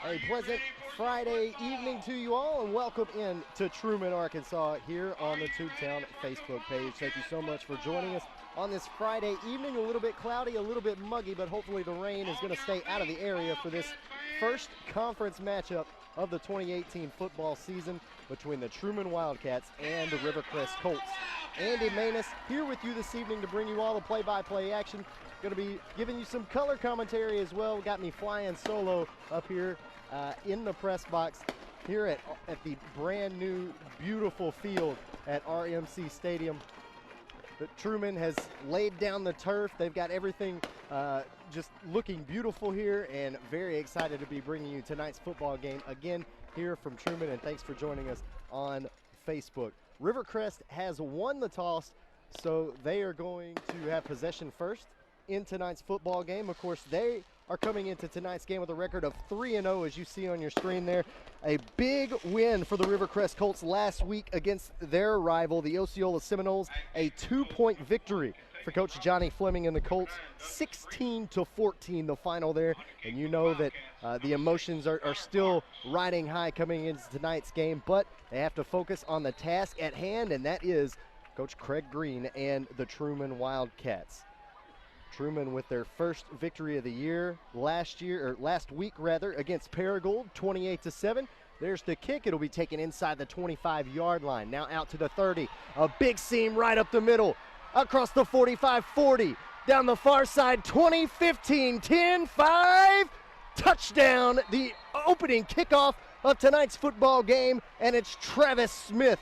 A pleasant Friday evening to you all, and welcome in to Trumann, Arkansas, here on the Tubetown Facebook page. Thank you so much for joining us on this Friday evening. A little bit cloudy, a little bit muggy, but hopefully the rain is going to stay out of the area for this first conference matchup of the 2018 football season between the Trumann Wildcats and the Rivercrest Colts. Andy Manus here with you this evening to bring you all the play-by-play action. Going to be giving you some color commentary as well. Got me flying solo up here in the press box here at the brand new beautiful field at RMC Stadium. The Trumann has laid down the turf. They've got everything just looking beautiful here, and very excited to be bringing you tonight's football game again here from Trumann, and thanks for joining us on Facebook. Rivercrest has won the toss, so they are going to have possession first in tonight's football game. Of course, they are coming into tonight's game with a record of 3-0, as you see on your screen there. A big win for the Rivercrest Colts last week against their rival, the Osceola Seminoles. A 2-point victory for Coach Johnny Fleming and the Colts. 16-14 the final there. And you know that the emotions are still riding high coming into tonight's game, but they have to focus on the task at hand, and that is Coach Craig Green and the Trumann Wildcats. Trumann with their first victory of the year last week against Paragould, 28-7. There's the kick. It'll be taken inside the 25-yard line. Now out to the 30. A big seam right up the middle. Across the 45-40. Down the far side, 20-15, 10-5. Touchdown, the opening kickoff of tonight's football game, and it's Travis Smith,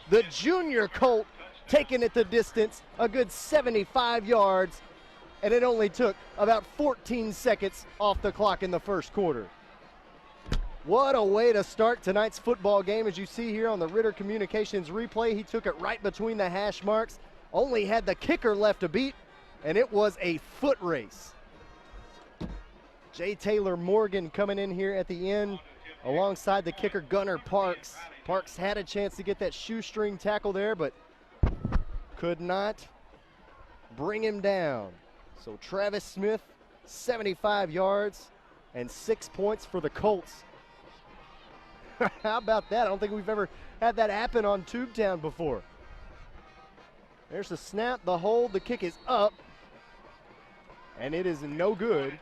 the junior Colt, taking it the distance, a good 75 yards. And it only took about 14 seconds off the clock in the first quarter. What a way to start tonight's football game. As you see here on the Ritter Communications replay, he took it right between the hash marks, only had the kicker left to beat, and it was a foot race. J. Taylor Morgan coming in here at the end alongside the kicker Gunnar Parks. Parks had a chance to get that shoestring tackle there, but could not bring him down. So Travis Smith, 75 yards and 6 points for the Colts. How about that? I don't think we've ever had that happen on Tubetown before. There's the snap, the hold, the kick is up, and it is no good.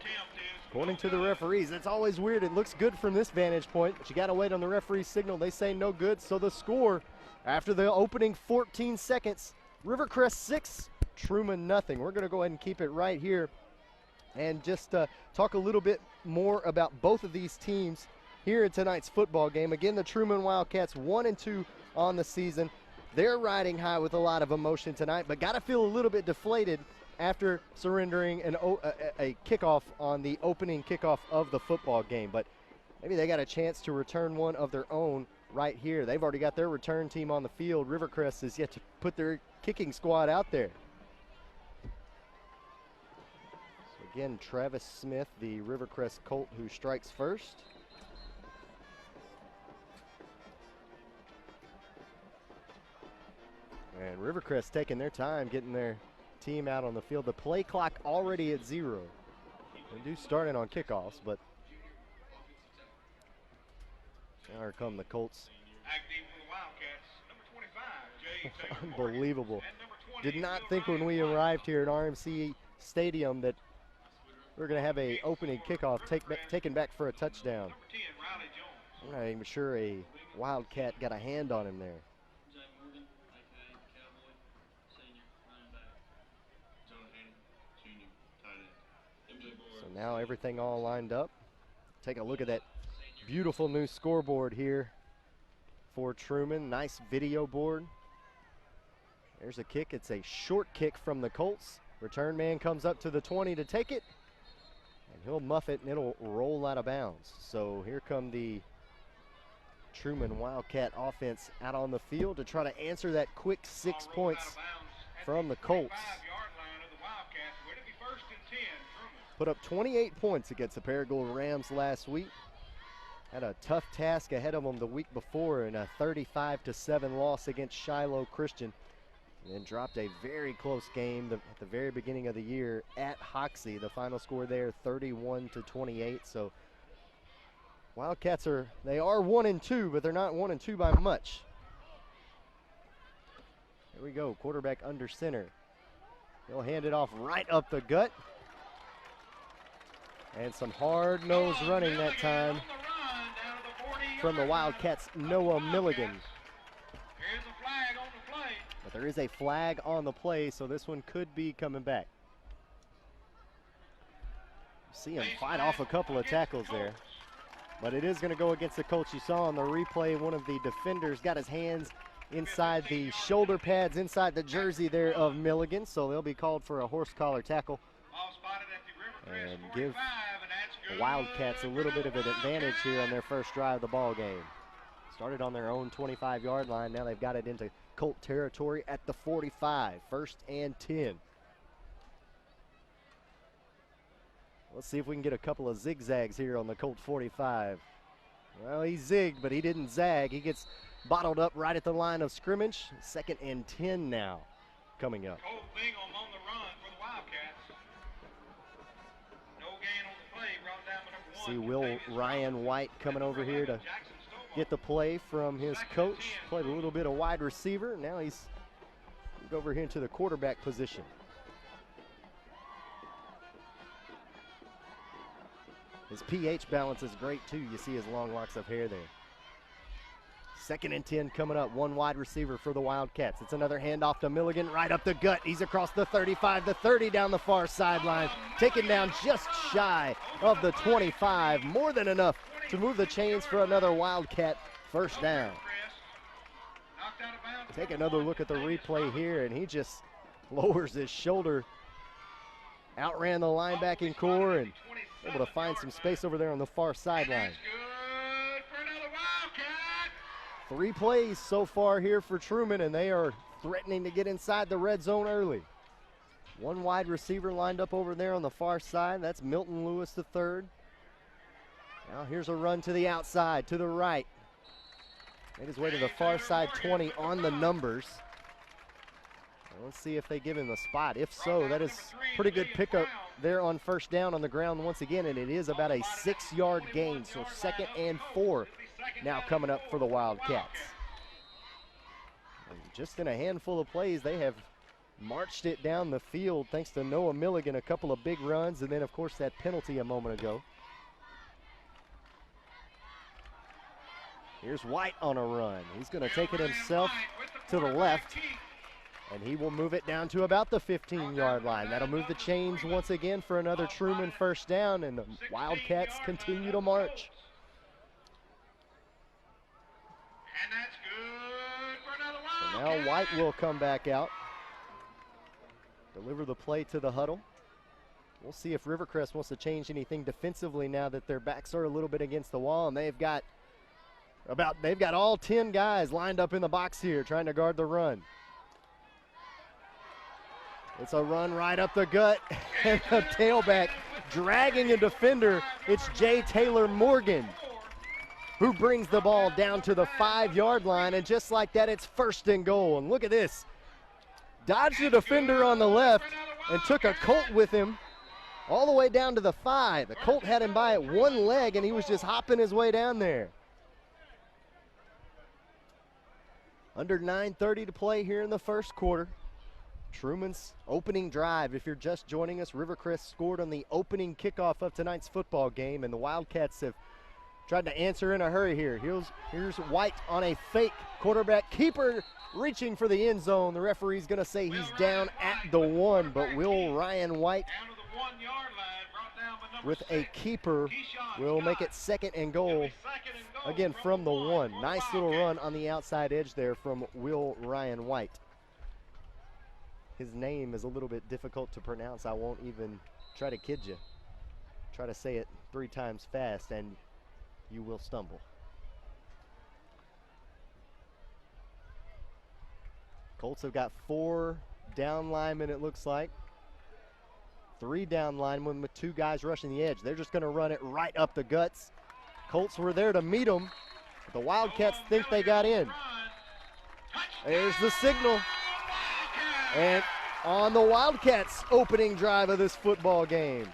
According to the referees, that's always weird. It looks good from this vantage point, but you got to wait on the referee's signal. They say no good, so the score after the opening 14 seconds, Rivercrest 6, Trumann nothing. We're going to go ahead and keep it right here and just talk a little bit more about both of these teams here in tonight's football game. Again, the Trumann Wildcats 1-2 on the season. They're riding high with a lot of emotion tonight, but got to feel a little bit deflated after surrendering a kickoff on the opening kickoff of the football game. But maybe they got a chance to return one of their own right here. They've already got their return team on the field. Rivercrest is yet to put their kicking squad out there. Again, Travis Smith, the Rivercrest Colt, who strikes first. And Rivercrest taking their time getting their team out on the field. The play clock already at 0. They do start in on kickoffs, but here come the Colts. Unbelievable. Did not think when we arrived here at RMC Stadium that we're going to have a opening kickoff taken back for a touchdown. I'm not even sure a Wildcat got a hand on him there. So now everything all lined up. Take a look at that beautiful new scoreboard here for Trumann. Nice video board. There's a kick. It's a short kick from the Colts. Return man comes up to the 20 to take it. And he'll muff it, and it'll roll out of bounds. So here come the Trumann Wildcat offense out on the field to try to answer that quick 6 points from the Colts. Put up 28 points against the Paragould Rams last week. Had a tough task ahead of them the week before in a 35-7 loss against Shiloh Christian. And then dropped a very close game at the very beginning of the year at Hoxie. The final score there, 31-28. So Wildcats are 1-2, but they're not 1-2 by much. Here we go, quarterback under center. He'll hand it off right up the gut. And some hard-nosed running that time from the Wildcats' Noah Milligan. But there is a flag on the play, so this one could be coming back. See him fight off a couple of tackles there. But it is going to go against the Colts. You saw on the replay, one of the defenders got his hands inside the shoulder pads, inside the jersey there of Milligan, so they'll be called for a horse collar tackle and give the Wildcats a little bit of an advantage here on their first drive of the ball game. Started on their own 25-yard line. Now they've got it into Colt territory at the 45, 1st and 10. Let's see if we can get a couple of zigzags here on the Colt 45. Well, he zigged, but he didn't zag. He gets bottled up right at the line of scrimmage. 2nd and 10 now coming up. Colt Bingham on the run for the Wildcats. No gain on the play, brought down by number 1. See Will Ryan White coming over here to get the play from his coach. Played a little bit of wide receiver. Now he's moved over here into the quarterback position. His pH balance is great too. You see his long locks of hair there. 2nd and 10 coming up. One wide receiver for the Wildcats. It's another handoff to Milligan right up the gut. He's across the 35, the 30 down the far sideline. Taken down just shy of the 25. More than enough to move the chains for another Wildcat first down. Take another look at the replay here, and he just lowers his shoulder. Outran the linebacking core and able to find some space over there on the far sideline. 3 plays so far here for Trumann, and they are threatening to get inside the red zone early. One wide receiver lined up over there on the far side. That's Milton Lewis III. Now here's a run to the outside, to the right. Made his way to the far side 20 on the numbers. Let's see if they give him the spot. If so, that is pretty good pickup there on first down on the ground once again, and it is about a 6-yard gain, so 2nd and 4 now coming up for the Wildcats. And just in a handful of plays, they have marched it down the field thanks to Noah Milligan, a couple of big runs, and then, of course, that penalty a moment ago. Here's White on a run. He's going to take it himself to the left, and he will move it down to about the 15-yard line. That'll move the chains once again for another Trumann first down, and the Wildcats continue to march. So now White will come back out, deliver the play to the huddle. We'll see if Rivercrest wants to change anything defensively now that their backs are a little bit against the wall, and they've got all 10 guys lined up in the box here trying to guard the run. It's a run right up the gut, and a tailback dragging a defender. It's Jay Taylor Morgan who brings the ball down to the 5-yard line, and just like that, it's 1st and goal. And look at this. Dodged the defender on the left and took a Colt with him all the way down to the 5. The Colt had him by at one leg, and he was just hopping his way down there. Under 9:30 to play here in the first quarter. Trumann's opening drive. If you're just joining us, Rivercrest scored on the opening kickoff of tonight's football game, and the Wildcats have tried to answer in a hurry here. Here's White on a fake quarterback keeper reaching for the end zone. The referee's going to say he's down at the 1, but Will Ryan White with a keeper will make it 2nd and goal. Again, from the 1. Nice little run on the outside edge there from Will Ryan White. His name is a little bit difficult to pronounce. I won't even try to kid you. Try to say it 3 times fast and you will stumble. Colts have got 4 down linemen, it looks like. 3 down linemen with 2 guys rushing the edge. They're just going to run it right up the guts. Colts were there to meet them. But the Wildcats think they got in. There's the signal. And on the Wildcats' opening drive of this football game,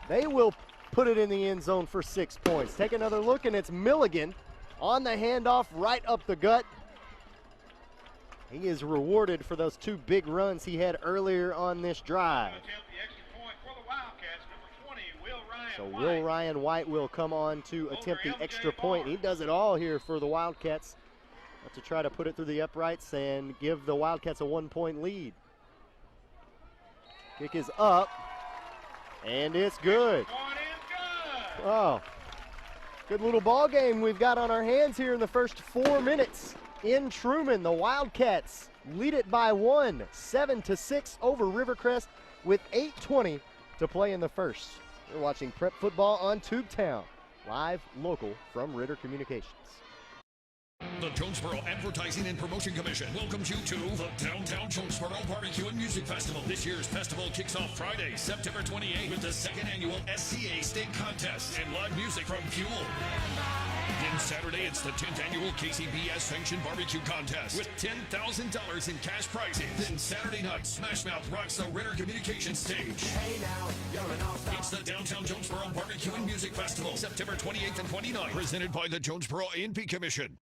they will put it in the end zone for 6 points. Take another look, and it's Milligan on the handoff right up the gut. He is rewarded for those 2 big runs he had earlier on this drive. So Will Ryan White will come on to attempt the extra point. He does it all here for the Wildcats to try to put it through the uprights and give the Wildcats a 1-point lead. Kick is up, and it's good. Oh, good little ball game we've got on our hands here in the first 4 minutes. In Trumann, the Wildcats lead it by 1, 7-6 over Rivercrest with 8:20 to play in the first. You're watching Prep Football on Tubetown, live local from Ritter Communications. The Jonesboro Advertising and Promotion Commission welcomes you to the Downtown Jonesboro Barbecue and Music Festival. This year's festival kicks off Friday, September 28th with the 2nd annual SCA State Contest and live music from Fuel. Then Saturday, it's the 10th annual KCBS Sanctioned Barbecue Contest with $10,000 in cash prizes. Then Saturday night, Smash Mouth rocks the Ritter Communications stage. Hey now, you're an all-star. It's the Downtown Jonesboro Barbecue and Music Festival, September 28th and 29th, presented by the Jonesboro A&P Commission.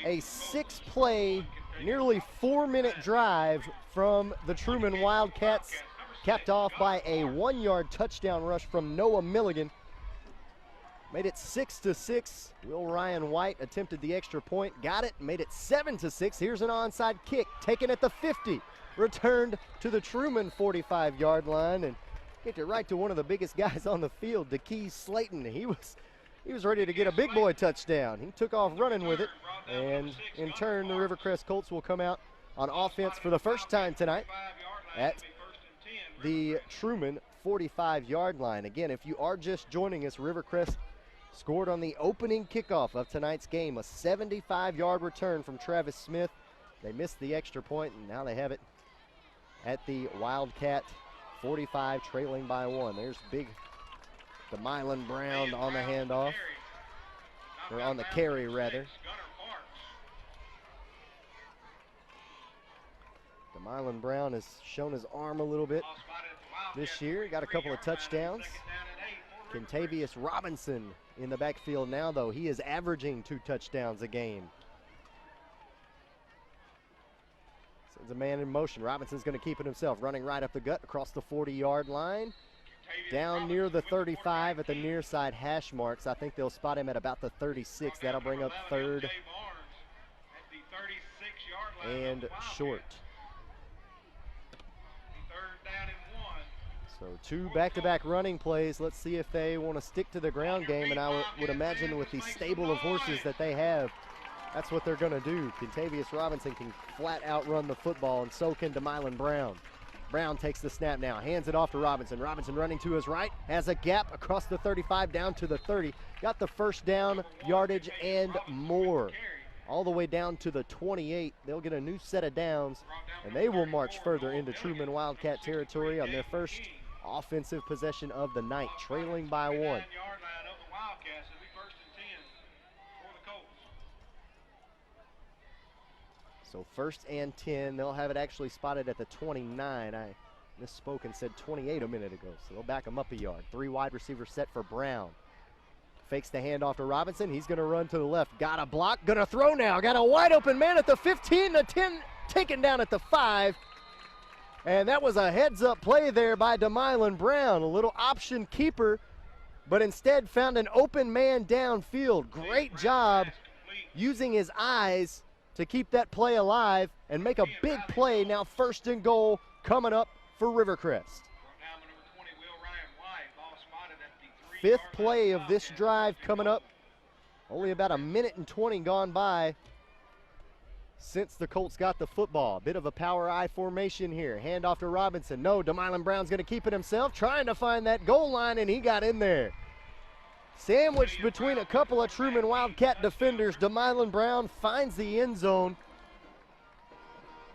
A 6-play, nearly 4-minute drive from the Trumann Wildcats, capped off by a 1-yard touchdown rush from Noah Milligan. Made it 6-6. Will Ryan White attempted the extra point, got it, made it 7-6. Here's an onside kick, taken at the 50, returned to the Trumann 45-yard line, and kicked it right to one of the biggest guys on the field, DeKeys Slayton. He was ready to get a big boy touchdown. He took off running with it, and in turn, the Rivercrest Colts will come out on offense for the first time tonight at the Trumann 45-yard line. Again, if you are just joining us, Rivercrest scored on the opening kickoff of tonight's game, a 75-yard return from Travis Smith. They missed the extra point, and now they have it at the Wildcat 45, trailing by 1. There's big DeMylan Brown on the handoff, or on the carry, rather. DeMylan Brown has shown his arm a little bit this year. Got a couple of touchdowns. Kentavious Robinson in the backfield now, though. He is averaging 2 touchdowns a game. Sends a man in motion. Robinson's going to keep it himself, running right up the gut across the 40-yard line. Down near the 35 at the near side hash marks. I think they'll spot him at about the 36. That'll bring up 3rd and short. So 2 back-to-back running plays. Let's see if they want to stick to the ground game, and I would imagine with the stable of horses that they have, that's what they're going to do. Kentavious Robinson can flat out run the football, and so can DeMylan Brown. Brown takes the snap now, hands it off to Robinson. Robinson running to his right, has a gap across the 35 down to the 30. Got the first down, yardage, and more. All the way down to the 28. They'll get a new set of downs, and they will march further into Trumann Wildcat territory on their first offensive possession of the night, trailing by 1. So 1st and 10. They'll have it actually spotted at the 29. I misspoke and said 28 a minute ago, so they'll back them up a yard. 3 wide receivers set for Brown. Fakes the handoff to Robinson. He's going to run to the left. Got a block. Going to throw now. Got a wide open man at the 15, the 10, taken down at the 5. And that was a heads-up play there by DeMylan Brown. A little option keeper, but instead found an open man downfield. Great job using his eyes to keep that play alive and make a big play. Now 1st and goal coming up for Rivercrest. 5th play of this drive coming up. Only about a minute and 20 gone by since the Colts got the football. Bit of a power I formation here. Hand off to Robinson. No, DeMylan Brown's going to keep it himself, trying to find that goal line, and he got in there. Sandwiched between a couple of Trumann Wildcat defenders, DeMylan Brown finds the end zone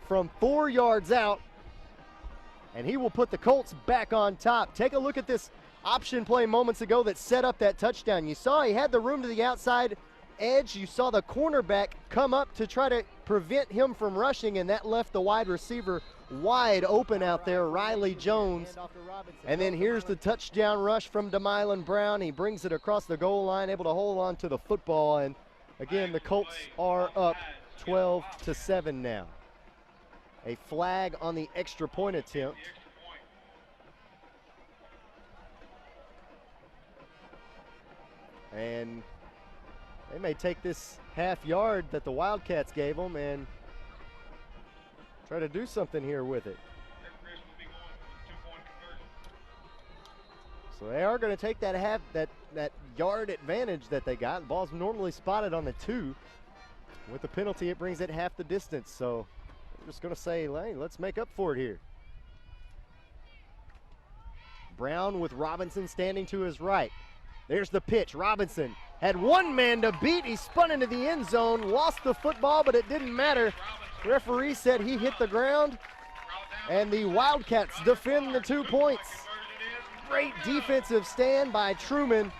from 4 yards out, and he will put the Colts back on top. Take a look at this option play moments ago that set up that touchdown. You saw he had the room to the outside edge. You saw the cornerback come up to try to prevent him from rushing, and that left the wide receiver wide open out there, Riley Jones. And then here's the touchdown rush from DeMylan Brown. He brings it across the goal line, able to hold on to the football. And again, the Colts are up 12-7 now. A flag on the extra point attempt. And they may take this half yard that the Wildcats gave them and try to do something here with it. So they are going to take that that yard advantage that they got. The ball's normally spotted on the 2. With the penalty, it brings it half the distance. So I'm just going to say, hey, let's make up for it here. Brown with Robinson standing to his right. There's the pitch. Robinson had one man to beat. He spun into the end zone, lost the football, but it didn't matter. Referee said he hit the ground, and the Wildcats defend the 2 points. Great defensive stand by Trumann,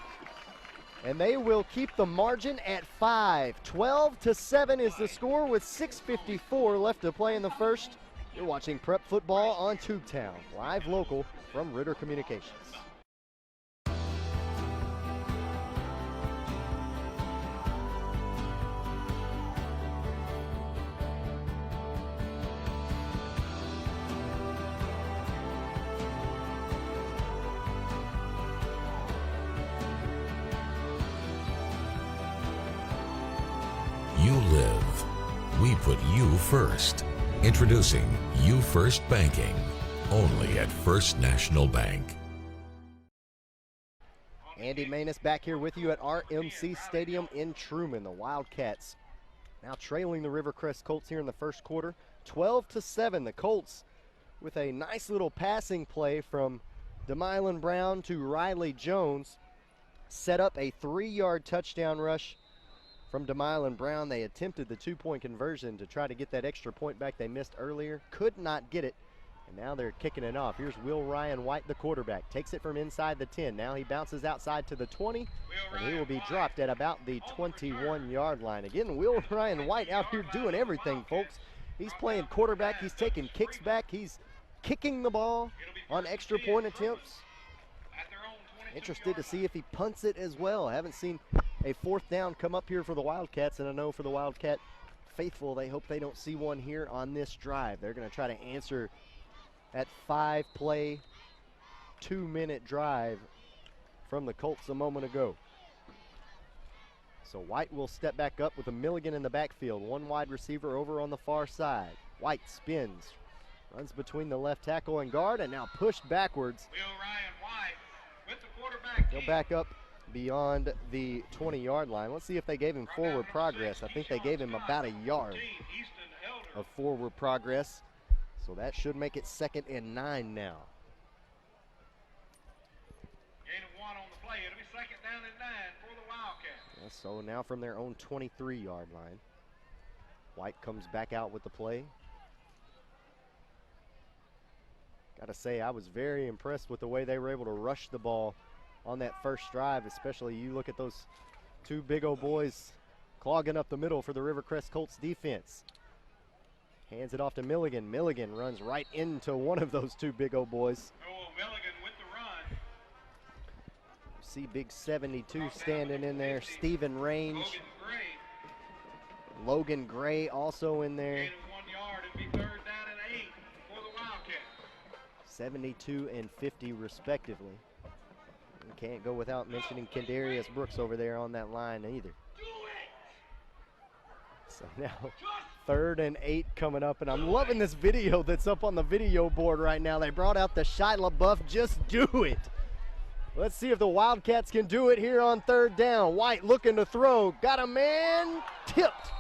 and they will keep the margin at 5. 12-7 is the score with 6:54 left to play in the first. You're watching Prep Football on Tubetown, live local from Ritter Communications. You live. We put you first. Introducing You First Banking, only at First National Bank. Andy Manus back here with you at RMC Stadium in Trumann. The Wildcats now trailing the Rivercrest Colts here in the first quarter, 12-7. The Colts with a nice little passing play from DeMylan Brown to Riley Jones set up a 3-yard touchdown rush from DeMylan Brown. They attempted the 2-point conversion to try to get that extra point back they missed earlier. Could not get it, and now they're kicking it off. Here's Will Ryan White, the quarterback. Takes it from inside the 10. Now he bounces outside to the 20, and he will be dropped at about the 21-yard line. Again, Will Ryan White out here doing everything, folks. He's playing quarterback. He's taking kicks back. He's kicking the ball on extra point attempts. Interested to see if he punts it as well. I haven't seen a 4th down come up here for the Wildcats, and I know for the Wildcat faithful, they hope they don't see one here on this drive. They're going to try to answer that 5-play, 2-minute drive from the Colts a moment ago. So White will step back up with a Milligan in the backfield. One wide receiver over on the far side. White spins, runs between the left tackle and guard, and now pushed backwards. He'll back up beyond the 20-yard line. Let's see if they gave him forward progress. I think they gave him about a yard of forward progress. So that should make it 2nd and 9 now. Gain of 1 on the play. It'll be 2nd down and 9 for the Wildcats. So now from their own 23-yard line, White comes back out with the play. Gotta say, I was very impressed with the way they were able to rush the ball on that first drive, especially you look at those 2 big old boys clogging up the middle for the Rivercrest Colts defense. Hands it off to Milligan. Milligan runs right into one of those 2 big old boys. Oh, Milligan with the run. See big 72 standing in there. Stephen Range. Logan Gray also in there. Gain of 1 yard. It'll be 3rd down and 8 for the Wildcats. 72 and 50 respectively. You can't go without mentioning Kendarius Brooks over there on that line either. So now 3rd and 8 coming up, and I'm loving this video that's up on the video board right now. They brought out the Shia LaBeouf, just do it. Let's see if the Wildcats can do it here on 3rd down. White looking to throw, got a man tipped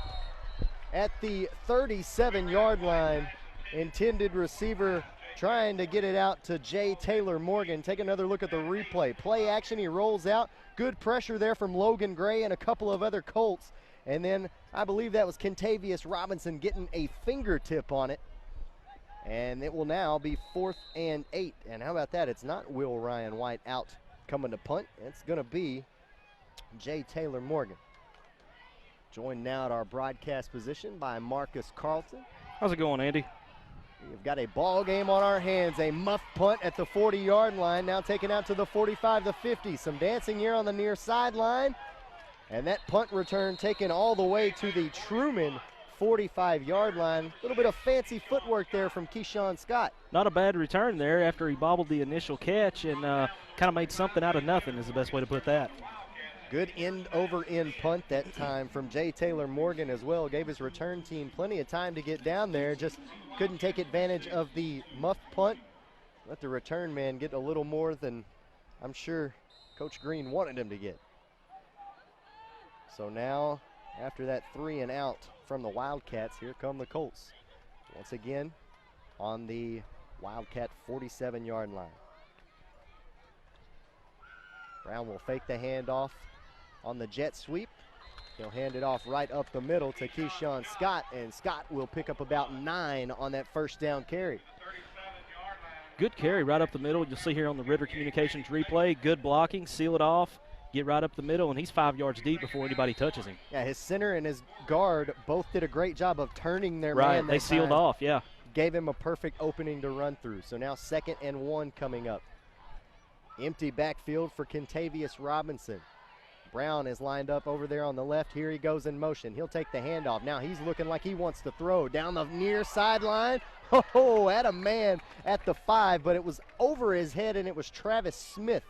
at the 37-yard line. Intended receiver trying to get it out to Jay Taylor Morgan. Take another look at the replay. Play action, he rolls out. Good pressure there from Logan Gray and a couple of other Colts. And then I believe that was Kentavious Robinson getting a fingertip on it. And it will now be 4th and 8. And how about that? It's not Will Ryan White out coming to punt. It's going to be Jay Taylor Morgan. Joined now at our broadcast position by Marcus Carlton. How's it going, Andy? We've got a ball game on our hands. A muff punt at the 40-yard line. Now taken out to the 45, the 50. Some dancing here on the near sideline. And that punt return taken all the way to the Trumann 45-yard line. A little bit of fancy footwork there from Keyshawn Scott. Not a bad return there after he bobbled the initial catch and kind of made something out of nothing is the best way to put that. Good end-over-end punt that time from Jay Taylor Morgan as well. Gave his return team plenty of time to get down there. Just couldn't take advantage of the muff punt. Let the return man get a little more than I'm sure Coach Green wanted him to get. So now, after that 3 and out from the Wildcats, here come the Colts. Once again on the Wildcat 47-yard line. Brown will fake the handoff on the jet sweep. He'll hand it off right up the middle to Keyshawn Scott, and Scott will pick up about 9 on that first down carry. Good carry right up the middle. You'll see here on the Ritter Communications replay, good blocking, seal it off, get right up the middle, and he's 5 yards deep before anybody touches him. Yeah, his center and his guard both did a great job of turning their right, man. They sealed off, yeah. Gave him a perfect opening to run through. So now 2nd and 1 coming up. Empty backfield for Kentavious Robinson. Brown is lined up over there on the left. Here he goes in motion. He'll take the handoff. Now he's looking like he wants to throw down the near sideline. Oh, had a man at the 5, but it was over his head, and it was Travis Smith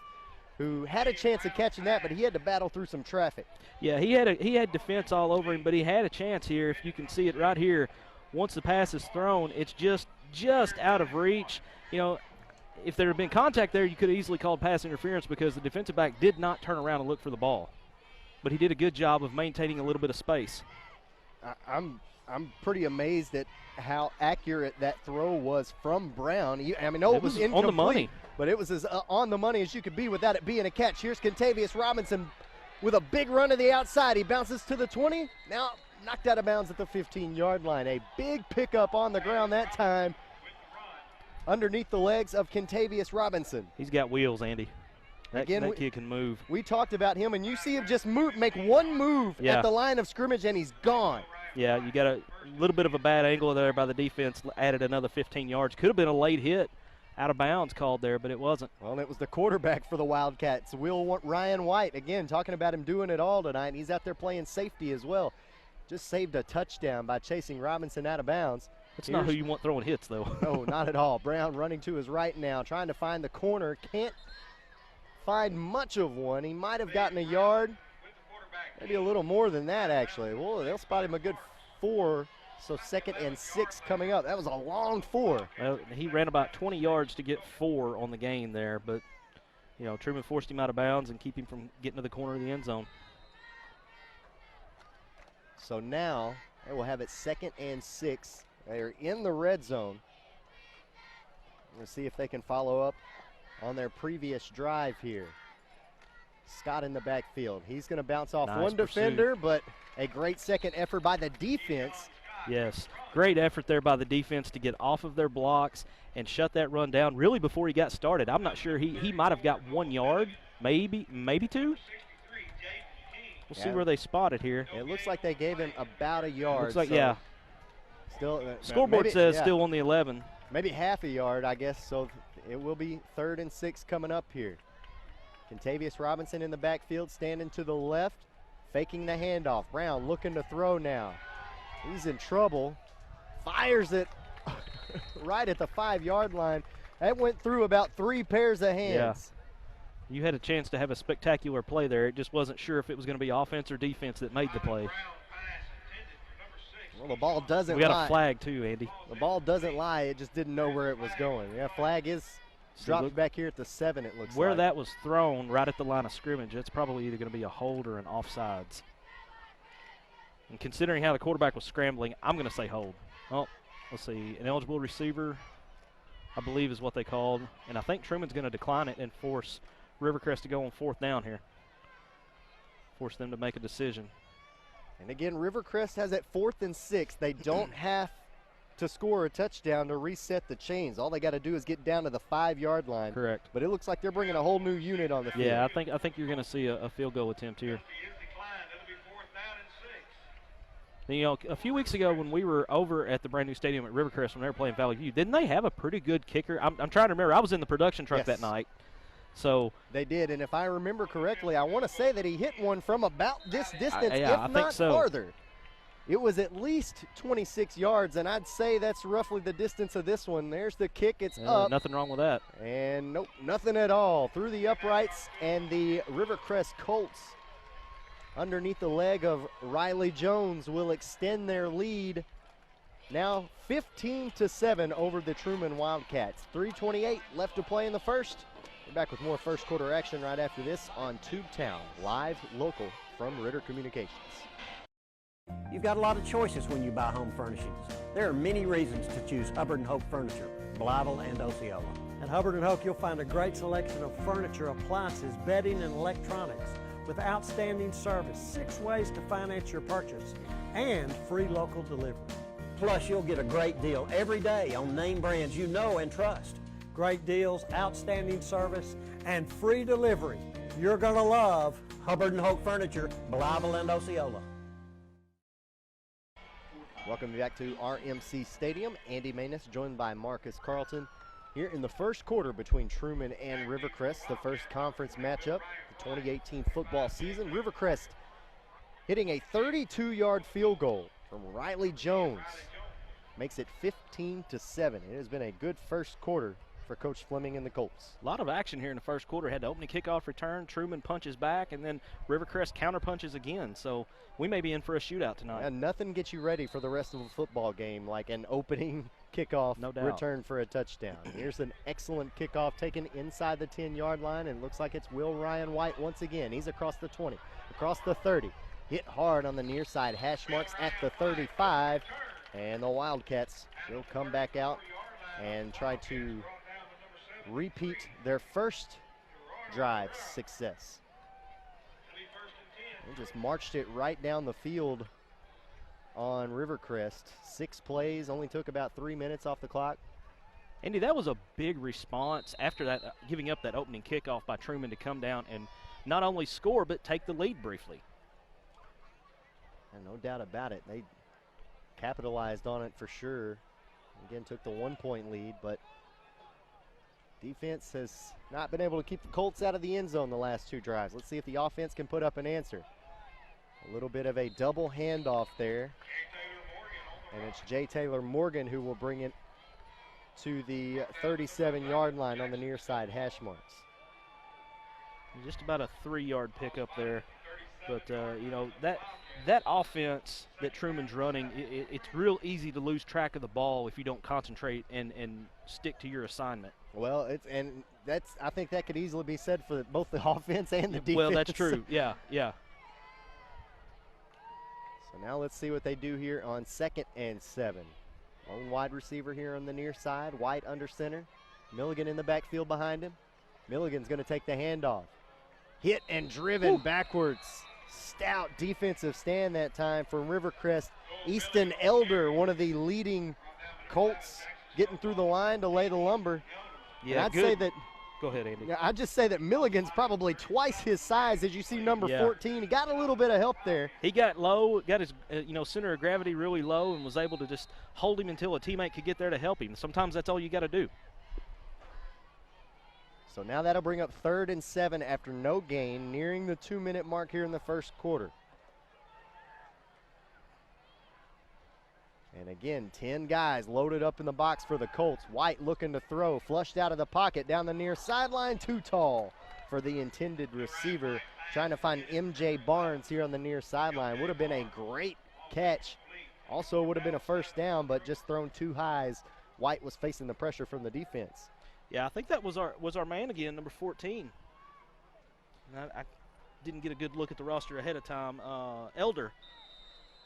who had a chance of catching that, but he had to battle through some traffic. Yeah, he had defense all over him, but he had a chance here. If you can see it right here, once the pass is thrown, it's just out of reach. You know, if there had been contact there, you could have easily called pass interference because the defensive back did not turn around and look for the ball. But he did a good job of maintaining a little bit of space. I'm pretty amazed at how accurate that throw was from Brown. I mean, no, it was incomplete, on the money, but it was as on the money as you could be without it being a catch. Here's Kentavious Robinson with a big run to the outside. He bounces to the 20, now knocked out of bounds at the 15-yard line. A big pickup on the ground that time underneath the legs of Kentavious Robinson. He's got wheels, Andy. That kid can move. We talked about him, and you see him just make one move at the line of scrimmage, and he's gone. Yeah, you got a little bit of a bad angle there by the defense, added another 15 yards. Could have been a late hit, out of bounds called there, but it wasn't. Well, it was the quarterback for the Wildcats, Ryan White. Again, talking about him doing it all tonight. He's out there playing safety as well. Just saved a touchdown by chasing Robinson out of bounds. That's not who you want throwing hits, though. No, not at all. Brown running to his right now, trying to find the corner. Can't find much of one. He might have gotten a yard, maybe a little more than that, actually. Well, they'll spot him a good 4, so 2nd and 6 coming up. That was a long 4. Well, he ran about 20 yards to get 4 on the gain there, but, you know, Truman forced him out of bounds and keep him from getting to the corner of the end zone. So now they will have it 2nd and 6. They're in the red zone. We'll see if they can follow up on their previous drive here. Scott in the backfield. He's going to bounce off one defender, but a great second effort by the defense. Yes, great effort there by the defense to get off of their blocks and shut that run down really before he got started. I'm not sure. He might have got 1 yard, maybe 2. We'll see where they spot it here. It looks like they gave him about a yard. Looks like, so yeah. Still, scoreboard says still on the 11. Maybe half a yard, I guess. So it will be 3rd and 6 coming up here. Kentavious Robinson in the backfield, standing to the left, faking the handoff. Brown looking to throw now. He's in trouble. Fires it right at the 5-yard line. That went through about 3 pairs of hands. Yeah. You had a chance to have a spectacular play there. It just wasn't sure if it was going to be offense or defense that made the play. Well, the ball doesn't lie. We got a flag too, Andy. The ball doesn't lie. It just didn't know where it was going. Yeah, flag is dropped back here at the 7, it looks like. Where that was thrown right at the line of scrimmage, that's probably either going to be a hold or an offsides. And considering how the quarterback was scrambling, I'm going to say hold. Oh, let's see. An eligible receiver, I believe is what they called. And I think Truman's going to decline it and force Rivercrest to go on 4th down here. Force them to make a decision. And again, Rivercrest has at 4th and 6. They don't have to score a touchdown to reset the chains. All they got to do is get down to the 5-yard line. Correct. But it looks like they're bringing a whole new unit on the field. Yeah, I think you're going to see a field goal attempt here. You know, a few weeks ago when we were over at the brand new stadium at Rivercrest when they were playing Valley View, didn't they have a pretty good kicker? I'm trying to remember. I was in the production truck that night. So they did, and if I remember correctly, I want to say that he hit one from about this distance, I if think not so. farther. It was at least 26 yards, and I'd say that's roughly the distance of this one. There's the kick. It's up. Nothing wrong with that. And nope, nothing at all. Through the uprights, and the Rivercrest Colts underneath the leg of Riley Jones will extend their lead. Now 15-7 over the Trumann Wildcats. 3:28 left to play in the first. We're back with more first quarter action right after this on Tubetown, live local from Ritter Communications. You've got a lot of choices when you buy home furnishings. There are many reasons to choose Hubbard & Hoke Furniture, Blytheville and Osceola. At Hubbard & Hoke, you'll find a great selection of furniture, appliances, bedding, and electronics with outstanding service, 6 ways to finance your purchase, and free local delivery. Plus, you'll get a great deal every day on name brands you know and trust. Great deals, outstanding service, and free delivery. You're going to love Hubbard & Hoke Furniture, Blytheville and Osceola. Welcome back to RMC Stadium. Andy Maness joined by Marcus Carlton here in the first quarter between Trumann and Rivercrest, the first conference matchup, the 2018 football season. Rivercrest hitting a 32-yard field goal from Riley Jones. Makes it 15-7. It has been a good first quarter for Coach Fleming and the Colts. A lot of action here in the first quarter. Had the opening kickoff return, Trumann punches back, and then Rivercrest counter punches again. So we may be in for a shootout tonight. And nothing gets you ready for the rest of a football game like an opening kickoff return for a touchdown. Here's an excellent kickoff taken inside the 10-yard line, and it looks like it's Will Ryan White once again. He's across the 20, across the 30. Hit hard on the near side hash marks at the 35, and the Wildcats will come back out and try to repeat their first drive's success. They just marched it right down the field on Rivercrest. 6 plays, only took about 3 minutes off the clock. Andy, that was a big response after that, giving up that opening kickoff by Trumann to come down and not only score but take the lead briefly. And no doubt about it, they capitalized on it for sure. Again, took the 1-point lead, but defense has not been able to keep the Colts out of the end zone the last 2 drives. Let's see if the offense can put up an answer. A little bit of a double handoff there. And it's J. Taylor Morgan who will bring it to the 37-yard line on the near side hash marks. Just about a 3-yard pickup there. But, you know, that offense that Trumann's running, it's real easy to lose track of the ball if you don't concentrate and stick to your assignment. Well, I think that could easily be said for both the offense and the defense. Well, that's true. Yeah. So now let's see what they do here on 2nd and 7. Lone wide receiver here on the near side. White under center. Milligan in the backfield behind him. Milligan's going to take the handoff. Hit and driven backwards. Stout defensive stand that time from Rivercrest. Easton Elder, one of the leading Colts, getting through the line to lay the lumber. Yeah, I'd say that. Go ahead, Andy. Yeah, I'd just say that Milligan's probably twice his size. As you see, number 14, he got a little bit of help there. He got low, got his center of gravity really low, and was able to just hold him until a teammate could get there to help him. Sometimes that's all you got to do. So now that'll bring up 3rd and 7 after no gain, nearing the 2-minute mark here in the first quarter. And again, 10 guys loaded up in the box for the Colts. White looking to throw, flushed out of the pocket down the near sideline, too tall for the intended receiver. Trying to find MJ Barnes here on the near sideline. Would have been a great catch. Also would have been a first down, but just thrown too high as White was facing the pressure from the defense. Yeah, I think that was our man again, number 14. I didn't get a good look at the roster ahead of time. Elder.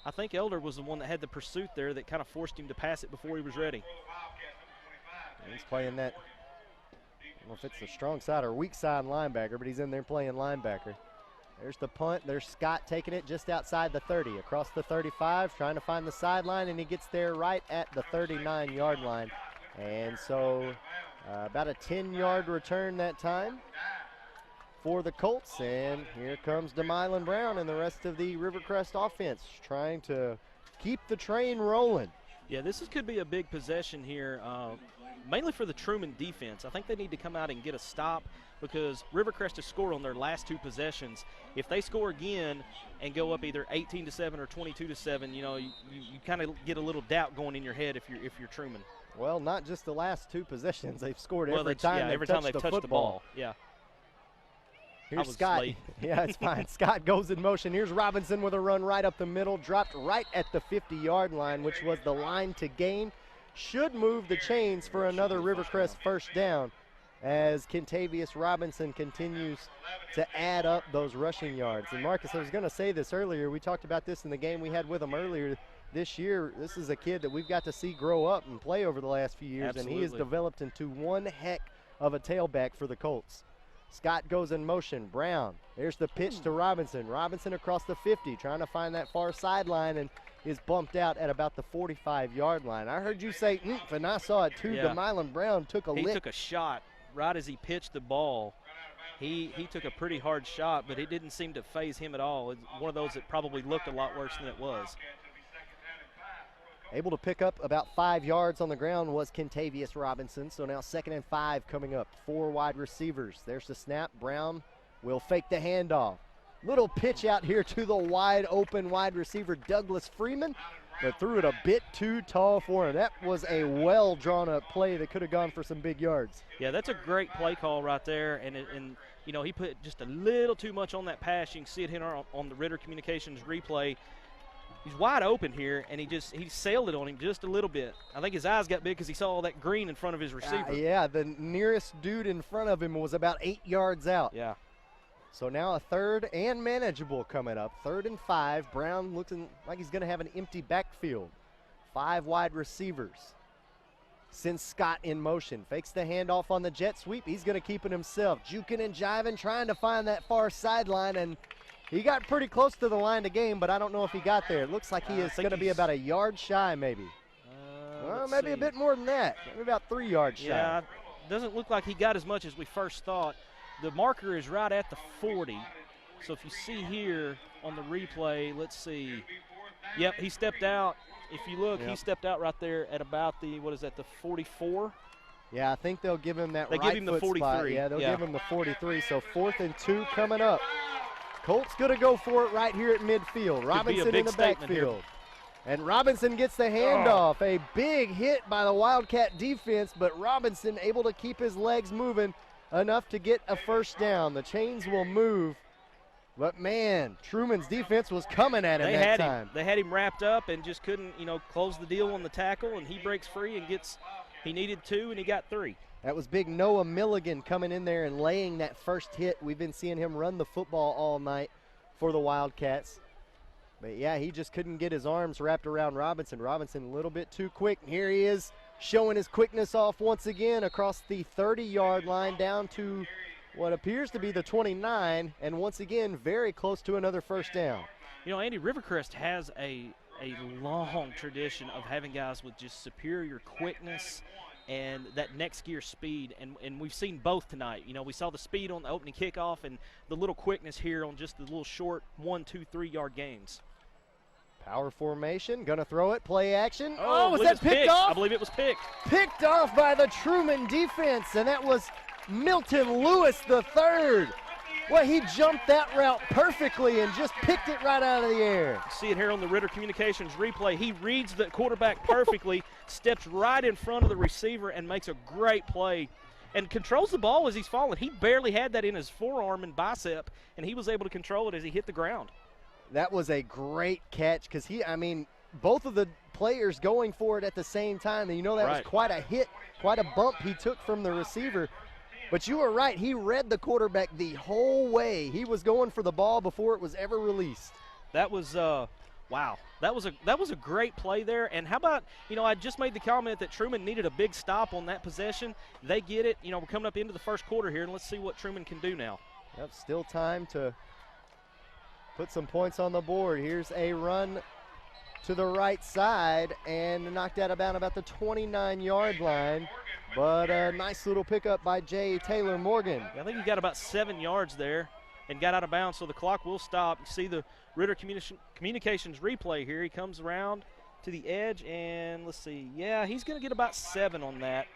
I think Elder was the one that had the pursuit there that kind of forced him to pass it before he was ready. He's playing that, I don't know if it's the strong side or weak side linebacker, but he's in there playing linebacker. There's the punt. There's Scott taking it just outside the 30, across the 35, trying to find the sideline, and he gets there right at the 39-yard line. And so about a 10-yard return that time for the Colts, and here comes DeMylan Brown and the rest of the Rivercrest offense trying to keep the train rolling. Yeah, could be a big possession here, mainly for the Trumann defense. I think they need to come out and get a stop because Rivercrest has scored on their last 2 possessions. If they score again and go up either 18-7 or 22-7, you kind of get a little doubt going in your head if you're Trumann. Well, not just the last 2 possessions. They've scored Well, every time they've touched the ball. Yeah. Here's Scott. Yeah, it's fine. Scott goes in motion. Here's Robinson with a run right up the middle, dropped right at the 50-yard line, which was the line to gain. Should move the chains for another Rivercrest first down as Kentavious Robinson continues to add up those rushing yards. And Marcus, I was going to say this earlier. We talked about this in the game we had with him earlier this year. This is a kid that we've got to see grow up and play over the last few years. Absolutely. And he has developed into one heck of a tailback for the Colts. Scott goes in motion. Brown, there's the pitch to Robinson. Robinson across the 50, trying to find that far sideline, and is bumped out at about the 45-yard line. I heard you say, and I saw it too. Yeah. DeMylan Brown took a lick. He took a shot right as he pitched the ball. He took a pretty hard shot, but it didn't seem to faze him at all. It's one of those that probably looked a lot worse than it was. Able to pick up about 5 yards on the ground was Kentavious Robinson. So now 2nd and 5 coming up. 4 wide receivers. There's the snap. Brown will fake the handoff. Little pitch out here to the wide open wide receiver Douglas Freeman, but threw it a bit too tall for him. That was a well drawn up play that could have gone for some big yards. Yeah, that's a great play call right there. And he put just a little too much on that pass. You can see it here on the Ritter Communications replay. He's wide open here, and he sailed it on him just a little bit. I think his eyes got big because he saw all that green in front of his receiver. Yeah, the nearest dude in front of him was about 8 yards out. Yeah. So now a 3rd and manageable coming up. 3rd and 5. Brown looking like he's going to have an empty backfield. 5 wide receivers. Sends Scott in motion. Fakes the handoff on the jet sweep. He's going to keep it himself. Juking and jiving, trying to find that far sideline, and he got pretty close to the line to gain, but I don't know if he got there. It looks like he is going to be about a yard shy maybe. Well, maybe a bit more than that. Maybe about 3 yards shy. Yeah, doesn't look like he got as much as we first thought. The marker is right at the 40. So if you see here on the replay, let's see. Yep, he stepped out. If you look, he stepped out right there at about the, the 44? Yeah, I think they'll give him that They right give him the foot 43. spot. Yeah, they'll give him the 43. So 4th and 2 coming up. Colts going to go for it right here at midfield. Robinson in the backfield. And Robinson gets the handoff. A big hit by the Wildcat defense, but Robinson able to keep his legs moving enough to get a first down. The chains will move. But, man, Trumann's defense was coming at him that time. They had him wrapped up and just couldn't, close the deal on the tackle, and he breaks free and he needed 2, and he got 3. That was big Noah Milligan coming in there and laying that first hit. We've been seeing him run the football all night for the Wildcats. But, yeah, he just couldn't get his arms wrapped around Robinson. Robinson a little bit too quick. And here he is showing his quickness off once again across the 30-yard line down to what appears to be the 29, and once again very close to another first down. Andy, Rivercrest has a long tradition of having guys with just superior quickness and that next gear speed, and we've seen both tonight. We saw the speed on the opening kickoff and the little quickness here on just the little short 1, 2, 3 yard gains. Power formation, gonna throw it, play action. Was that picked off? I believe it was picked. Picked off by the Trumann defense, and that was Milton Lewis III. Well, he jumped that route perfectly and just picked it right out of the air. See it here on the Ritter Communications replay. He reads the quarterback perfectly, steps right in front of the receiver, and makes a great play and controls the ball as he's falling. He barely had that in his forearm and bicep, and he was able to control it as he hit the ground. That was a great catch because both of the players going for it at the same time. And that was quite a hit, quite a bump he took from the receiver. But you were right. He read the quarterback the whole way. He was going for the ball before it was ever released. That was wow. That was a great play there. And how about, I just made the comment that Trumann needed a big stop on that possession. They get it. We're coming up into the first quarter here, and let's see what Trumann can do now. Yep, still time to put some points on the board. Here's a run to the right side and knocked out about the 29-yard line. But a nice little pickup by Jay Taylor Morgan. I think he got about 7 yards there. and got out of bounds, so the clock will stop. You see the Ritter Communications replay here. He comes around to the edge, and let's see. Yeah, he's going to get about 7 on that.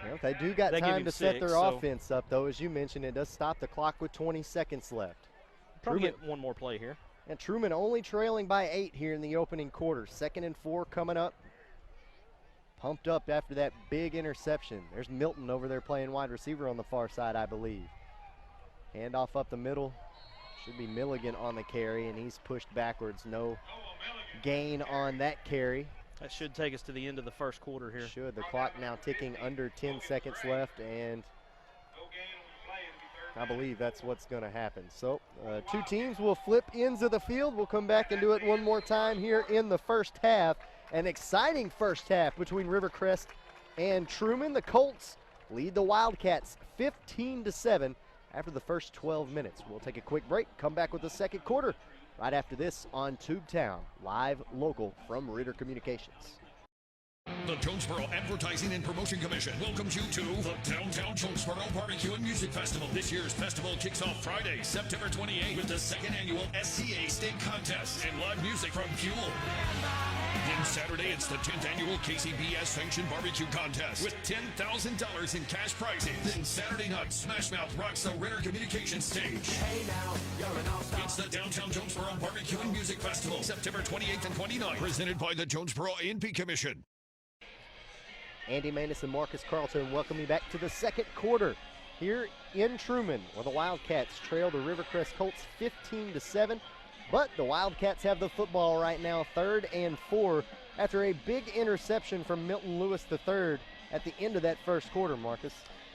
Well, they do got They give time him to set 6, their so- offense up, though. As you mentioned, it does stop the clock with 20 seconds left. Probably Trumann- get one more play here. And Trumann only trailing by 8 here in the opening quarter. 2nd and 4 coming up. Pumped up after that big interception. There's Milton over there playing wide receiver on the far side, I believe. Handoff up the middle. Should be Milligan on the carry, and he's pushed backwards. No gain on that carry. That should take us to the end of the first quarter here. Should. The clock now ticking under 10 seconds left, and I believe that's what's going to happen. So 2 teams will flip ends of the field. We'll come back and do it one more time here in the first half. An exciting first half between Rivercrest and Trumann. The Colts lead the Wildcats 15-7 after the first 12 minutes. We'll take a quick break, come back with the second quarter right after this on Tubetown, live local from Ritter Communications. The Jonesboro Advertising and Promotion Commission welcomes you to the Downtown Jonesboro Barbecue and Music Festival. This year's festival kicks off Friday, September 28th with the 2nd annual SCA State Contest and live music from Fuel. Then Saturday, it's the 10th annual KCBS Sanctioned Barbecue Contest with $10,000 in cash prizes. Then Saturday night, Smash Mouth rocks the Ritter Communications stage. It's the Downtown Jonesboro Barbecue and Music Festival, September 28th and 29th, presented by the Jonesboro A&P Commission. Andy Manis and Marcus Carlton welcome you back to the second quarter here in Trumann, where the Wildcats trail the Rivercrest Colts 15-7. But the Wildcats have the football right now, 3rd and 4, after a big interception from Milton Lewis III at the end of that first quarter, Marcus.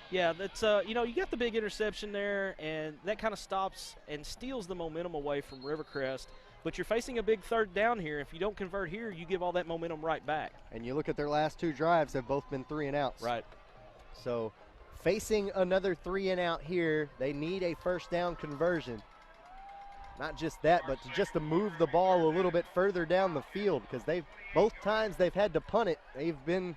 Yeah, that's you got the big interception there, and that kind of stops and steals the momentum away from Rivercrest. But you're facing a big 3rd down here. If you don't convert here, you give all that momentum right back. And you look at their last 2 drives, have both been 3 and outs. Right. So facing another 3 and out here, they need a first down conversion. Not just that, but to move the ball a little bit further down the field, because both times they've had to punt it, they've been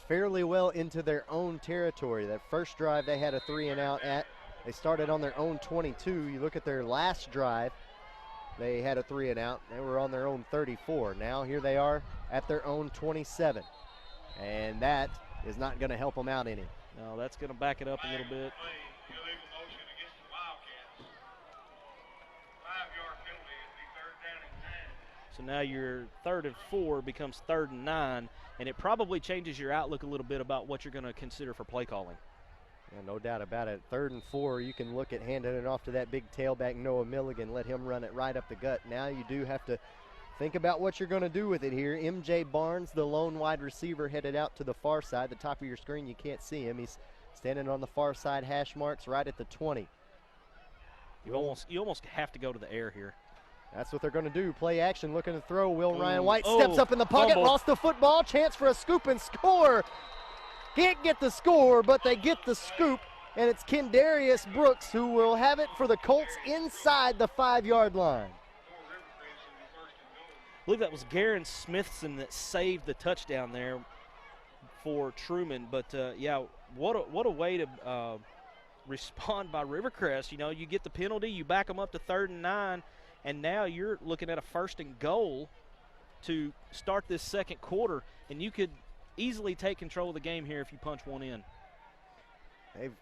fairly well into their own territory. That first drive they had a 3 and out at. They started on their own 22. You look at their last drive, they had a 3 and out. They were on their own 34. Now here they are at their own 27. And that is not going to help them out any. No, that's going to back it up a little bit. Illegal motion against the Wildcats. 5-yard penalty. It'll be 3rd down and 9. So now your 3rd and 4 becomes 3rd and 9, and it probably changes your outlook a little bit about what you're going to consider for play calling. Yeah, no doubt about it. 3rd and 4, you can look at handing it off to that big tailback, Noah Milligan, let him run it right up the gut. Now you do have to think about what you're going to do with it here. MJ Barnes, the lone wide receiver, headed out to the far side. The top of your screen, you can't see him. He's standing on the far side, hash marks right at the 20. You almost have to go to the air here. That's what they're going to do. Play action, looking to throw. Will Ryan Ooh. White steps up in the pocket, Fumble. lost the football. Chance for a scoop and score. Can't get the score, but they get the scoop, and it's Kendarius Brooks who will have it for the Colts inside the 5-yard line. I believe that was Garen Smithson that saved the touchdown there for Trumann. But, yeah, what a way to respond by Rivercrest. You know, you get the penalty, you back them up to 3rd and 9, and now you're looking at a 1st and goal to start this second quarter, and you could easily take control of the game here if you punch one in. They've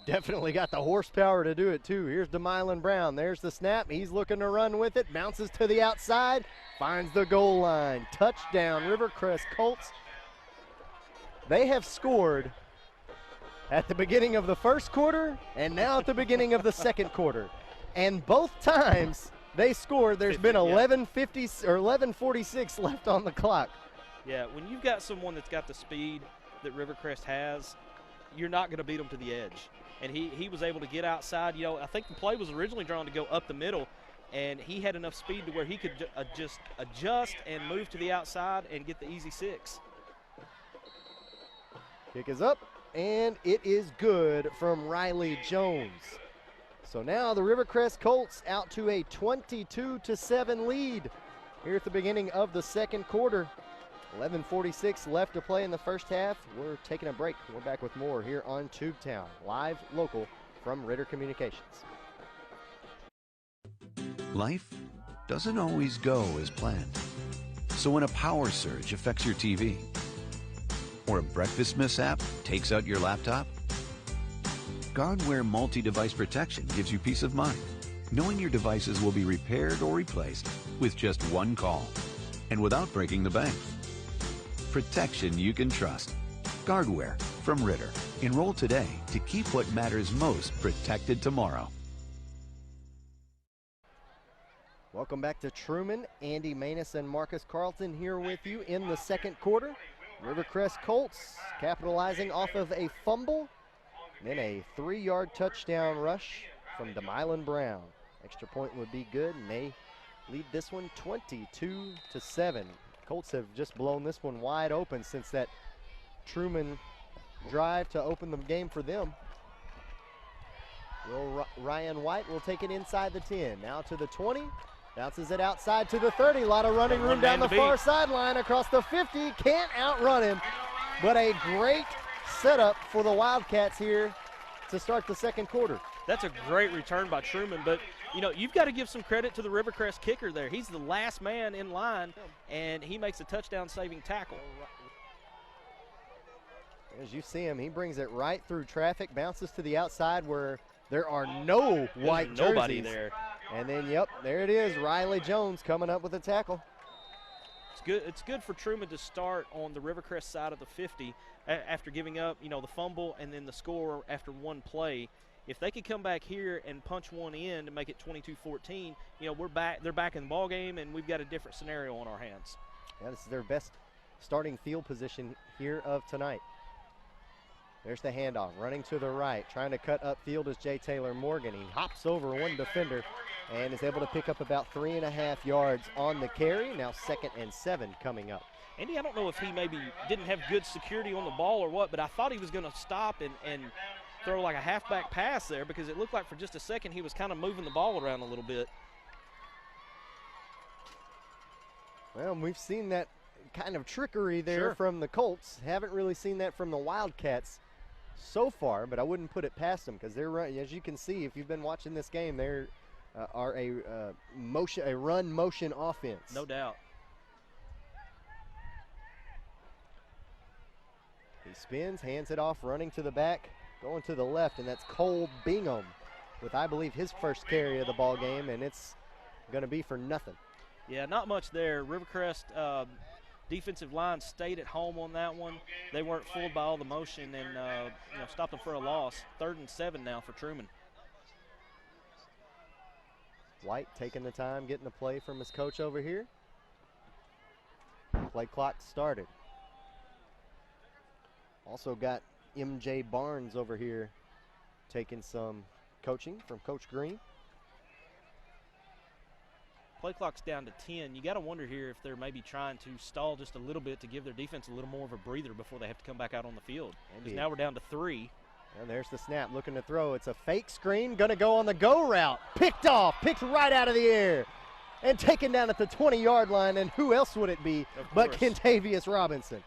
definitely got the horsepower to do it, too. Here's DeMylan Brown. There's the snap. He's looking to run with it. Bounces to the outside. Finds the goal line. Touchdown, Rivercrest Colts. They have scored at the beginning of the first quarter and now at the beginning of the second quarter. And both times they scored, there's been 11:46 left on the clock. Yeah, when you've got someone that's got the speed that Rivercrest has, you're not going to beat them to the edge. And he was able to get outside. You know, I think the play was originally drawn to go up the middle, and he had enough speed to where he could just adjust and move to the outside and get the easy 6. Kick is up, and it is good from Riley Jones. So now the Rivercrest Colts out to a 22-7 lead here at the beginning of the second quarter. 11:46 left to play in the first half. We're taking a break. We're back with more here on Tubetown, live local from Ritter Communications. Life doesn't always go as planned. So when a power surge affects your TV, or a breakfast mishap takes out your laptop, Guardware multi-device protection gives you peace of mind, knowing your devices will be repaired or replaced with just one call, and without breaking the bank. Protection you can trust. Guardware from Ritter. Enroll today to keep what matters most protected tomorrow. Welcome back to Trumann. Andy Manus and Marcus Carlton here with you in the second quarter. Rivercrest Colts capitalizing off of a fumble, then a 3-yard touchdown rush from Demylan Brown. Extra point would be good, and they lead this one 22-7. Colts have just blown this one wide open since that Trumann drive to open the game for them. Ryan White will take it inside the 10, now to the 20. Bounces it outside to the 30. A lot of running room down the far sideline across the 50. Can't outrun him, but a great setup for the Wildcats here to start the second quarter. That's a great return by Trumann, but you know, you've got to give some credit to the Rivercrest kicker there. He's the last man in line, and he makes a touchdown-saving tackle. As you see him, he brings it right through traffic, bounces to the outside where there are no white jerseys. Nobody there. And then, yep, there it is. Riley Jones coming up with a tackle. It's good for Trumann to start on the Rivercrest side of the 50 after giving up, you know, the fumble and then the score after one play. If they could come back here and punch one in to make it 22-14, you know, we're back. They're back in the ball game, and we've got a different scenario on our hands. Yeah, this is their best starting field position here of tonight. There's the handoff, running to the right, trying to cut upfield is Jay Taylor Morgan. He hops over one defender and is able to pick up about 3.5 yards on the carry. Now 2nd and 7 coming up. Andy, I don't know if he maybe didn't have good security on the ball or what, but I thought he was going to stop and throw like a halfback pass there, because it looked like for just a second he was kind of moving the ball around a little bit. Well, we've seen that kind of trickery there from the Colts. Haven't really seen that from the Wildcats so far, but I wouldn't put it past them, because they're, as you can see, if you've been watching this game, they're are a run motion offense. No doubt. He spins, hands it off, running to the back, going to the left, and that's Cole Bingham with, I believe, his first carry of the ball game, and it's going to be for nothing. Yeah, not much there. Rivercrest defensive line stayed at home on that one. They weren't fooled by all the motion and you know, stopped them for a loss. 3rd and 7 now for Trumann. White taking the time, getting the play from his coach over here. Play clock started. Also got MJ Barnes over here taking some coaching from Coach Green. Play clock's down to 10. You got to wonder here if they're maybe trying to stall just a little bit to give their defense a little more of a breather before they have to come back out on the field. Because now we're down to 3. And there's the snap, looking to throw. It's a fake screen, going to go on the go route. Picked off, picked right out of the air, and taken down at the 20-yard line. And who else would it be but Kentavious Robinson?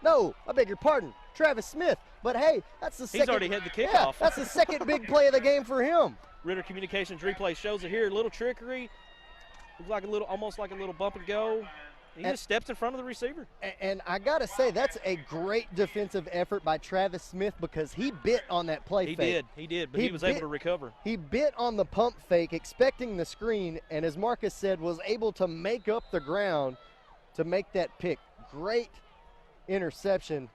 No, I beg your pardon, Travis Smith. But hey, that's the second. He's already had the kickoff. Yeah, that's the second big play of the game for him. Ritter Communications replay shows it here. A little trickery. Looks like almost like a little bump and go. He just steps in front of the receiver. And I got to say, that's a great defensive effort by Travis Smith, because he bit on that play fake. He did, but he was able to recover. He bit on the pump fake, expecting the screen, and as Marcus said, was able to make up the ground to make that pick. Great interception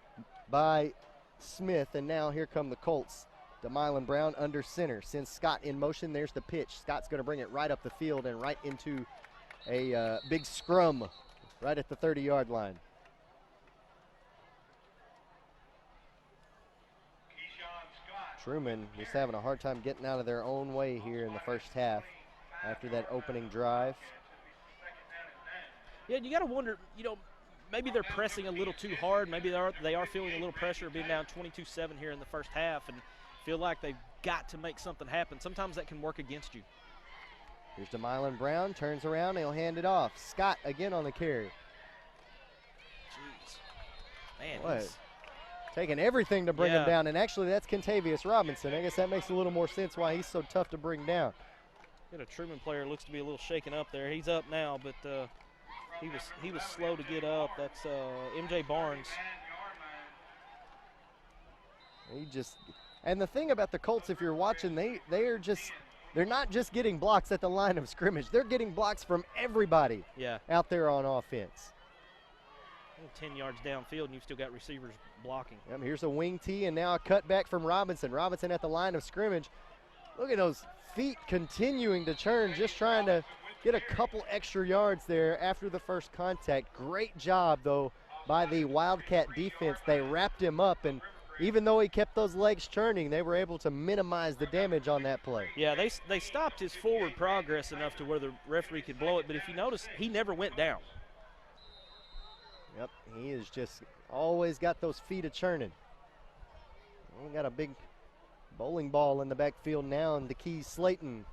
by Smith, and now here come the Colts. Demylan Brown under center, sends Scott in motion. There's the pitch. Scott's going to bring it right up the field and right into a big scrum right at the 30-yard line. Trumann just having a hard time getting out of their own way here in the first half after that opening drive. Yeah, you got to wonder, you know, maybe they're pressing a little too hard. Maybe they are feeling a little pressure of being down 22-7 here in the first half and feel like they've got to make something happen. Sometimes that can work against you. Here's Demylan Brown, turns around, he'll hand it off. Scott again on the carry. Jeez. Man, what? taking everything to bring him down. And actually, that's Kentavious Robinson. I guess that makes a little more sense why he's so tough to bring down. Got a Trumann player looks to be a little shaken up there. He's up now, but he was slow to get up. That's MJ Barnes. And the thing about the Colts, if you're watching, they're not just getting blocks at the line of scrimmage. They're getting blocks from everybody out there on offense. 10 yards downfield, and you've still got receivers blocking. Here's a wing tee, and now a cutback from Robinson. Robinson at the line of scrimmage. Look at those feet continuing to churn, just trying to get a couple extra yards there after the first contact. Great job, though, by the Wildcat defense. They wrapped him up, and even though he kept those legs churning, they were able to minimize the damage on that play. Yeah, they stopped his forward progress enough to where the referee could blow it, but if you notice, he never went down. Yep, he is just always got those feet a churning. We got a big bowling ball in the backfield now, and DeKey Slayton.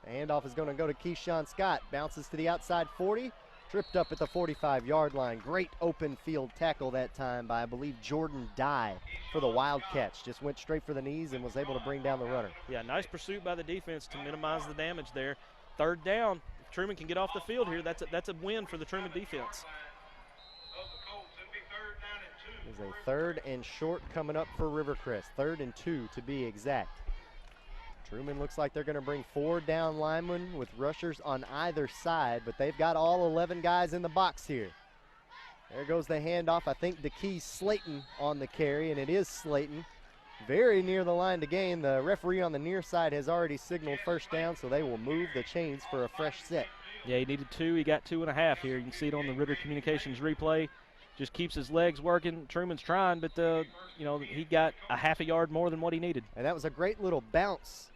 The handoff is going to go to Keyshawn Scott. Bounces to the outside 40. Tripped up at the 45-yard line. Great open field tackle that time by, I believe, Jordan Dye for the Wildcats. Just went straight for the knees and was able to bring down the runner. Yeah, nice pursuit by the defense to minimize the damage there. Third down. If Trumann can get off the field here, that's a win for the Trumann defense. There's a 3rd and short coming up for Rivercrest. 3rd and 2 to be exact. Trumann looks like they're going to bring 4 down linemen with rushers on either side, but they've got all 11 guys in the box here. There goes the handoff. I think DeKey Slayton on the carry, and it is Slayton. Very near the line to gain. The referee on the near side has already signaled first down, so they will move the chains for a fresh set. Yeah, he needed 2. He got 2.5 here. You can see it on the Ritter Communications replay. Just keeps his legs working. Trumann's trying, but he got a half a yard more than what he needed. And that was a great little bounce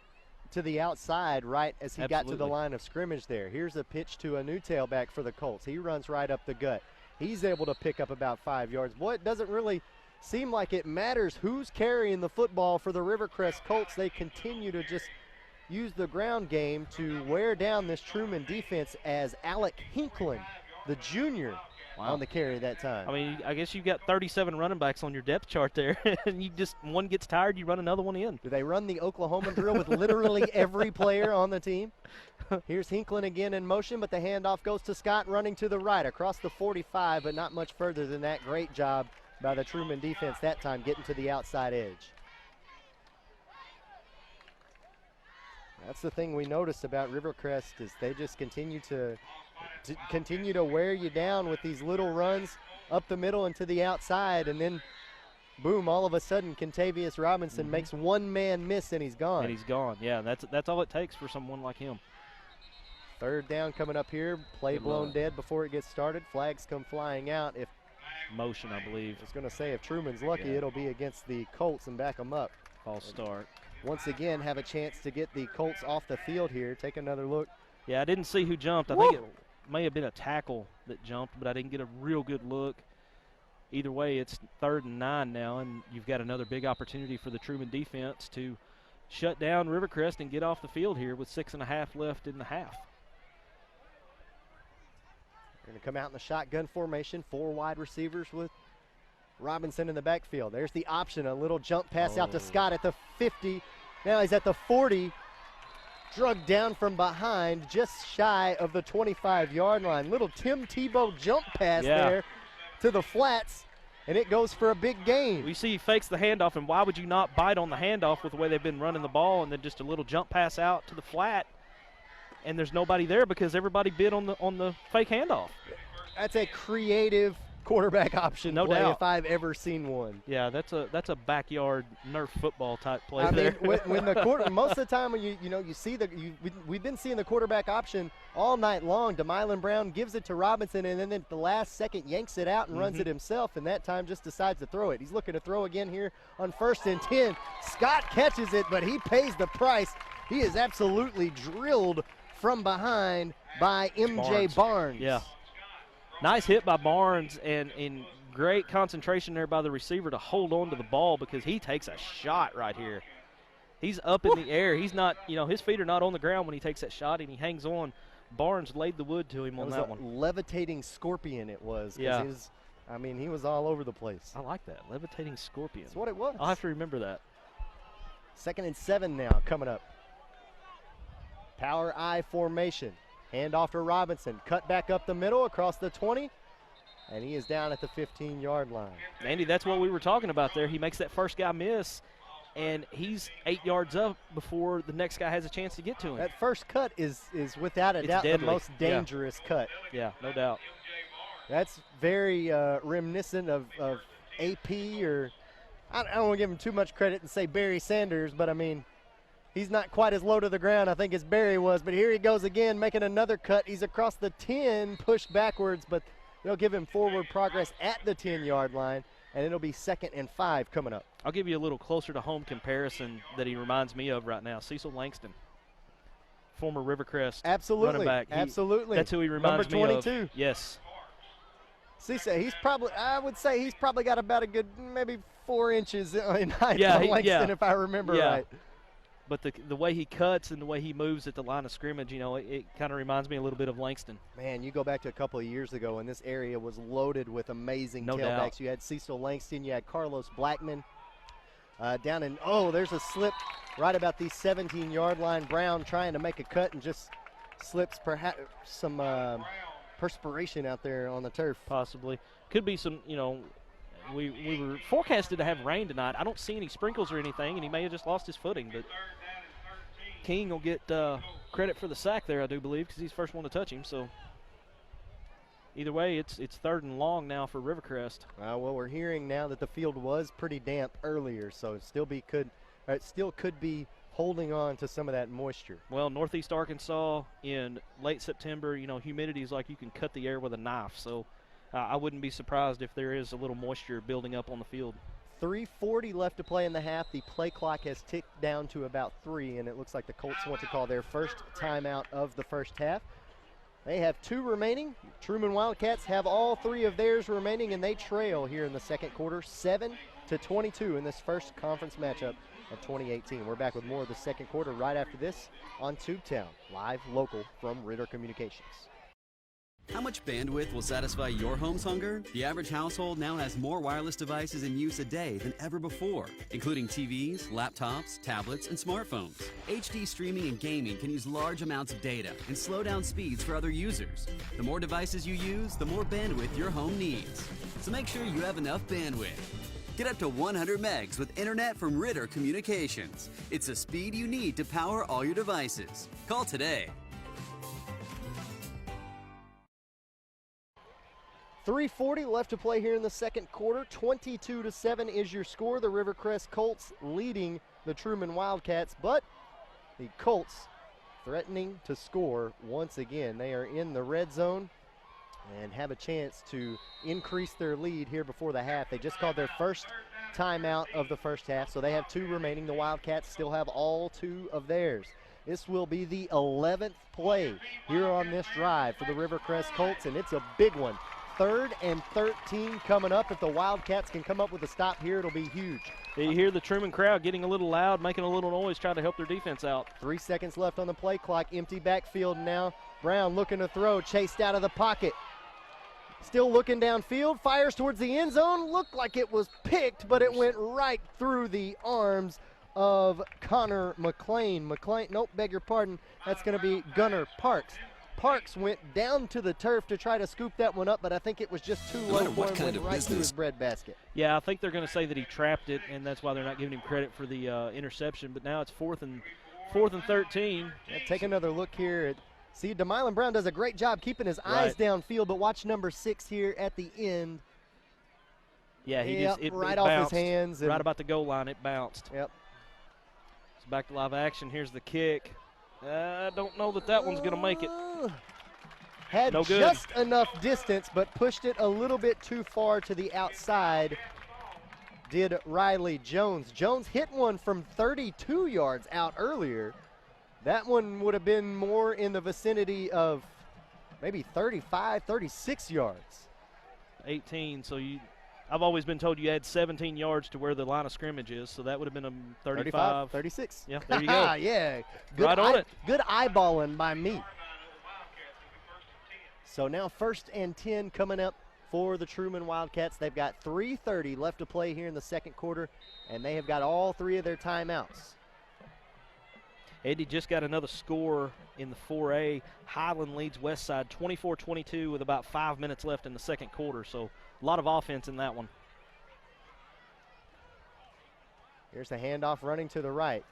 to the outside right as he got to the line of scrimmage there. Here's a pitch to a new tailback for the Colts. He runs right up the gut. He's able to pick up about 5 yards. Boy, it doesn't really seem like it matters who's carrying the football for the Rivercrest Colts. They continue to just use the ground game to wear down this Trumann defense as Alec Hinklin, the junior, on the carry that time. I mean, I guess you've got 37 running backs on your depth chart there, and one gets tired, you run another one in. Do they run the Oklahoma drill with literally every player on the team? Here's Hinklin again in motion, but the handoff goes to Scott running to the right across the 45, but not much further than that. Great job by the Trumann defense that time, getting to the outside edge. That's the thing we noticed about Rivercrest is they just continue to wear you down with these little runs up the middle and to the outside, and then boom, all of a sudden Kentavious Robinson makes one man miss and he's gone. And he's gone. Yeah, that's all it takes for someone like him. 3rd down coming up here. Play blown dead before it gets started. Flags come flying out. If motion, I believe. I was going to say, if Trumann's lucky, it'll be against the Colts and back them up. False start. Once again, have a chance to get the Colts off the field here. Take another look. Yeah, I didn't see who jumped. I think it may have been a tackle that jumped, but I didn't get a real good look. Either way, it's 3rd and 9 now, and you've got another big opportunity for the Trumann defense to shut down Rivercrest and get off the field here with 6.5 left in the half. They're going to come out in the shotgun formation, 4 wide receivers with Robinson in the backfield. There's the option, a little jump pass out to Scott at the 50. Now he's at the 40. Drugged down from behind, just shy of the 25-yard line. Little Tim Tebow jump pass there to the flats, and it goes for a big gain. We see he fakes the handoff, and why would you not bite on the handoff with the way they've been running the ball, and then just a little jump pass out to the flat, and there's nobody there because everybody bid on the fake handoff. That's a creative quarterback option no play doubt. if I've ever seen one. Yeah, that's a backyard Nerf football type play. I there. mean, when the quarter, most of the time when you see we've been seeing the quarterback option all night long. DeMylan Brown gives it to Robinson, and then at the last second yanks it out and runs it himself, and that time just decides to throw it. He's looking to throw again here on 1st and 10. Scott catches it, but he pays the price. He is absolutely drilled from behind by M.J. Barnes. Yeah. Nice hit by Barnes, and in great concentration there by the receiver to hold on to the ball because he takes a shot right here. He's up in the air. He's not, his feet are not on the ground when he takes that shot, and he hangs on. Barnes laid the wood to him on that one. Levitating scorpion it was. Yeah. I mean, he was all over the place. I like that. Levitating scorpion. That's what it was. I'll have to remember that. 2nd and 7 now coming up. Power I formation. Hand off to Robinson. Cut back up the middle across the 20. And he is down at the 15-yard line. Andy, that's what we were talking about there. He makes that first guy miss, and he's 8 yards up before the next guy has a chance to get to him. That first cut is without a doubt deadly. the most dangerous cut. Yeah, no doubt. That's very reminiscent of AP, or I don't want to give him too much credit and say Barry Sanders, but I mean, he's not quite as low to the ground, I think, as Barry was. But here he goes again, making another cut. He's across the 10, pushed backwards, but they'll give him forward progress at the 10-yard line, and it'll be 2nd and 5 coming up. I'll give you a little closer to home comparison that he reminds me of right now. Cecil Langston, former Rivercrest running back. Absolutely. That's who he reminds me of. Number 22. Yes. Cecil, I would say he's probably got about a good maybe 4 inches in height on Langston, if I remember right. But the way he cuts and the way he moves at the line of scrimmage, it kind of reminds me a little bit of Langston. Man, you go back to a couple of years ago, and this area was loaded with amazing tailbacks. Doubt. You had Cecil Langston, you had Carlos Blackman. There's a slip right about the 17-yard line. Brown trying to make a cut and just slips perhaps some perspiration out there on the turf. Possibly. Could be some, we were forecasted to have rain tonight. I don't see any sprinkles or anything, and he may have just lost his footing. But King will get credit for the sack there, I do believe, because he's the first one to touch him. So either way, it's 3rd and long now for Rivercrest. Well, we're hearing now that the field was pretty damp earlier, so it still could be holding on to some of that moisture. Well, Northeast Arkansas in late September, humidity is like you can cut the air with a knife. So I wouldn't be surprised if there is a little moisture building up on the field. 3:40 left to play in the half. The play clock has ticked down to about 3, and it looks like the Colts want to call their first timeout of the first half. They have 2 remaining. Trumann Wildcats have all 3 of theirs remaining, and they trail here in the second quarter, 7-22 in this first conference matchup of 2018. We're back with more of the second quarter right after this on Tubetown, live local from Ritter Communications. How much bandwidth will satisfy your home's hunger? The average household now has more wireless devices in use a day than ever before, including TVs, laptops, tablets, and smartphones. HD streaming and gaming can use large amounts of data and slow down speeds for other users. The more devices you use, the more bandwidth your home needs. So make sure you have enough bandwidth. Get up to 100 megs with internet from Ritter Communications. It's the speed you need to power all your devices. Call today. 3:40 left to play here in the second quarter. 22-7 is your score. The Rivercrest Colts leading the Trumann Wildcats, but the Colts threatening to score once again. They are in the red zone and have a chance to increase their lead here before the half. They just called their first timeout of the first half, so they have 2 remaining. The Wildcats still have all 2 of theirs. This will be the 11th play here on this drive for the Rivercrest Colts, and it's a big one. 3rd and 13 coming up. If the Wildcats can come up with a stop here, it'll be huge. You hear the Trumann crowd getting a little loud, making a little noise, trying to help their defense out. 3 seconds left on the play clock. Empty backfield now. Brown looking to throw, chased out of the pocket. Still looking downfield, fires towards the end zone. Looked like it was picked, but it went right through the arms of Connor McLean. Beg your pardon. That's going to be Gunnar Parks. Parks went down to the turf to try to scoop that one up, but I think it was just too low for him, went right through his breadbasket. Yeah, I think they're going to say that he trapped it, and that's why they're not giving him credit for the interception. But now it's 4th and 13. Yeah, take another look here. See, DeMylan Brown does a great job keeping his eyes downfield, but watch number 6 here at the end. Yeah, it right off off his hands. Right about the goal line, it bounced. Yep. It's back to live action. Here's the kick. I don't know that one's going to make it. Had just enough distance, but pushed it a little bit too far to the outside, did Riley Jones. Jones hit one from 32 yards out earlier. That one would have been more in the vicinity of maybe 35, 36 yards. 18, so I've always been told you had 17 yards to where the line of scrimmage is, so that would have been a 35. 36. Yeah, there you go. Yeah. Good right on it. Good eyeballing by me. So now 1st and 10 coming up for the Trumann Wildcats. They've got 3:30 left to play here in the second quarter, and they have got all 3 of their timeouts. Eddie just got another score in the 4A. Highland leads Westside 24-22 with about 5 minutes left in the second quarter, so a lot of offense in that one. Here's the handoff running to the right.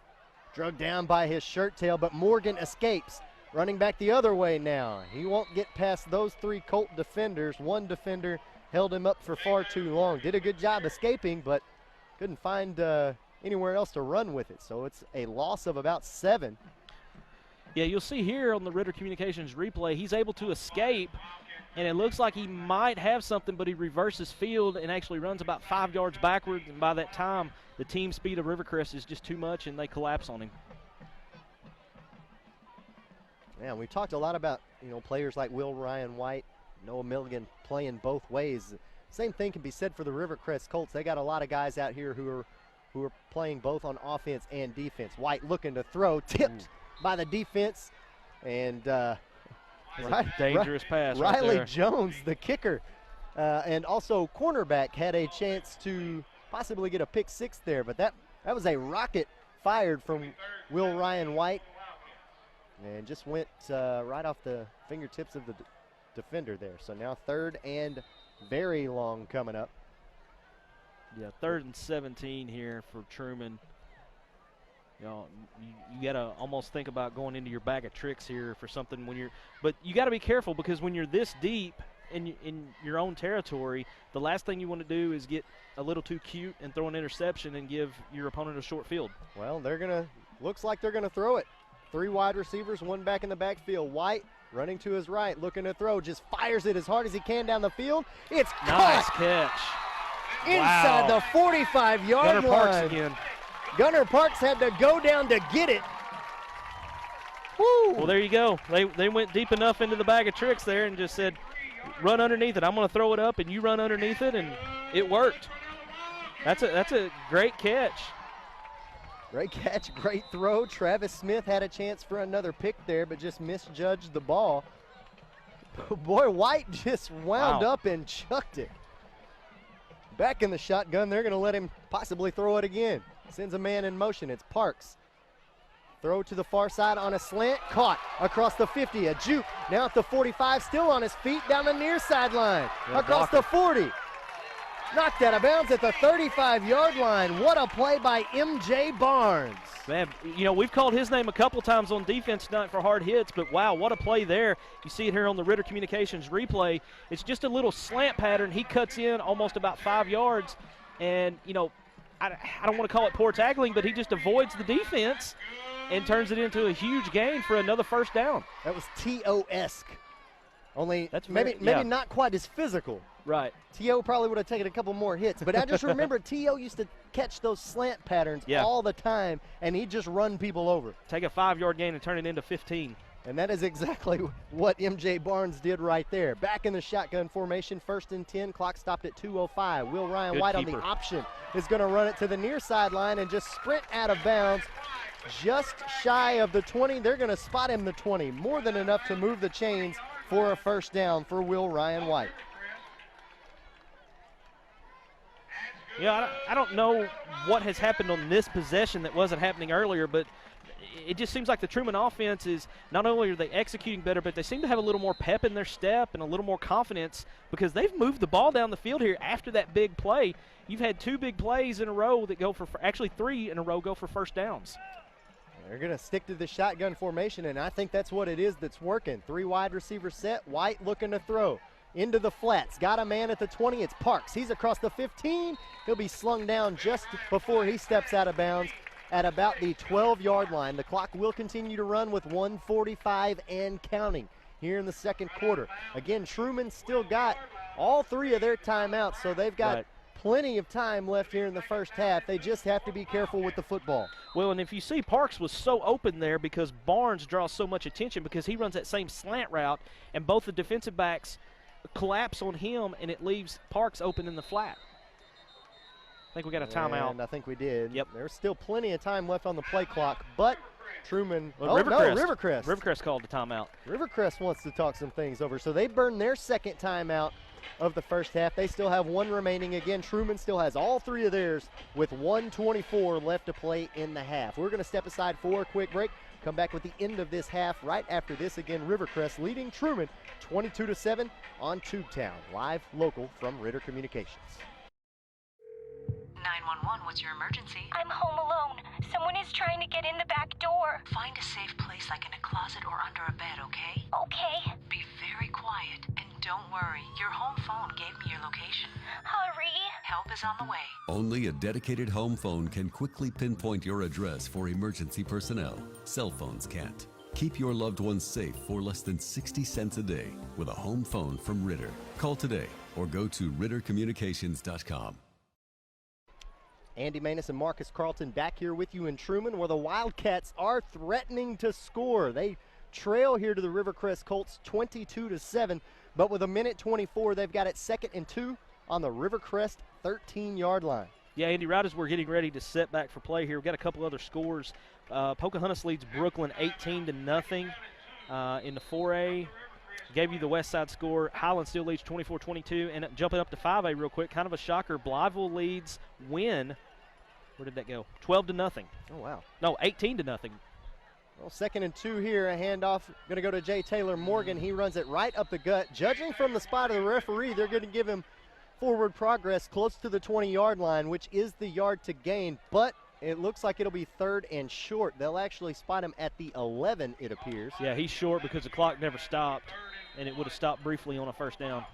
Drugged down by his shirt tail, but Morgan escapes. Running back the other way now. He won't get past those 3 Colt defenders. One defender held him up for far too long. Did a good job escaping, but couldn't find anywhere else to run with it. So it's a loss of about 7. Yeah, you'll see here on the Ritter Communications replay, he's able to escape, and it looks like he might have something, but he reverses field and actually runs about 5 yards backwards, and by that time, the team speed of Rivercrest is just too much, and they collapse on him. Yeah, we've talked a lot about, players like Will Ryan White, Noah Milligan playing both ways. Same thing can be said for the Rivercrest Colts. They got a lot of guys out here who are playing both on offense and defense. White looking to throw, tipped by the defense, and dangerous pass. Riley right Jones, the kicker, and also cornerback, had a chance to possibly get a pick 6 there, but that was a rocket fired from Will Ryan White, and just went right off the fingertips of the defender there. So now 3rd and very long coming up. Yeah, 3rd and 17 here for Trumann. You got to almost think about going into your bag of tricks here for something but you got to be careful, because when you're this deep in your own territory, the last thing you want to do is get a little too cute and throw an interception and give your opponent a short field. Well, looks like they're going to throw it. 3 wide receivers, 1 back in the backfield. White running to his right, looking to throw, just fires it as hard as he can down the field. It's nice caught catch. Inside the 45-yard line. Gunner Parks again. Gunner Parks had to go down to get it. Woo. Well, there you go. They went deep enough into the bag of tricks there and just said, run underneath it. I'm going to throw it up, and you run underneath it, and it worked. That's a great catch. Great catch, great throw. Travis Smith had a chance for another pick there, but just misjudged the ball. Boy, White just wound up and chucked it. Back in the shotgun, they're going to let him possibly throw it again. Sends a man in motion. It's Parks. Throw to the far side on a slant. Caught across the 50. A juke. Now at the 45. Still on his feet down the near sideline. Across the 40. Knocked out of bounds at the 35-yard line. What a play by M.J. Barnes. Man, we've called his name a couple times on defense tonight for hard hits, but wow, what a play there. You see it here on the Ritter Communications replay. It's just a little slant pattern. He cuts in almost about 5 yards, and, I don't want to call it poor tackling, but he just avoids the defense and turns it into a huge gain for another first down. That was T.O.-esque. Only That's maybe not quite as physical. Right. T.O. probably would have taken a couple more hits. But I just remember T.O. used to catch those slant patterns all the time, and he'd just run people over. Take a 5-yard gain and turn it into 15. And that is exactly what M.J. Barnes did right there. Back in the shotgun formation, 1st and 10. Clock stopped at 2:05. Will Ryan White on the option is going to run it to the near sideline and just sprint out of bounds just shy of the 20. They're going to spot him the 20. More than enough to move the chains for a first down for Will Ryan White. Yeah, I don't know what has happened on this possession that wasn't happening earlier, but it just seems like the Trumann offense is not only are they executing better, but they seem to have a little more pep in their step and a little more confidence because they've moved the ball down the field here after that big play. You've had 2 big plays in a row that go for – actually 3 in a row go for first downs. They're going to stick to the shotgun formation, and I think that's what it is that's working. 3 wide receiver set. White looking to throw. Into the flats. Got a man at the 20. It's Parks. He's across the 15. He'll be slung down just before he steps out of bounds at about the 12-yard line. The clock will continue to run with 1:45 and counting here in the second quarter. Again, Truman still got all 3 of their timeouts, so they've got plenty of time left here in the first half. They just have to be careful with the football. Well, and if you see, Parks was so open there because Barnes draws so much attention because he runs that same slant route, and both the defensive backs collapse on him, and it leaves Parks open in the flat. I think we got a timeout. And I think we did. Yep. There's still plenty of time left on the play clock, but Truman. Rivercrest. Rivercrest called the timeout. Rivercrest wants to talk some things over, so they burned their second timeout of the first half. They still have one remaining. Again, Trumann still has all 3 of theirs with 1:24 left to play in the half. We're going to step aside for a quick break. Come back with the end of this half right after this. Again, Rivercrest leading Trumann 22-7 on Tubetown. Live local from Ritter Communications. 911, what's your emergency? I'm home alone. Someone is trying to get in the back door. Find a safe place like in a closet or under a bed, okay? Okay. Be very quiet and don't worry. Your home phone gave me your location. Hurry. Help is on the way. Only a dedicated home phone can quickly pinpoint your address for emergency personnel. Cell phones can't. Keep your loved ones safe for less than 60 cents a day with a home phone from Ritter. Call today or go to rittercommunications.com. Andy Maness and Marcus Carlton back here with you in Trumann, where the Wildcats are threatening to score. They trail here to the Rivercrest Colts 22-7, but with 1:24, they've got it 2nd and 2 on the Rivercrest 13-yard line. Yeah, Andy, right as we're getting ready to set back for play here, we've got a couple other scores. Pocahontas leads Brooklyn 18-0 in the 4A. Gave you the West Side score. Highland still leads 24-22. And jumping up to 5A real quick, kind of a shocker. Blytheville leads Wynn. Where did that go? 12-0. Oh, wow. No, 18-0. Well, 2nd and 2 here. A handoff going to go to Jay Taylor Morgan. He runs it right up the gut. Judging from the spot of the referee, they're going to give him forward progress close to the 20-yard line, which is the yard to gain. But it looks like it'll be 3rd and short. They'll actually spot him at the 11, it appears. Yeah, he's short because the clock never stopped, and it would have stopped briefly on a first down.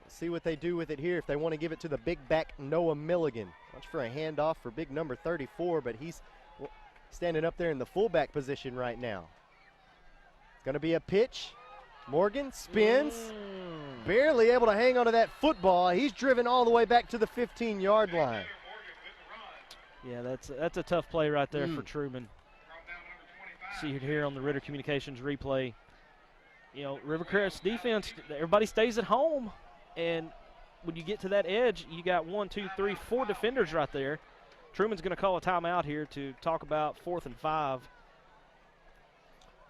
Let's see what they do with it here if they want to give it to the big back Noah Milligan. Watch for a handoff for big number 34, but he's standing up there in the fullback position right now. It's going to be a pitch. Morgan spins. Barely able to hang on to that football. He's driven all the way back to the 15-yard line. Yeah, that's a tough play right there for Trumann. See it here on the Ritter Communications replay. You know, Rivercrest defense, everybody stays at home, and when you get to that edge, you got 1, 2, 3, 4 defenders right there. Trumann's going to call a timeout here to talk about 4th and 5.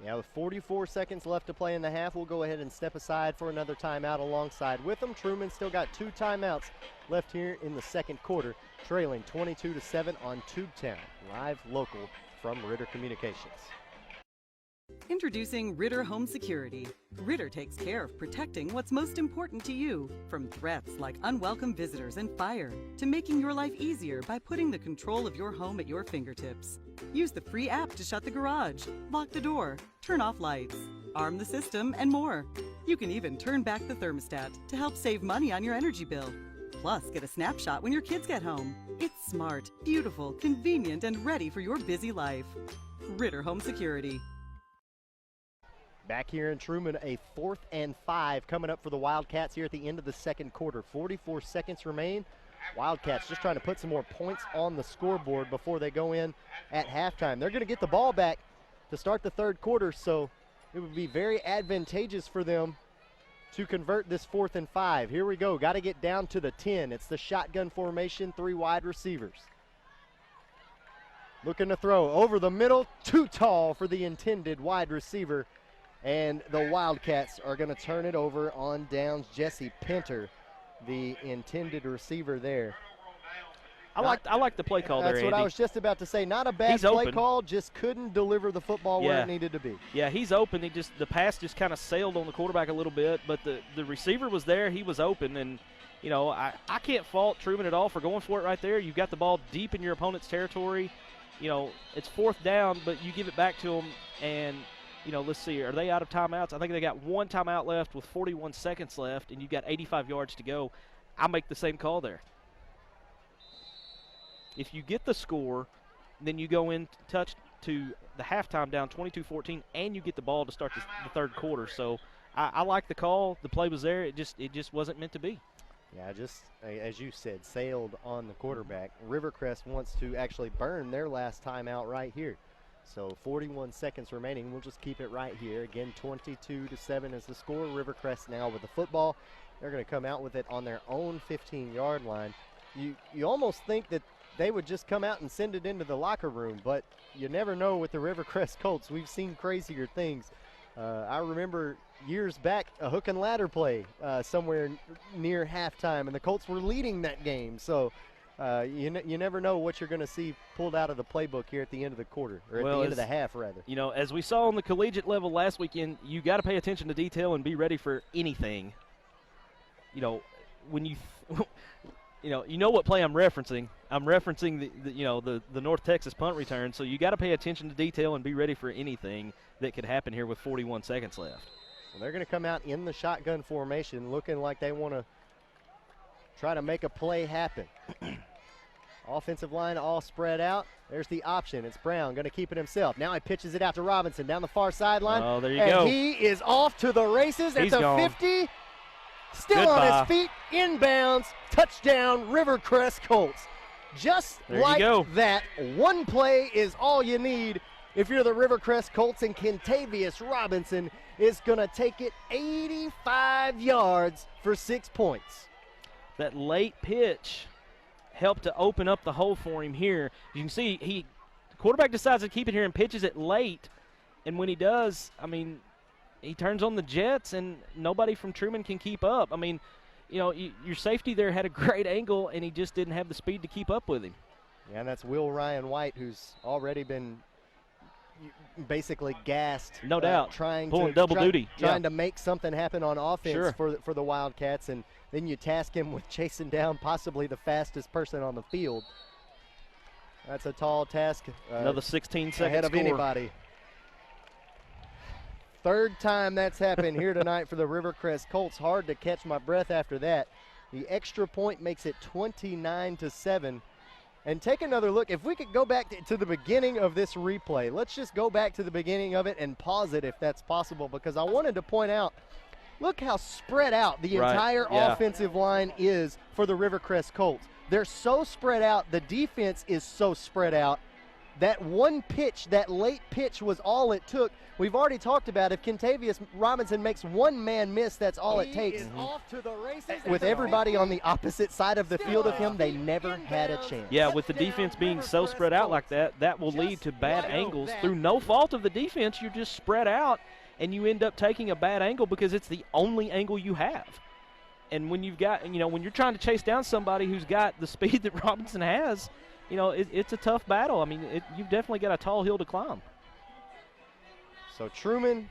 Yeah, with 44 seconds left to play in the half, we'll go ahead and step aside for another timeout alongside with them. Trumann still got 2 timeouts left here in the second quarter, trailing 22-7 on Tubetown. Live local from Ritter Communications. Introducing Ritter Home Security. Ritter takes care of protecting what's most important to you, from threats like unwelcome visitors and fire, to making your life easier by putting the control of your home at your fingertips. Use the free app to shut the garage, lock the door, turn off lights, arm the system, and more. You can even turn back the thermostat to help save money on your energy bill. Plus, get a snapshot when your kids get home. It's smart, beautiful, convenient, and ready for your busy life. Ritter Home Security. Back here in Trumann, a 4th and 5 coming up for the Wildcats here at the end of the second quarter. 44 seconds remain. Wildcats just trying to put some more points on the scoreboard before they go in at halftime. They're going to get the ball back to start the third quarter, so it would be very advantageous for them to convert this 4th and 5. Here we go. Got to get down to the 10. It's the shotgun formation, 3 wide receivers. Looking to throw over the middle, too tall for the intended wide receiver. And the Wildcats are going to turn it over on downs. Jesse Pinter, the intended receiver there. I like the play call there, That's what Andy. I was just about to say. Not a bad play call, just couldn't deliver the football where it needed to be. Yeah, he's open. The pass just kind of sailed on the quarterback a little bit, but the receiver was there. He was open, and you know I can't fault Trumann at all for going for it right there. You've got the ball deep in your opponent's territory. You know, it's 4th down, but you give it back to them, and you know, let's see, are they out of timeouts? I think they got 1 timeout left with 41 seconds left, and you've got 85 yards to go. I'll make the same call there. If you get the score, then you go in touch to the halftime down 22-14, and you get the ball to start the third quarter. So I like the call. The play was there. It just wasn't meant to be. Yeah, just as you said, sailed on the quarterback. Rivercrest wants to actually burn their last timeout right here. So 41 seconds remaining. We'll just keep it right here. Again, 22-7 is the score. Rivercrest now with the football. They're going to come out with it on their own 15-yard line. You almost think that they would just come out and send it into the locker room, but you never know with the Rivercrest Colts. We've seen crazier things I remember years back a hook and ladder play somewhere near halftime, and the Colts were leading that game. So you never know what you're going to see pulled out of the playbook here at the end of the quarter, or at the end of the half, rather. You know, as we saw on the collegiate level last weekend, you got to pay attention to detail and be ready for anything. You know, when you you know what play I'm referencing. I'm referencing the North Texas punt return. So you got to pay attention to detail and be ready for anything that could happen here with 41 seconds left. Well, they're going to come out in the shotgun formation, looking like they want to try to make a play happen. Offensive line all spread out. There's the option. It's Brown going to keep it himself. Now he pitches it out to Robinson down the far sideline. Oh, there you and go. He is off to the races He's at the gone. 50. Still Goodbye. on his feet, inbounds, touchdown, Rivercrest Colts. Just There you like go. that, one play is all you need if you're the Rivercrest Colts, and Kentavious Robinson is going to take it 85 yards for 6 points. That late pitch helped to open up the hole for him here. You can see the quarterback decides to keep it here and pitches it late, and when he does, I mean, he turns on the jets, and nobody from Trumann can keep up. I mean, you know, your safety there had a great angle, and he just didn't have the speed to keep up with him. Yeah, and that's Will Ryan White, who's already been basically gassed. No doubt. Trying Pulling double duty. Trying to make something happen on offense Sure. for the Wildcats, and then you task him with chasing down possibly the fastest person on the field. That's a tall task. Another 16 seconds ahead of score. anybody. Third time that's happened here tonight for the Rivercrest Colts. Hard to catch my breath after that. The extra point makes it 29-7. And take another look. If we could go back to the beginning of this replay, let's just go back to the beginning of it and pause it if that's possible, because I wanted to point out, look how spread out the entire offensive line is for the Rivercrest Colts. They're so spread out. The defense is so spread out. That one pitch, that late pitch, was all it took. We've already talked about if Kentavious Robinson makes one man miss, that's all it takes. Off to the races. With everybody on the opposite side of the field of him, they never had a chance. Yeah, with the defense being so spread out like that, that will lead to bad angles. Through no fault of the defense, you're just spread out, and you end up taking a bad angle because it's the only angle you have. And when you've got, when you're trying to chase down somebody who's got the speed that Robinson has, it's a tough battle. I mean, you've definitely got a tall hill to climb. So Trumann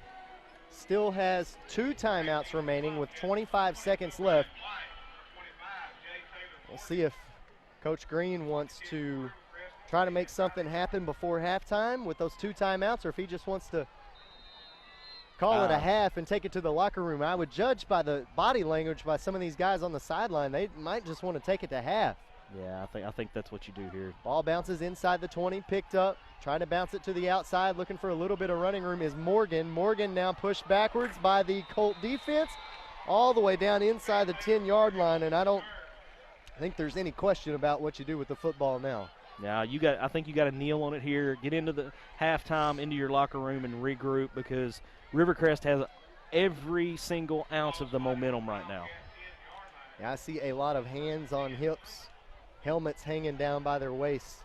still has 2 timeouts remaining with 25 seconds left. We'll see if Coach Green wants to try to make something happen before halftime with those 2 timeouts, or if he just wants to call it a half and take it to the locker room. I would judge by the body language by some of these guys on the sideline, they might just want to take it to half. Yeah, I think that's what you do here. Ball bounces inside the 20, picked up, trying to bounce it to the outside, looking for a little bit of running room is Morgan. Morgan now pushed backwards by the Colt defense, all the way down inside the 10-yard line, and I don't think there's any question about what you do with the football now. Now I think you got to kneel on it here, get into the halftime, into your locker room, and regroup, because Rivercrest has every single ounce of the momentum right now. Yeah, I see a lot of hands on hips, helmets hanging down by their waists.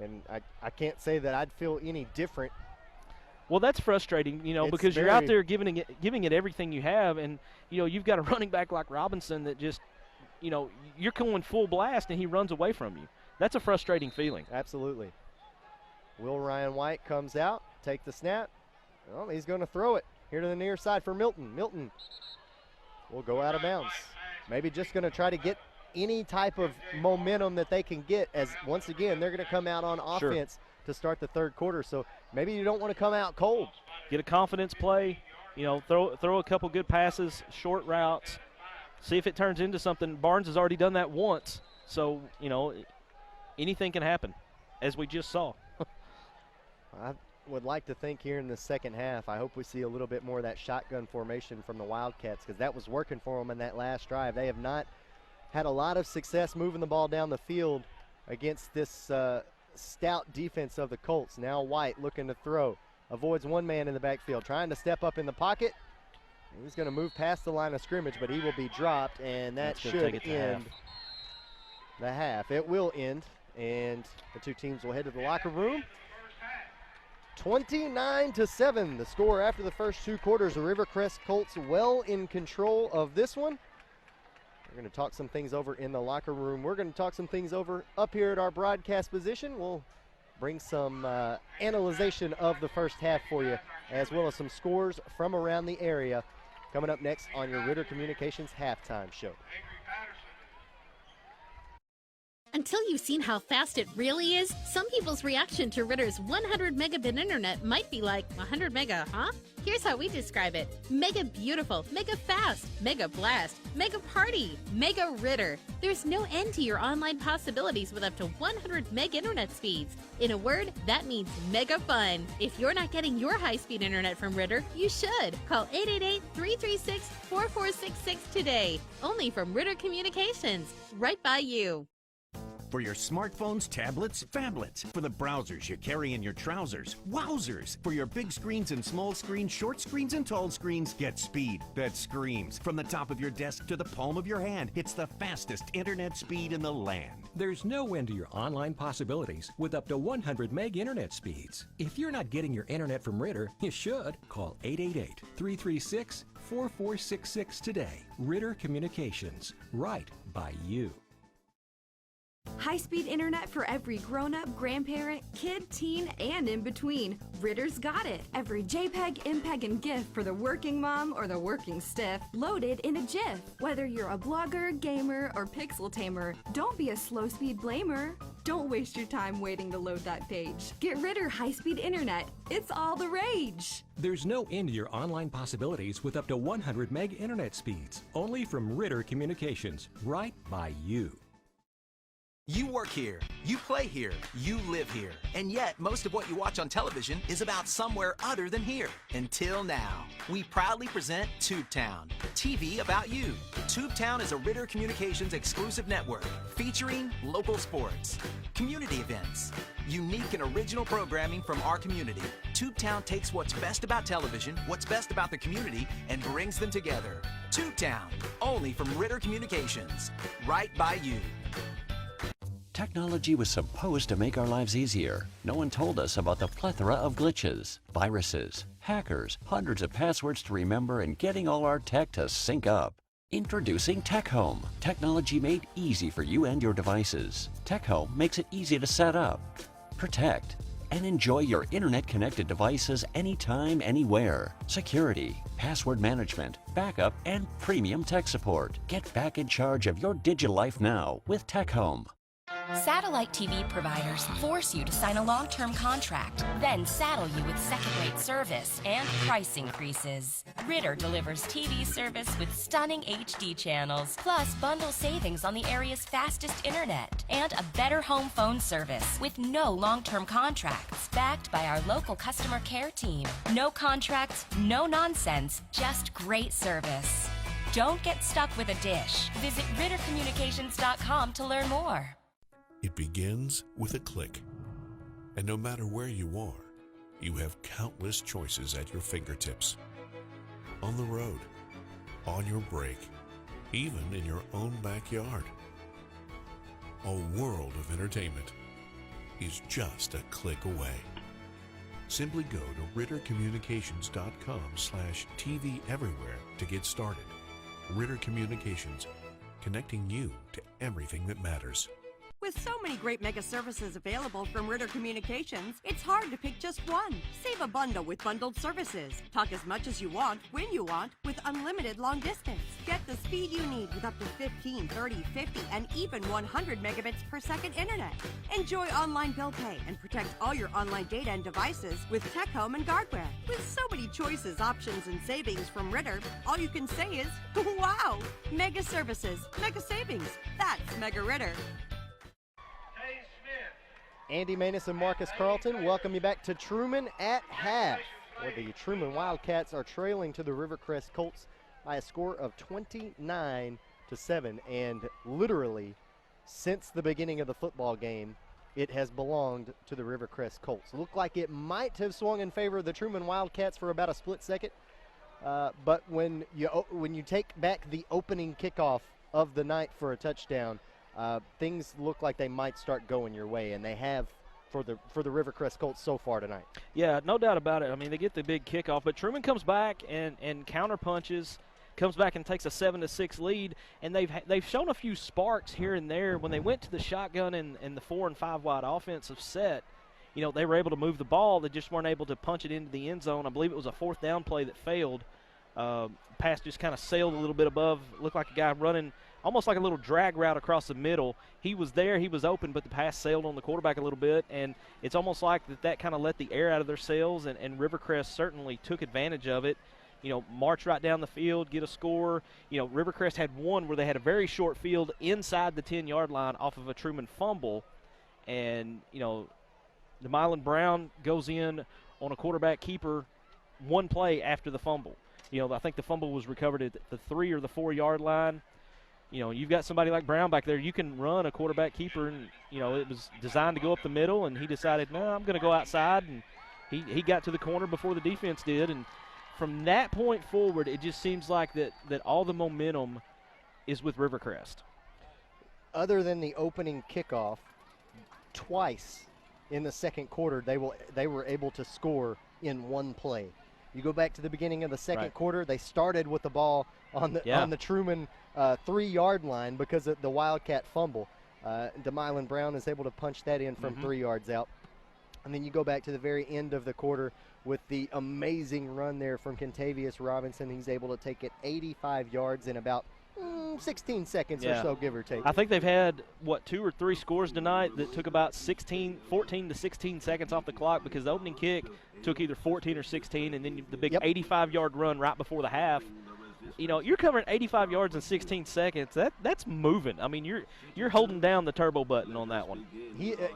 And I can't say that I'd feel any different. Well, that's frustrating, because you're out there giving it everything you have, and, you've got a running back like Robinson that just, you're going full blast and he runs away from you. That's a frustrating feeling. Absolutely. Will Ryan White comes out, take the snap. Well, he's going to throw it here to the near side for Milton. Milton will go out of bounds. Maybe just going to try to get any type of momentum that they can get, as once again they're going to come out on offense to start the third quarter. So maybe you don't want to come out cold. Get a confidence play, throw a couple good passes, short routes, see if it turns into something. Barnes has already done that once, so anything can happen, as we just saw. I would like to think here in the second half, I hope we see a little bit more of that shotgun formation from the Wildcats, because that was working for them in that last drive. They have not had a lot of success moving the ball down the field against this stout defense of the Colts. Now White looking to throw. Avoids one man in the backfield, trying to step up in the pocket. He's going to move past the line of scrimmage, but he will be dropped, and that should end the half. It will end, and the 2 teams will head to the locker room. 29-7, the score after the first 2 quarters. The Rivercrest Colts well in control of this one. We're going to talk some things over in the locker room. We're going to talk some things over up here at our broadcast position. We'll bring some analyzation of the first half for you, as well as some scores from around the area coming up next on your Ritter Communications halftime show. Until you've seen how fast it really is, some people's reaction to Ritter's 100 megabit internet might be like, 100 mega, huh? Here's how we describe it. Mega beautiful, mega fast, mega blast, mega party, mega Ritter. There's no end to your online possibilities with up to 100 meg internet speeds. In a word, that means mega fun. If you're not getting your high-speed internet from Ritter, you should. Call 888-336-4466 today. Only from Ritter Communications, right by you. For your smartphones, tablets, phablets. For the browsers you carry in your trousers, wowzers. For your big screens and small screens, short screens and tall screens, get speed that screams. From the top of your desk to the palm of your hand, it's the fastest internet speed in the land. There's no end to your online possibilities with up to 100 meg internet speeds. If you're not getting your internet from Ritter, you should. Call 888-336-4466 today. Ritter Communications, right by you. High-speed internet for every grown-up, grandparent, kid, teen, and in between. Ritter's got it. Every JPEG, MPEG, and GIF for the working mom or the working stiff, loaded in a GIF. Whether you're a blogger, gamer, or pixel tamer, don't be a slow-speed blamer. Don't waste your time waiting to load that page. Get Ritter high-speed internet. It's all the rage. There's no end to your online possibilities with up to 100 meg internet speeds. Only from Ritter Communications, right by you. You work here, you play here, you live here, and yet most of what you watch on television is about somewhere other than here. Until now, we proudly present Tubetown, TV about you. Tubetown is a Ritter Communications exclusive network featuring local sports, community events, unique and original programming from our community. Tubetown takes what's best about television, what's best about the community, and brings them together. Tubetown, only from Ritter Communications, right by you. Technology was supposed to make our lives easier. No one told us about the plethora of glitches, viruses, hackers, hundreds of passwords to remember, and getting all our tech to sync up. Introducing Tech Home, technology made easy for you and your devices. Tech Home makes it easy to set up, protect, and enjoy your internet-connected devices anytime, anywhere. Security, password management, backup, and premium tech support. Get back in charge of your digital life now with Tech Home. Satellite TV providers force you to sign a long-term contract, then saddle you with second-rate service and price increases. Ritter delivers TV service with stunning HD channels, plus bundle savings on the area's fastest internet, and a better home phone service with no long-term contracts, backed by our local customer care team. No contracts, no nonsense, just great service. Don't get stuck with a dish. Visit RitterCommunications.com to learn more. It begins with a click. And no matter where you are, you have countless choices at your fingertips. On the road, on your break, even in your own backyard. A world of entertainment is just a click away. Simply go to RitterCommunications.com/TV Everywhere to get started. Ritter Communications, connecting you to everything that matters. With so many great mega services available from Ritter Communications, it's hard to pick just one. Save a bundle with bundled services. Talk as much as you want, when you want, with unlimited long distance. Get the speed you need with up to 15, 30, 50, and even 100 megabits per second internet. Enjoy online bill pay and protect all your online data and devices with Tech Home and Guardware. With so many choices, options, and savings from Ritter, all you can say is, wow! Mega services, mega savings. That's Mega Ritter. Andy Maness and Marcus Carlton welcome you back to Trumann at half, where the Trumann Wildcats are trailing to the Rivercrest Colts by a score of 29-7. And literally, since the beginning of the football game, it has belonged to the Rivercrest Colts. It looked like it might have swung in favor of the Trumann Wildcats for about a split second, but when you take back the opening kickoff of the night for a touchdown, things look like they might start going your way, and they have for the Rivercrest Colts so far tonight. Yeah, no doubt about it. I mean, they get the big kickoff, but Trumann comes back and counter punches, comes back and takes a 7-6 lead, and they've shown a few sparks here and there. When they went to the shotgun and the 4 and 5 wide offensive set, you know, they were able to move the ball. They just weren't able to punch it into the end zone. I believe it was a 4th down play that failed. Pass just kind of sailed a little bit above. Looked like a guy running almost like a little drag route across the middle. He was there, he was open, but the pass sailed on the quarterback a little bit, and it's almost like that kind of let the air out of their sails, and Rivercrest certainly took advantage of it. You know, march right down the field, get a score. You know, Rivercrest had one where they had a very short field inside the 10-yard line off of a Trumann fumble, and, you know, DeMylan Brown goes in on a quarterback keeper one play after the fumble. You know, I think the fumble was recovered at the 3 or the 4-yard line. You know, you've got somebody like Brown back there. You can run a quarterback keeper, and, you know, it was designed to go up the middle, and he decided, no, I'm going to go outside, and he got to the corner before the defense did. And from that point forward, it just seems like that all the momentum is with Rivercrest. Other than the opening kickoff, twice in the second quarter they were able to score in one play. You go back to the beginning of the second quarter, they started with the ball on the Trumann 3-yard line because of the Wildcat fumble. DeMylan Brown is able to punch that in from 3 yards out. And then you go back to the very end of the quarter with the amazing run there from Kentavious Robinson. He's able to take it 85 yards in about 16 seconds or so, give or take. I think they've had, 2 or 3 scores tonight that took about 14 to 16 seconds off the clock, because the opening kick took either 14 or 16, and then the big 85-yard run right before the half. You know, you're covering 85 yards in 16 seconds. That's moving. I mean, you're holding down the turbo button on that one.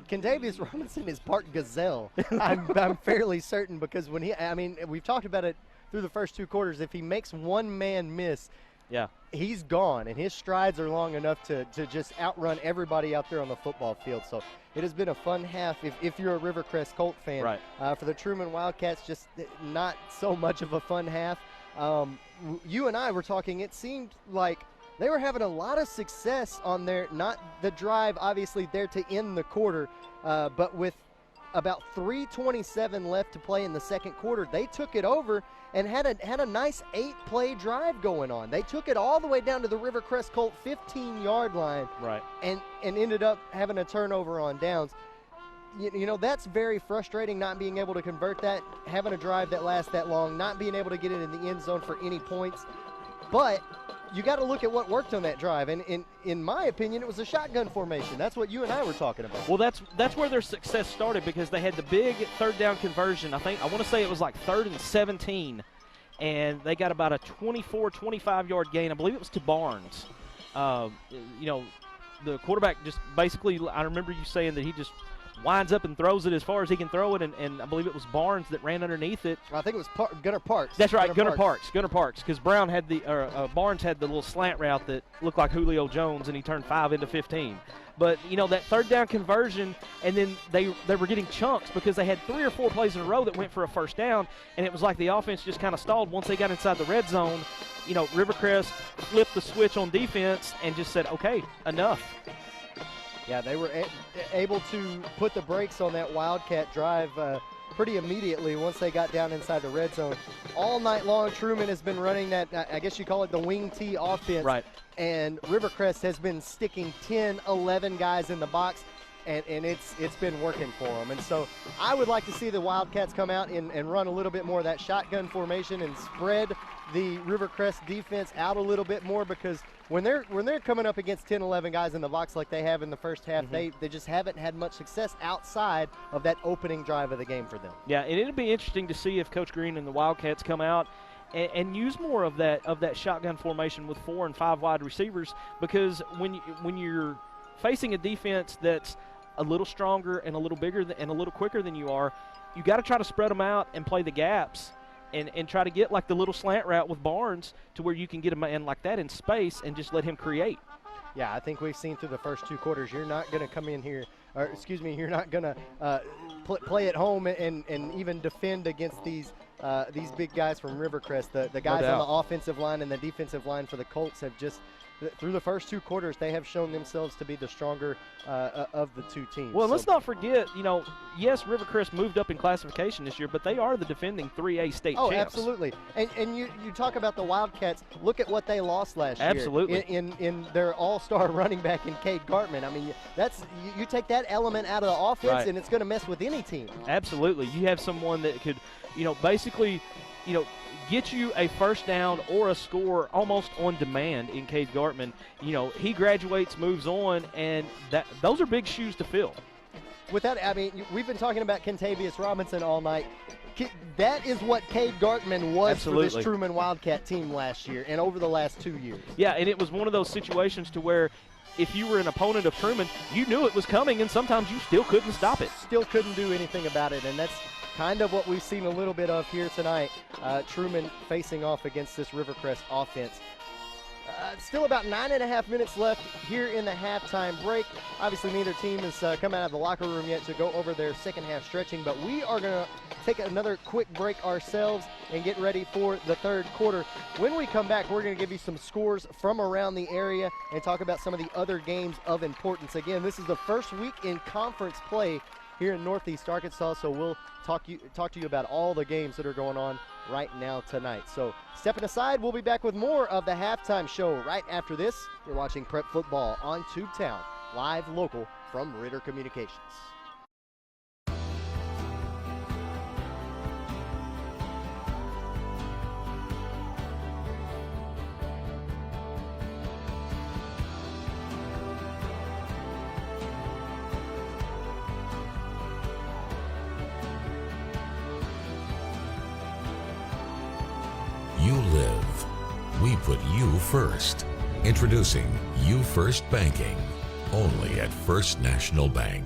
Kentavious Robinson is part gazelle. I'm fairly certain, because we've talked about it through the first 2 quarters. If he makes one man miss, he's gone, and his strides are long enough to just outrun everybody out there on the football field. So it has been a fun half if you're a Rivercrest Colt fan. Right. For the Trumann Wildcats, just not so much of a fun half. You and I were talking, it seemed like they were having a lot of success on not the drive, obviously, there to end the quarter, but with about 3:27 left to play in the second quarter, they took it over and had a nice 8-play drive going on. They took it all the way down to the Rivercrest Colt 15-yard line, and ended up having a turnover on downs. You know, that's very frustrating, not being able to convert that, having a drive that lasts that long, not being able to get it in the end zone for any points. But you got to look at what worked on that drive, and in my opinion, it was a shotgun formation. That's what you and I were talking about. Well, that's where their success started, because they had the big 3rd down conversion. I want to say it was like 3rd and 17, and they got about a 24, 25-yard gain. I believe it was to Barnes. You know, the quarterback just basically, I remember you saying that he just winds up and throws it as far as he can throw it, and I believe it was Barnes that ran underneath it. I think it was Gunnar Parks. That's right, Gunnar Parks, because Barnes had the little slant route that looked like Julio Jones, and he turned 5 into 15. But, you know, that 3rd down conversion, and then they were getting chunks because they had 3 or 4 plays in a row that went for a 1st down, and it was like the offense just kind of stalled. Once they got inside the red zone, you know, Rivercrest flipped the switch on defense and just said, okay, enough. Yeah, they were able to put the brakes on that Wildcat drive pretty immediately once they got down inside the red zone. All night long, Trumann has been running that, I guess you call it the wing T offense. Right. And Rivercrest has been sticking 10, 11 guys in the box, and it's been working for them. And so I would like to see the Wildcats come out and run a little bit more of that shotgun formation and spread the Rivercrest defense out a little bit more, because when they're coming up against 10, 11 guys in the box like they have in the first half, they just haven't had much success outside of that opening drive of the game for them. Yeah, and it'll be interesting to see if Coach Green and the Wildcats come out and use more of that shotgun formation with 4 and 5 wide receivers, because when you're facing a defense that's a little stronger and a little bigger and a little quicker than you are, you got to try to spread them out and play the gaps. And try to get like the little slant route with Barnes to where you can get a man like that in space and just let him create. Yeah, I think we've seen through the first 2 quarters, you're not going to come in here, you're not going to play at home and even defend against these big guys from Rivercrest. The guys on the offensive line and the defensive line for the Colts have just through the first 2 quarters, they have shown themselves to be the stronger of the two teams. Well, let's not forget, yes, Rivercrest moved up in classification this year, but they are the defending 3A state champs. Oh, absolutely. And you talk about the Wildcats. Look at what they lost last year. Absolutely. In their all-star running back in Cade Gartman. I mean, you take that element out of the offense, Right. and it's going to mess with any team. Absolutely. You have someone that could, basically, get you a first down or a score almost on demand in Cade Gartman. He graduates, moves on, and those are big shoes to fill. With that, I mean, we've been talking about Kentavious Robinson all night. That is what Cade Gartman was Absolutely. for this Trumann Wildcat team last year and over the last 2 years. Yeah, and it was one of those situations to where if you were an opponent of Trumann, you knew it was coming, and sometimes you still couldn't stop it. Still couldn't do anything about it, and that's kind of what we've seen a little bit of here tonight. Trumann facing off against this Rivercrest offense. Still about 9.5 minutes left here in the halftime break. Obviously, neither team has come out of the locker room yet to go over their second half stretching, but we are going to take another quick break ourselves and get ready for the third quarter. When we come back, we're going to give you some scores from around the area and talk about some of the other games of importance. Again, this is the first week in conference play here in Northeast Arkansas, so we'll talk to you about all the games that are going on right now tonight. So stepping aside, we'll be back with more of the halftime show right after this. You're watching Prep Football on Tubetown, live local from Ritter Communications. You live. We put you first. Introducing You First Banking, only at First National Bank.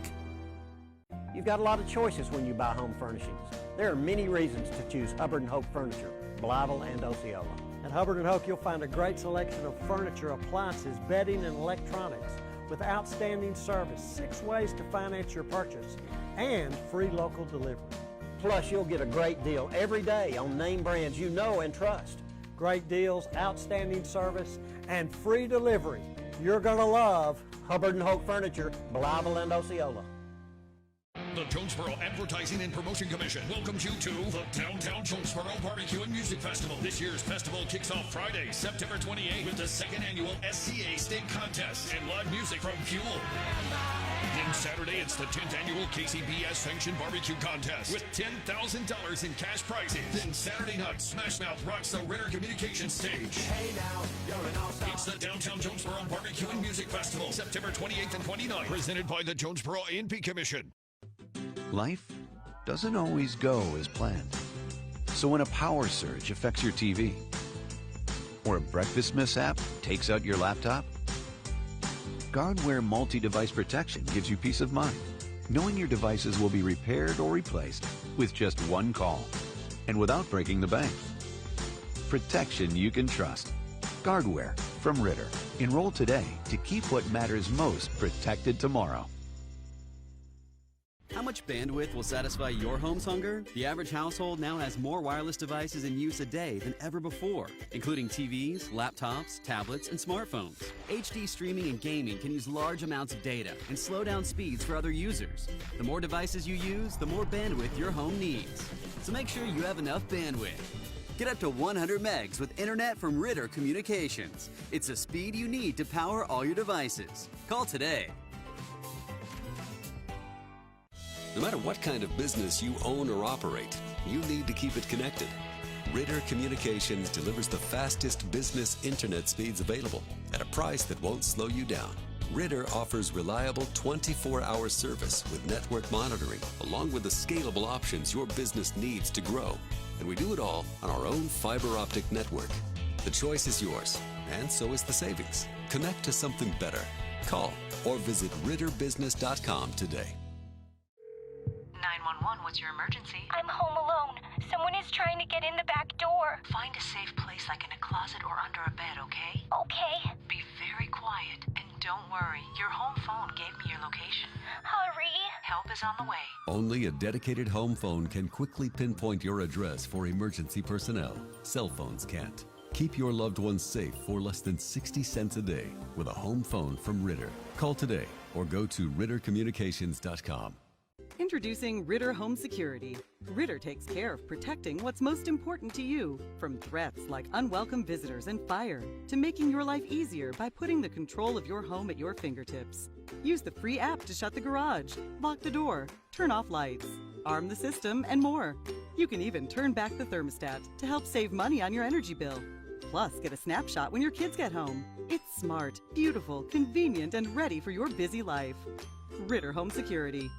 You've got a lot of choices when you buy home furnishings. There are many reasons to choose Hubbard & Hoke Furniture, Blytheville and Osceola. At Hubbard & Hoke, you'll find a great selection of furniture, appliances, bedding, and electronics with outstanding service, 6 ways to finance your purchase, and free local delivery. Plus, you'll get a great deal every day on name brands you know and trust. Great deals, outstanding service, and free delivery. You're going to love Hubbard & Hoke Furniture, Blytheville and Osceola. The Jonesboro Advertising and Promotion Commission welcomes you to the Downtown Jonesboro Barbecue and Music Festival. This year's festival kicks off Friday, September 28th with the second annual SCA State Contest and live music from Fuel. Then Saturday, it's the 10th annual KCBS Sanctioned Barbecue Contest with $10,000 in cash prizes. Then Saturday night, Smash Mouth rocks the Ritter Communications stage. Hey now, you're an all-star. It's the Downtown Jonesboro Barbecue and Music Festival, September 28th and 29th, presented by the Jonesboro A&P Commission. Life doesn't always go as planned. So when a power surge affects your TV, or a breakfast mishap takes out your laptop, Guardware multi-device protection gives you peace of mind, knowing your devices will be repaired or replaced with just one call, and without breaking the bank. Protection you can trust. Guardware from Ritter. Enroll today to keep what matters most protected tomorrow. How much bandwidth will satisfy your home's hunger? The average household now has more wireless devices in use a day than ever before, including TVs, laptops, tablets, and smartphones. HD streaming and gaming can use large amounts of data and slow down speeds for other users. The more devices you use, the more bandwidth your home needs. So make sure you have enough bandwidth. Get up to 100 megs with internet from Ritter Communications. It's the speed you need to power all your devices. Call today. No matter what kind of business you own or operate, you need to keep it connected. Ritter Communications delivers the fastest business internet speeds available at a price that won't slow you down. Ritter offers reliable 24-hour service with network monitoring, along with the scalable options your business needs to grow. And we do it all on our own fiber optic network. The choice is yours, and so is the savings. Connect to something better. Call or visit RitterBusiness.com today. 911, what's your emergency? I'm home alone. Someone is trying to get in the back door. Find a safe place like in a closet or under a bed, okay? Okay. Be very quiet and don't worry. Your home phone gave me your location. Hurry. Help is on the way. Only a dedicated home phone can quickly pinpoint your address for emergency personnel. Cell phones can't. Keep your loved ones safe for less than 60 cents a day with a home phone from Ritter. Call today or go to rittercommunications.com. Introducing Ritter Home Security. Ritter takes care of protecting what's most important to you, from threats like unwelcome visitors and fire, to making your life easier by putting the control of your home at your fingertips. Use the free app to shut the garage, lock the door, turn off lights, arm the system, and more. You can even turn back the thermostat to help save money on your energy bill. Plus, get a snapshot when your kids get home. It's smart, beautiful, convenient, and ready for your busy life. Ritter Home Security.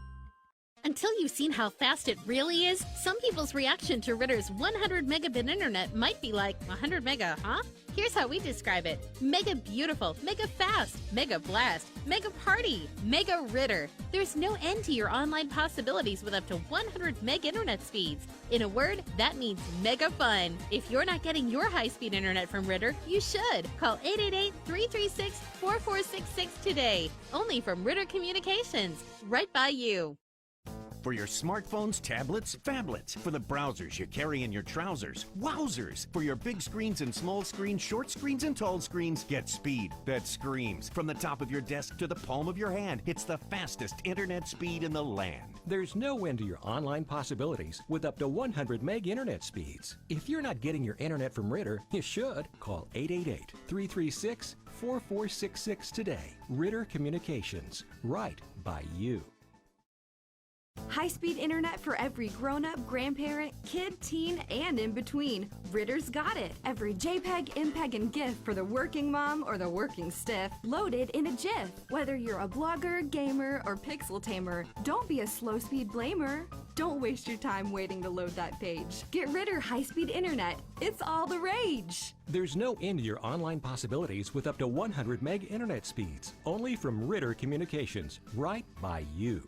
Until you've seen how fast it really is, some people's reaction to Ritter's 100 megabit internet might be like, 100 mega, huh? Here's how we describe it. Mega beautiful, mega fast, mega blast, mega party, mega Ritter. There's no end to your online possibilities with up to 100 meg internet speeds. In a word, that means mega fun. If you're not getting your high-speed internet from Ritter, you should. Call 888-336-4466 today. Only from Ritter Communications, right by you. For your smartphones, tablets, phablets. For the browsers you carry in your trousers. Wowzers! For your big screens and small screens, short screens and tall screens, get speed that screams. From the top of your desk to the palm of your hand, it's the fastest internet speed in the land. There's no end to your online possibilities with up to 100 meg internet speeds. If you're not getting your internet from Ritter, you should. Call 888-336-4466 today. Ritter Communications, right by you. High-speed internet for every grown-up, grandparent, kid, teen, and in between. Ritter's got it. Every JPEG, MPEG, and GIF for the working mom or the working stiff, loaded in a GIF. Whether you're a blogger, gamer, or pixel tamer, don't be a slow-speed blamer. Don't waste your time waiting to load that page. Get Ritter high-speed internet. It's all the rage. There's no end to your online possibilities with up to 100 meg internet speeds. Only from Ritter Communications, right by you.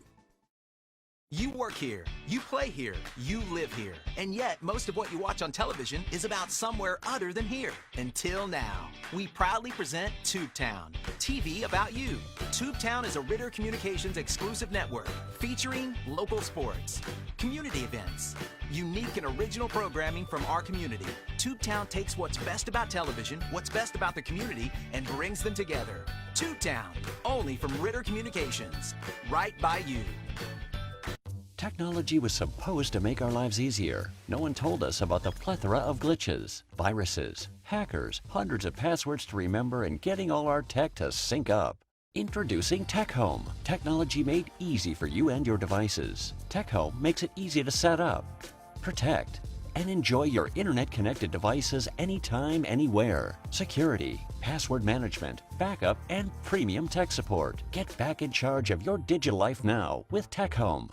You work here, you play here, you live here, and yet most of what you watch on television is about somewhere other than here. Until now, we proudly present Tubetown, TV about you. Tubetown is a Ritter Communications exclusive network featuring local sports, community events, unique and original programming from our community. Tubetown takes what's best about television, what's best about the community, and brings them together. Tubetown, only from Ritter Communications, right by you. Technology was supposed to make our lives easier. No one told us about the plethora of glitches, viruses, hackers, hundreds of passwords to remember, and getting all our tech to sync up. Introducing Tech Home. Technology made easy for you and your devices. Tech Home makes it easy to set up, protect, and enjoy your internet-connected devices anytime, anywhere. Security, password management, backup, and premium tech support. Get back in charge of your digital life now with Tech Home.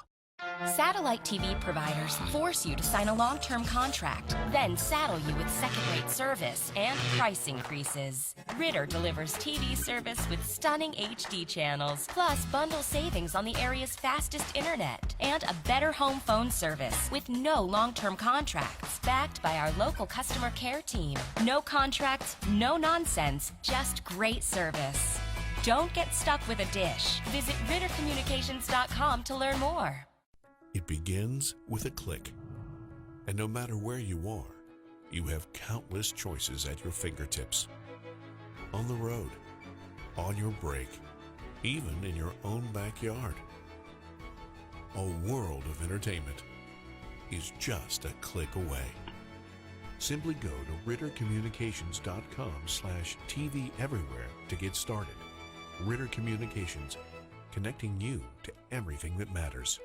Satellite TV providers force you to sign a long-term contract, then saddle you with second-rate service and price increases. Ritter delivers TV service with stunning HD channels, plus bundle savings on the area's fastest internet, and a better home phone service with no long-term contracts, backed by our local customer care team. No contracts, no nonsense, just great service. Don't get stuck with a dish. Visit rittercommunications.com to learn more. It begins with a click. And no matter where you are, you have countless choices at your fingertips. On the road, on your break, even in your own backyard. A world of entertainment is just a click away. Simply go to rittercommunications.com/TV everywhere to get started. Ritter Communications, connecting you to everything that matters.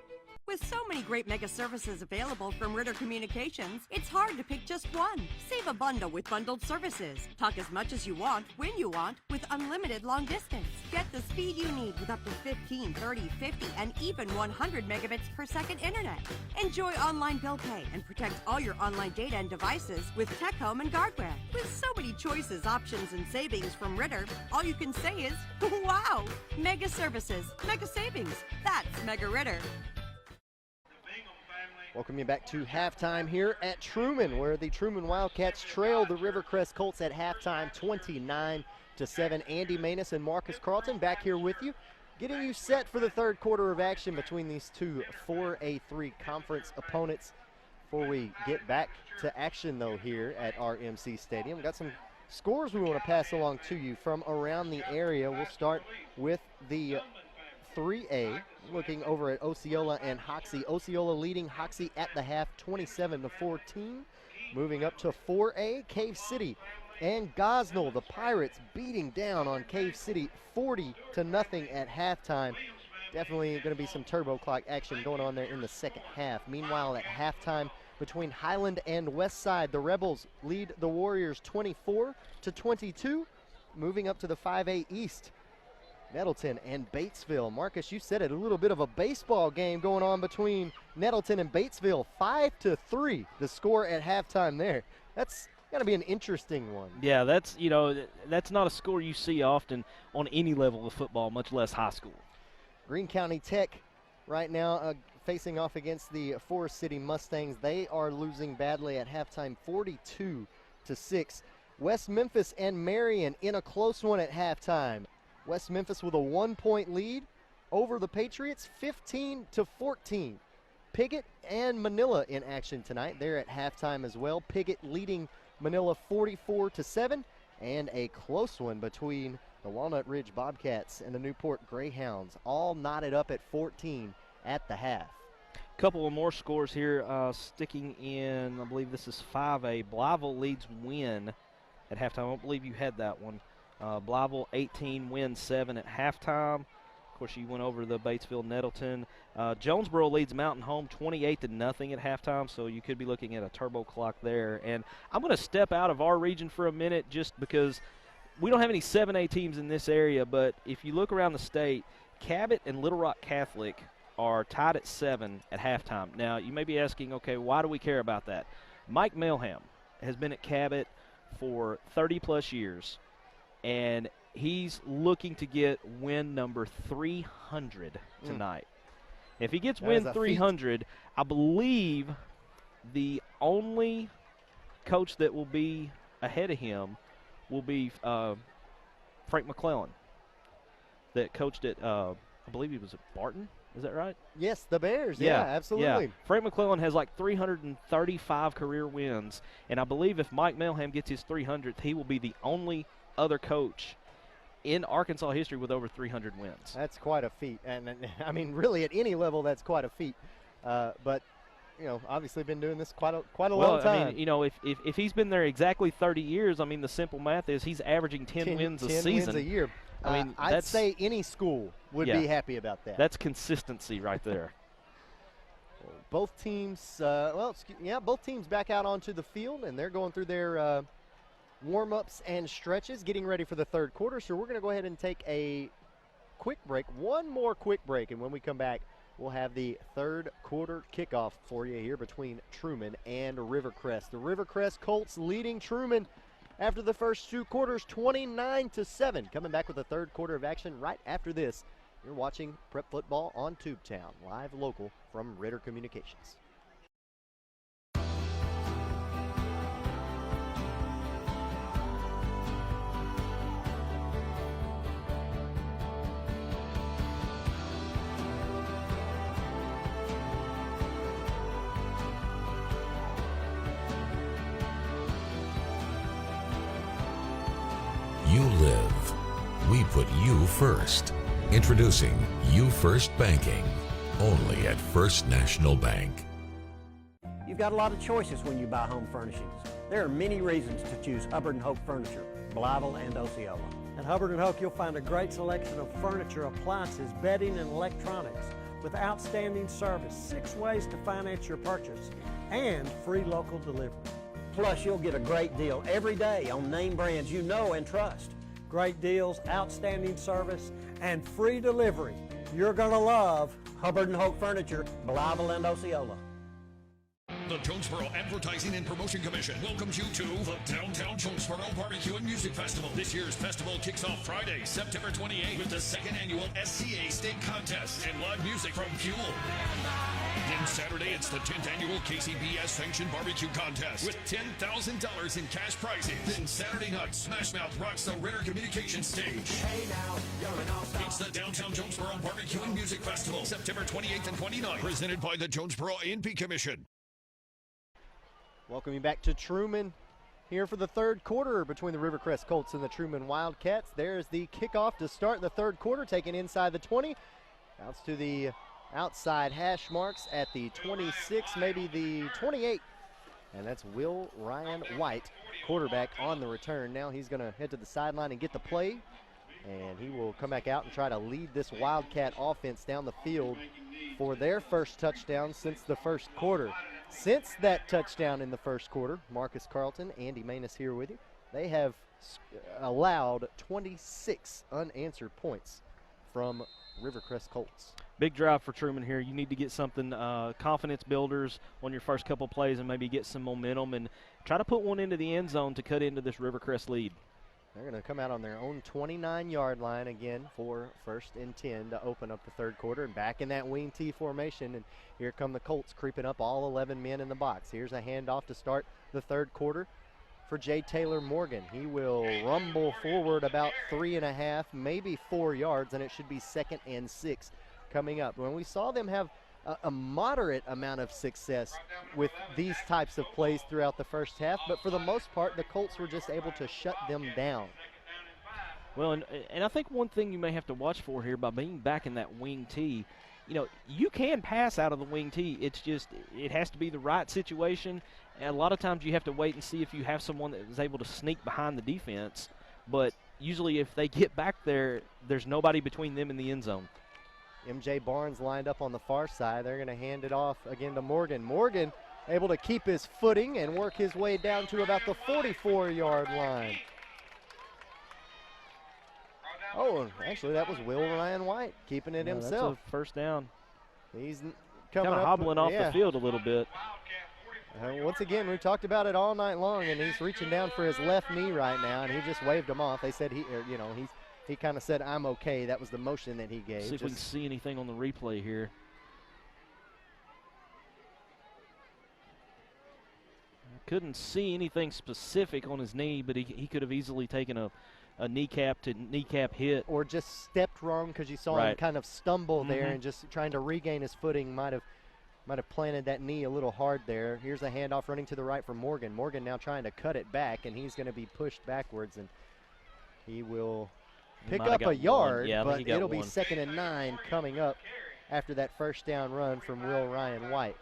With so many great mega services available from Ritter Communications, it's hard to pick just one. Save a bundle with bundled services. Talk as much as you want, when you want, with unlimited long distance. Get the speed you need with up to 15, 30, 50, and even 100 megabits per second internet. Enjoy online bill pay and protect all your online data and devices with Tech Home and Guardware. With so many choices, options, and savings from Ritter, all you can say is, wow! Mega services, mega savings. That's Mega Ritter. Welcome you back to halftime here at Trumann, where the Trumann Wildcats trail the Rivercrest Colts at halftime 29-7. Andy Manus and Marcus Carlton back here with you, getting you set for the third quarter of action between these two 4A3 conference opponents. Before we get back to action, though, here at RMC Stadium, we've got some scores we want to pass along to you from around the area. We'll start with the 3A, looking over at Osceola and Hoxie. Osceola leading Hoxie at the half, 27-14. Moving up to 4A, Cave City and Gosnell, the Pirates beating down on Cave City 40-0 at halftime. Definitely going to be some turbo clock action going on there in the second half. Meanwhile, at halftime between Highland and Westside, the Rebels lead the Warriors 24-22. Moving up to the 5A East, Nettleton and Batesville. Marcus, you said it, a little bit of a baseball game going on between Nettleton and Batesville. 5-3, the score at halftime there. That's going to be an interesting one. Yeah, that's not a score you see often on any level of football, much less high school. Greene County Tech right now facing off against the Forest City Mustangs. They are losing badly at halftime, 42-6. West Memphis and Marion in a close one at halftime. West Memphis with a 1-point lead over the Patriots, 15-14. Piggott and Manila in action tonight. They're at halftime as well. Piggott leading Manila 44-7, and a close one between the Walnut Ridge Bobcats and the Newport Greyhounds, all knotted up at 14 at the half. Couple of more scores here, sticking in, I believe this is 5A. Blyville leads Wynn at halftime. I don't believe you had that one. Blyville 18, Wynn 7 at halftime. Of course, you went over the Batesville Nettleton. Jonesboro leads Mountain Home 28-0 at halftime, so you could be looking at a turbo clock there. And I'm going to step out of our region for a minute just because we don't have any 7A teams in this area, but if you look around the state, Cabot and Little Rock Catholic are tied at 7 at halftime. Now, you may be asking, okay, why do we care about that? Mike Melham has been at Cabot for 30-plus years, and he's looking to get win number 300 tonight. If he gets win 300, I believe the only coach that will be ahead of him will be Frank McClellan, that coached at, I believe he was at Barton. Is that right? Yes, the Bears. Yeah, absolutely. Yeah. Frank McClellan has like 335 career wins, and I believe if Mike Melham gets his 300th, he will be the only other coach in Arkansas history with over 300 wins. That's quite a feat, and I mean, really at any level, that's quite a feat. But obviously been doing this quite a long time. I mean, if he's been there exactly 30 years, I mean, the simple math is he's averaging 10 wins a season. 10 wins a year. I mean, I'd say any school would be happy about that. That's consistency right there. Both teams, both teams back out onto the field, and they're going through their warm-ups and stretches, getting ready for the third quarter. So we're going to go ahead and take a quick break, one more quick break, and when we come back, we'll have the third quarter kickoff for you here between Trumann and Rivercrest. The Rivercrest Colts leading Trumann after the first two quarters, 29-7. Coming back with the third quarter of action right after this. You're watching Prep Football on Tubetown, live local from Ritter Communications. You live. We put you first. Introducing You First Banking, only at First National Bank. You've got a lot of choices when you buy home furnishings. There are many reasons to choose Hubbard & Hoke Furniture, Blyville and Osceola. At Hubbard & Hoke, you'll find a great selection of furniture, appliances, bedding, and electronics with outstanding service, 6 ways to finance your purchase, and free local delivery. Plus, you'll get a great deal every day on name brands you know and trust. Great deals, outstanding service, and free delivery. You're going to love Hubbard & Hoke Furniture, Blyville and Osceola. The Jonesboro Advertising and Promotion Commission welcomes you to the Downtown Jonesboro Barbecue and Music Festival. This year's festival kicks off Friday, September 28th with the second annual SCA State Contest and live music from Fuel. Then Saturday, it's the 10th annual KCBS Sanctioned Barbecue Contest with $10,000 in cash prizes. Then Saturday night, Smash Mouth rocks the Ritter Communications stage. Hey now, you're an all-star. It's the Downtown Jonesboro Barbecue and Music Festival, September 28th and 29th, presented by the Jonesboro A&P Commission. Welcome you back to Trumann here for the third quarter between the Rivercrest Colts and the Trumann Wildcats. There's the kickoff to start the third quarter, taken inside the 20. Bounce to the outside hash marks at the 26, maybe the 28. And that's Will Ryan White, quarterback, on the return. Now he's going to head to the sideline and get the play. And he will come back out and try to lead this Wildcat offense down the field for their first touchdown since the first quarter. Since that touchdown in the first quarter, Marcus Carlton, Andy Manus here with you, they have allowed 26 unanswered points from Rivercrest Colts. Big drive for Trumann here. You need to get something, confidence builders on your first couple plays and maybe get some momentum and try to put one into the end zone to cut into this Rivercrest lead. They're going to come out on their own 29-yard line again for 1st and 10 to open up the third quarter, and back in that wing T formation, and here come the Colts creeping up, all 11 men in the box. Here's a handoff to start the third quarter for Jay Taylor Morgan. He will rumble forward about 3.5, maybe 4 yards, and it should be 2nd and 6 coming up. When we saw them have a moderate amount of success with these types of plays throughout the first half, but for the most part, the Colts were just able to shut them down. Well, and I think one thing you may have to watch for here by being back in that wing T, you know, you can pass out of the wing T. It's just it has to be the right situation, and a lot of times you have to wait and see if you have someone that is able to sneak behind the defense, but usually if they get back there, there's nobody between them and the end zone. MJ Barnes lined up on the far side. They're going to hand it off again to Morgan. Morgan able to keep his footing and work his way down to about the 44-yard line. Oh, actually, that was Will Ryan White keeping it himself. That's a first down. He's kind of hobbling off the field a little bit. Once again, we talked about it all night long, and he's reaching down for his left knee right now, and he just waved him off. They said he kind of said, "I'm okay." That was the motion that he gave. See if we can see anything on the replay here. I couldn't see anything specific on his knee, but he could have easily taken a kneecap to kneecap hit. Or just stepped wrong because you saw him kind of stumble there and just trying to regain his footing might have planted that knee a little hard there. Here's a handoff running to the right for Morgan. Morgan now trying to cut it back, and he's going to be pushed backwards, and he will pick up a yard, but it'll be 2nd and 9 coming up after that first down run from Will Ryan White.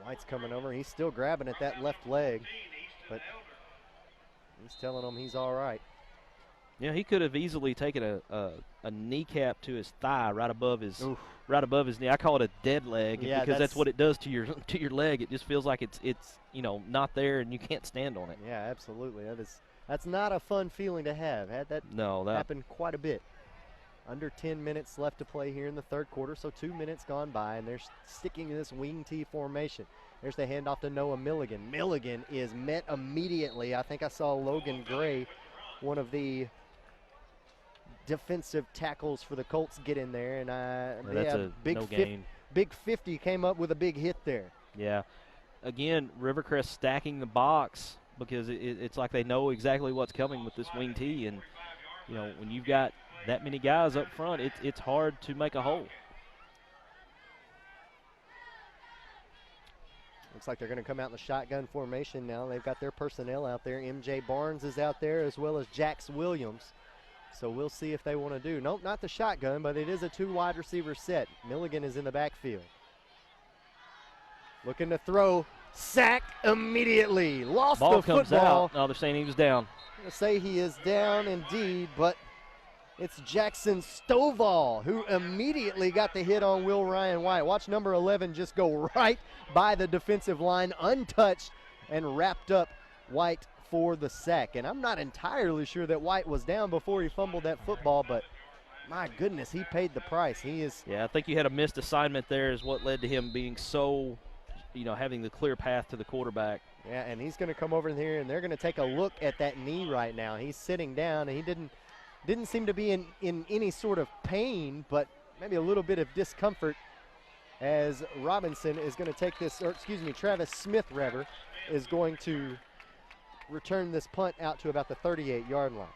White's coming over. He's still grabbing at that left leg, but he's telling him he's all right. Yeah, he could have easily taken a kneecap to his thigh right above his knee. I call it a dead leg because that's what it does to your leg. It just feels like it's not there and you can't stand on it. Yeah, absolutely. That's not a fun feeling to have. Had that happen quite a bit. Under 10 minutes left to play here in the third quarter, so 2 minutes gone by, and they're sticking to this wing T formation. There's the handoff to Noah Milligan. Milligan is met immediately. I think I saw Logan Gray, one of the defensive tackles for the Colts, get in there, and that's a no gain. Big 50 came up with a big hit there. Yeah. Again, Rivercrest stacking the box because it's like they know exactly what's coming with this wing T, and when you've got that many guys up front, it's hard to make a hole. Looks like they're going to come out in the shotgun formation now. They've got their personnel out there. MJ Barnes is out there as well as Jax Williams. So we'll see if they want to do. Nope, not the shotgun, but it is a 2 wide receiver set. Milligan is in the backfield. Looking to throw. Sacked immediately. Lost the football. Ball comes out. No, they're saying he was down. I'm going to say he is down indeed, but it's Jackson Stovall who immediately got the hit on Will Ryan White. Watch number 11 just go right by the defensive line, untouched, and wrapped up White for the sack. And I'm not entirely sure that White was down before he fumbled that football, but my goodness, he paid the price. Yeah, I think you had a missed assignment there is what led to him being so, having the clear path to the quarterback. Yeah, and he's going to come over here, and they're going to take a look at that knee right now. He's sitting down, and he didn't seem to be in any sort of pain, but maybe a little bit of discomfort as Robinson is going to take this, Travis Smith, rather, is going to return this punt out to about the 38-yard line.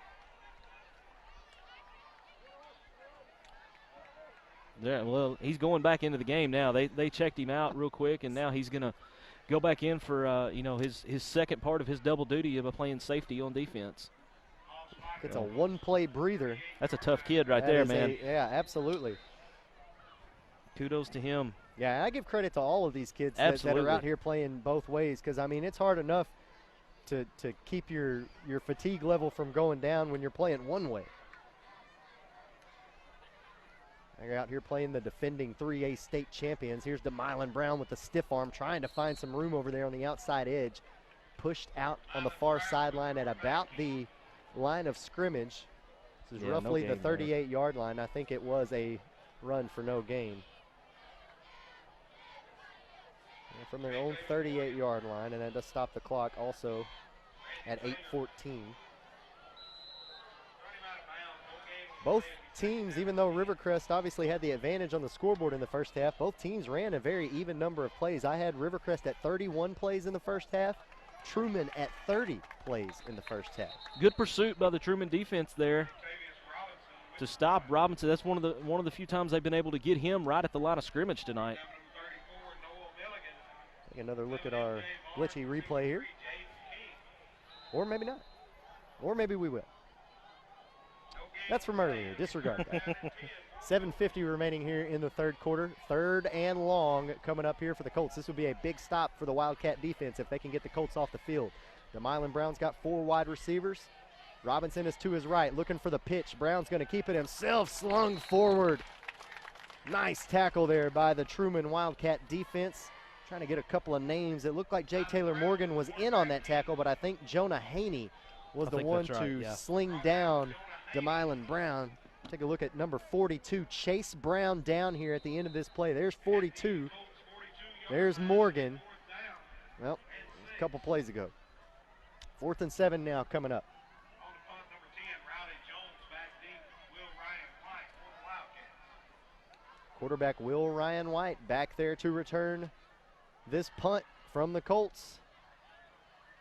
Yeah, well, he's going back into the game now. They checked him out real quick, and now he's going to go back in for his second part of his double duty of playing safety on defense. It's a one-play breather. That's a tough kid right there, man. Yeah, absolutely. Kudos to him. Yeah, I give credit to all of these kids that are out here playing both ways, because, I mean, it's hard enough to keep your fatigue level from going down when you're playing one way. They're out here playing the defending 3A state champions. Here's DeMylan Brown with the stiff arm, trying to find some room over there on the outside edge. Pushed out on the far sideline at about the line of scrimmage. This is roughly the 38-yard line. I think it was a run for no gain. And from their own 38-yard line, and that does stop the clock also at 8:14. Both teams, even though Rivercrest obviously had the advantage on the scoreboard in the first half, both teams ran a very even number of plays. I had Rivercrest at 31 plays in the first half, Trumann at 30 plays in the first half. Good pursuit by the Trumann defense there to stop Robinson. That's one of the few times they've been able to get him right at the line of scrimmage tonight. Take another look at our glitchy replay here. Or maybe not. Or maybe we will. That's from earlier. Disregard that. 7:50 remaining here in the third quarter. Third and long coming up here for the Colts. This would be a big stop for the Wildcat defense if they can get the Colts off the field. DeMylan Brown's got 4 wide receivers. Robinson is to his right, looking for the pitch. Brown's going to keep it himself, slung forward. Nice tackle there by the Trumann Wildcat defense. Trying to get a couple of names. It looked like J. Taylor Morgan was in on that tackle, but I think Jonah Haney was the one to sling down DeMylan Brown. Take a look at number 42, Chase Brown, down here at the end of this play. There's 42. There's Morgan. Well, a couple plays ago. 4th and 7 now coming up. Quarterback Will Ryan White back there to return this punt from the Colts.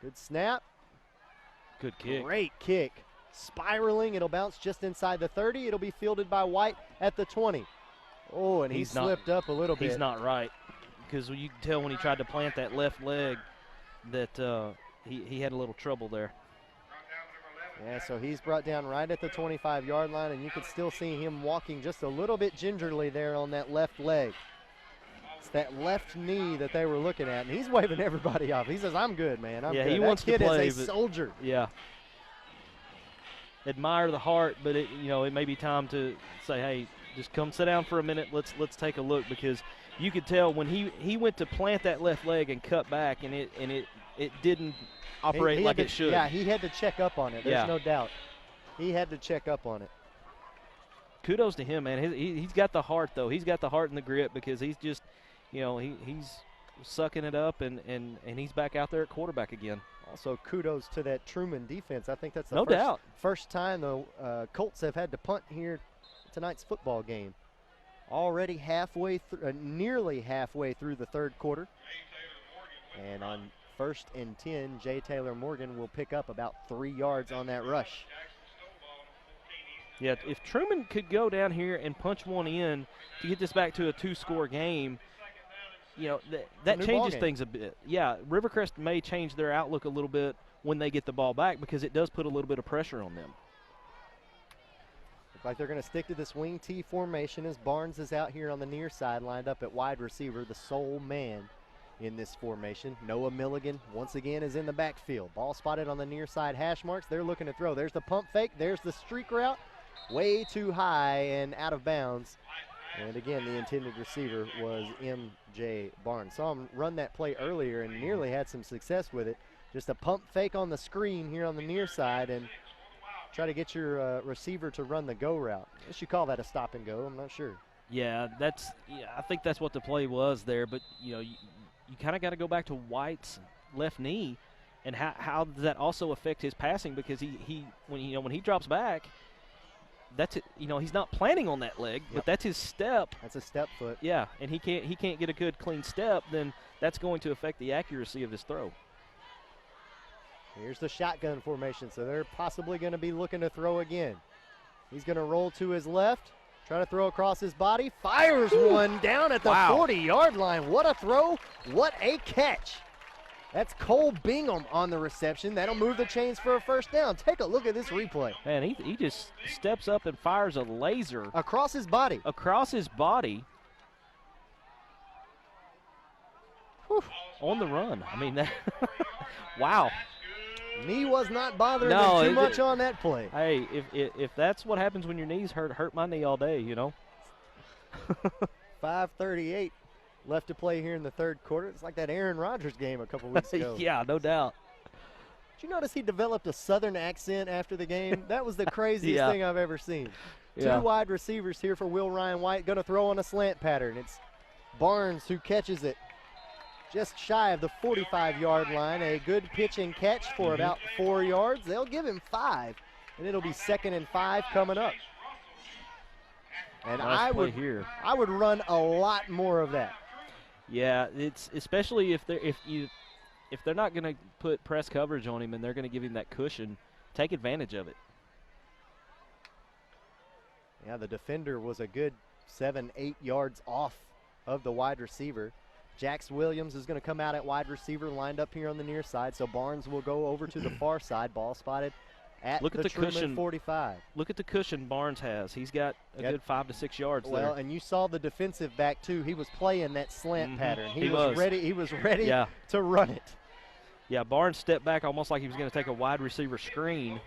Good snap. Good kick. Great kick. Spiraling, it'll bounce just inside the 30. It'll be fielded by White at the 20. Oh, and he slipped up a little bit. He's not right, because you can tell when he tried to plant that left leg that he had a little trouble there. Yeah, so he's brought down right at the 25-yard line, and you can still see him walking just a little bit gingerly there on that left leg. It's that left knee that they were looking at, and he's waving everybody off. He says, I'm good, man. I'm good. He wants to play. That kid is a soldier. Yeah. Admire the heart, but it may be time to say, hey, just come sit down for a minute. Let's take a look, because you could tell when he went to plant that left leg and cut back, and it didn't operate like it should. Yeah, he had to check up on it. There's no doubt. He had to check up on it. Kudos to him, man. He's got the heart, though. He's got the heart and the grit, because he's just, he's sucking it up, and he's back out there at quarterback again. Also, kudos to that Trumann defense. I think that's the no doubt first time the Colts have had to punt here tonight's football game. Already nearly halfway through the third quarter. And on 1st and 10, J. Taylor Morgan will pick up about 3 yards on that rush. Yeah, if Trumann could go down here and punch one in to get this back to a 2-score game, that changes things a bit. Yeah, Rivercrest may change their outlook a little bit when they get the ball back, because it does put a little bit of pressure on them. Looks like they're going to stick to this wing T formation as Barnes is out here on the near side, lined up at wide receiver, the sole man in this formation. Noah Milligan once again is in the backfield. Ball spotted on the near side hash marks. They're looking to throw. There's the pump fake. There's the streak route. Way too high and out of bounds. And again, the intended receiver was M.J. Barnes. Saw him run that play earlier and nearly had some success with it. Just a pump fake on the screen here on the near side and try to get your receiver to run the go route. I guess you call that a stop and go. I'm not sure. Yeah, I think that's what the play was there. But, you kind of got to go back to White's left knee and how does that also affect his passing, because when he drops back, that's it. He's not planning on that leg, but that's his step. That's a step foot. Yeah, and he can't get a good clean step, then that's going to affect the accuracy of his throw. Here's the shotgun formation, so they're possibly going to be looking to throw again. He's going to roll to his left, try to throw across his body, fires one down at the 40-yard line. What a throw, what a catch. That's Cole Bingham on the reception. That'll move the chains for a first down. Take a look at this replay. Man, he just steps up and fires a laser. Across his body. Across his body. Whew, on the run. I mean, that wow. Knee was not bothering him too much on that play. Hey, if that's what happens when your knees hurt my knee all day, you know. 5:38 left to play here in the third quarter. It's like that Aaron Rodgers game a couple weeks ago. Yeah, no doubt. Did you notice he developed a southern accent after the game? That was the craziest thing I've ever seen. Two wide receivers here for Will Ryan White. Going to throw on a slant pattern. It's Barnes who catches it just shy of the 45-yard line. A good pitch and catch for about 4 yards. They'll give him 5, and it'll be 2nd and 5 coming up. And I would run a lot more of that. Yeah, it's especially if they're not going to put press coverage on him and they're going to give him that cushion, take advantage of it. Yeah, the defender was a good 7-8 yards off of the wide receiver. Jax Williams is going to come out at wide receiver, lined up here on the near side, so Barnes will go over to the far side. Ball spotted at the Trumann cushion, 45. Look at the cushion Barnes has. He's got a good 5 to 6 yards there. Well, and you saw the defensive back too. He was playing that slant pattern. He was ready. He was ready to run it. Yeah, Barnes stepped back almost like he was going to take a wide receiver screen,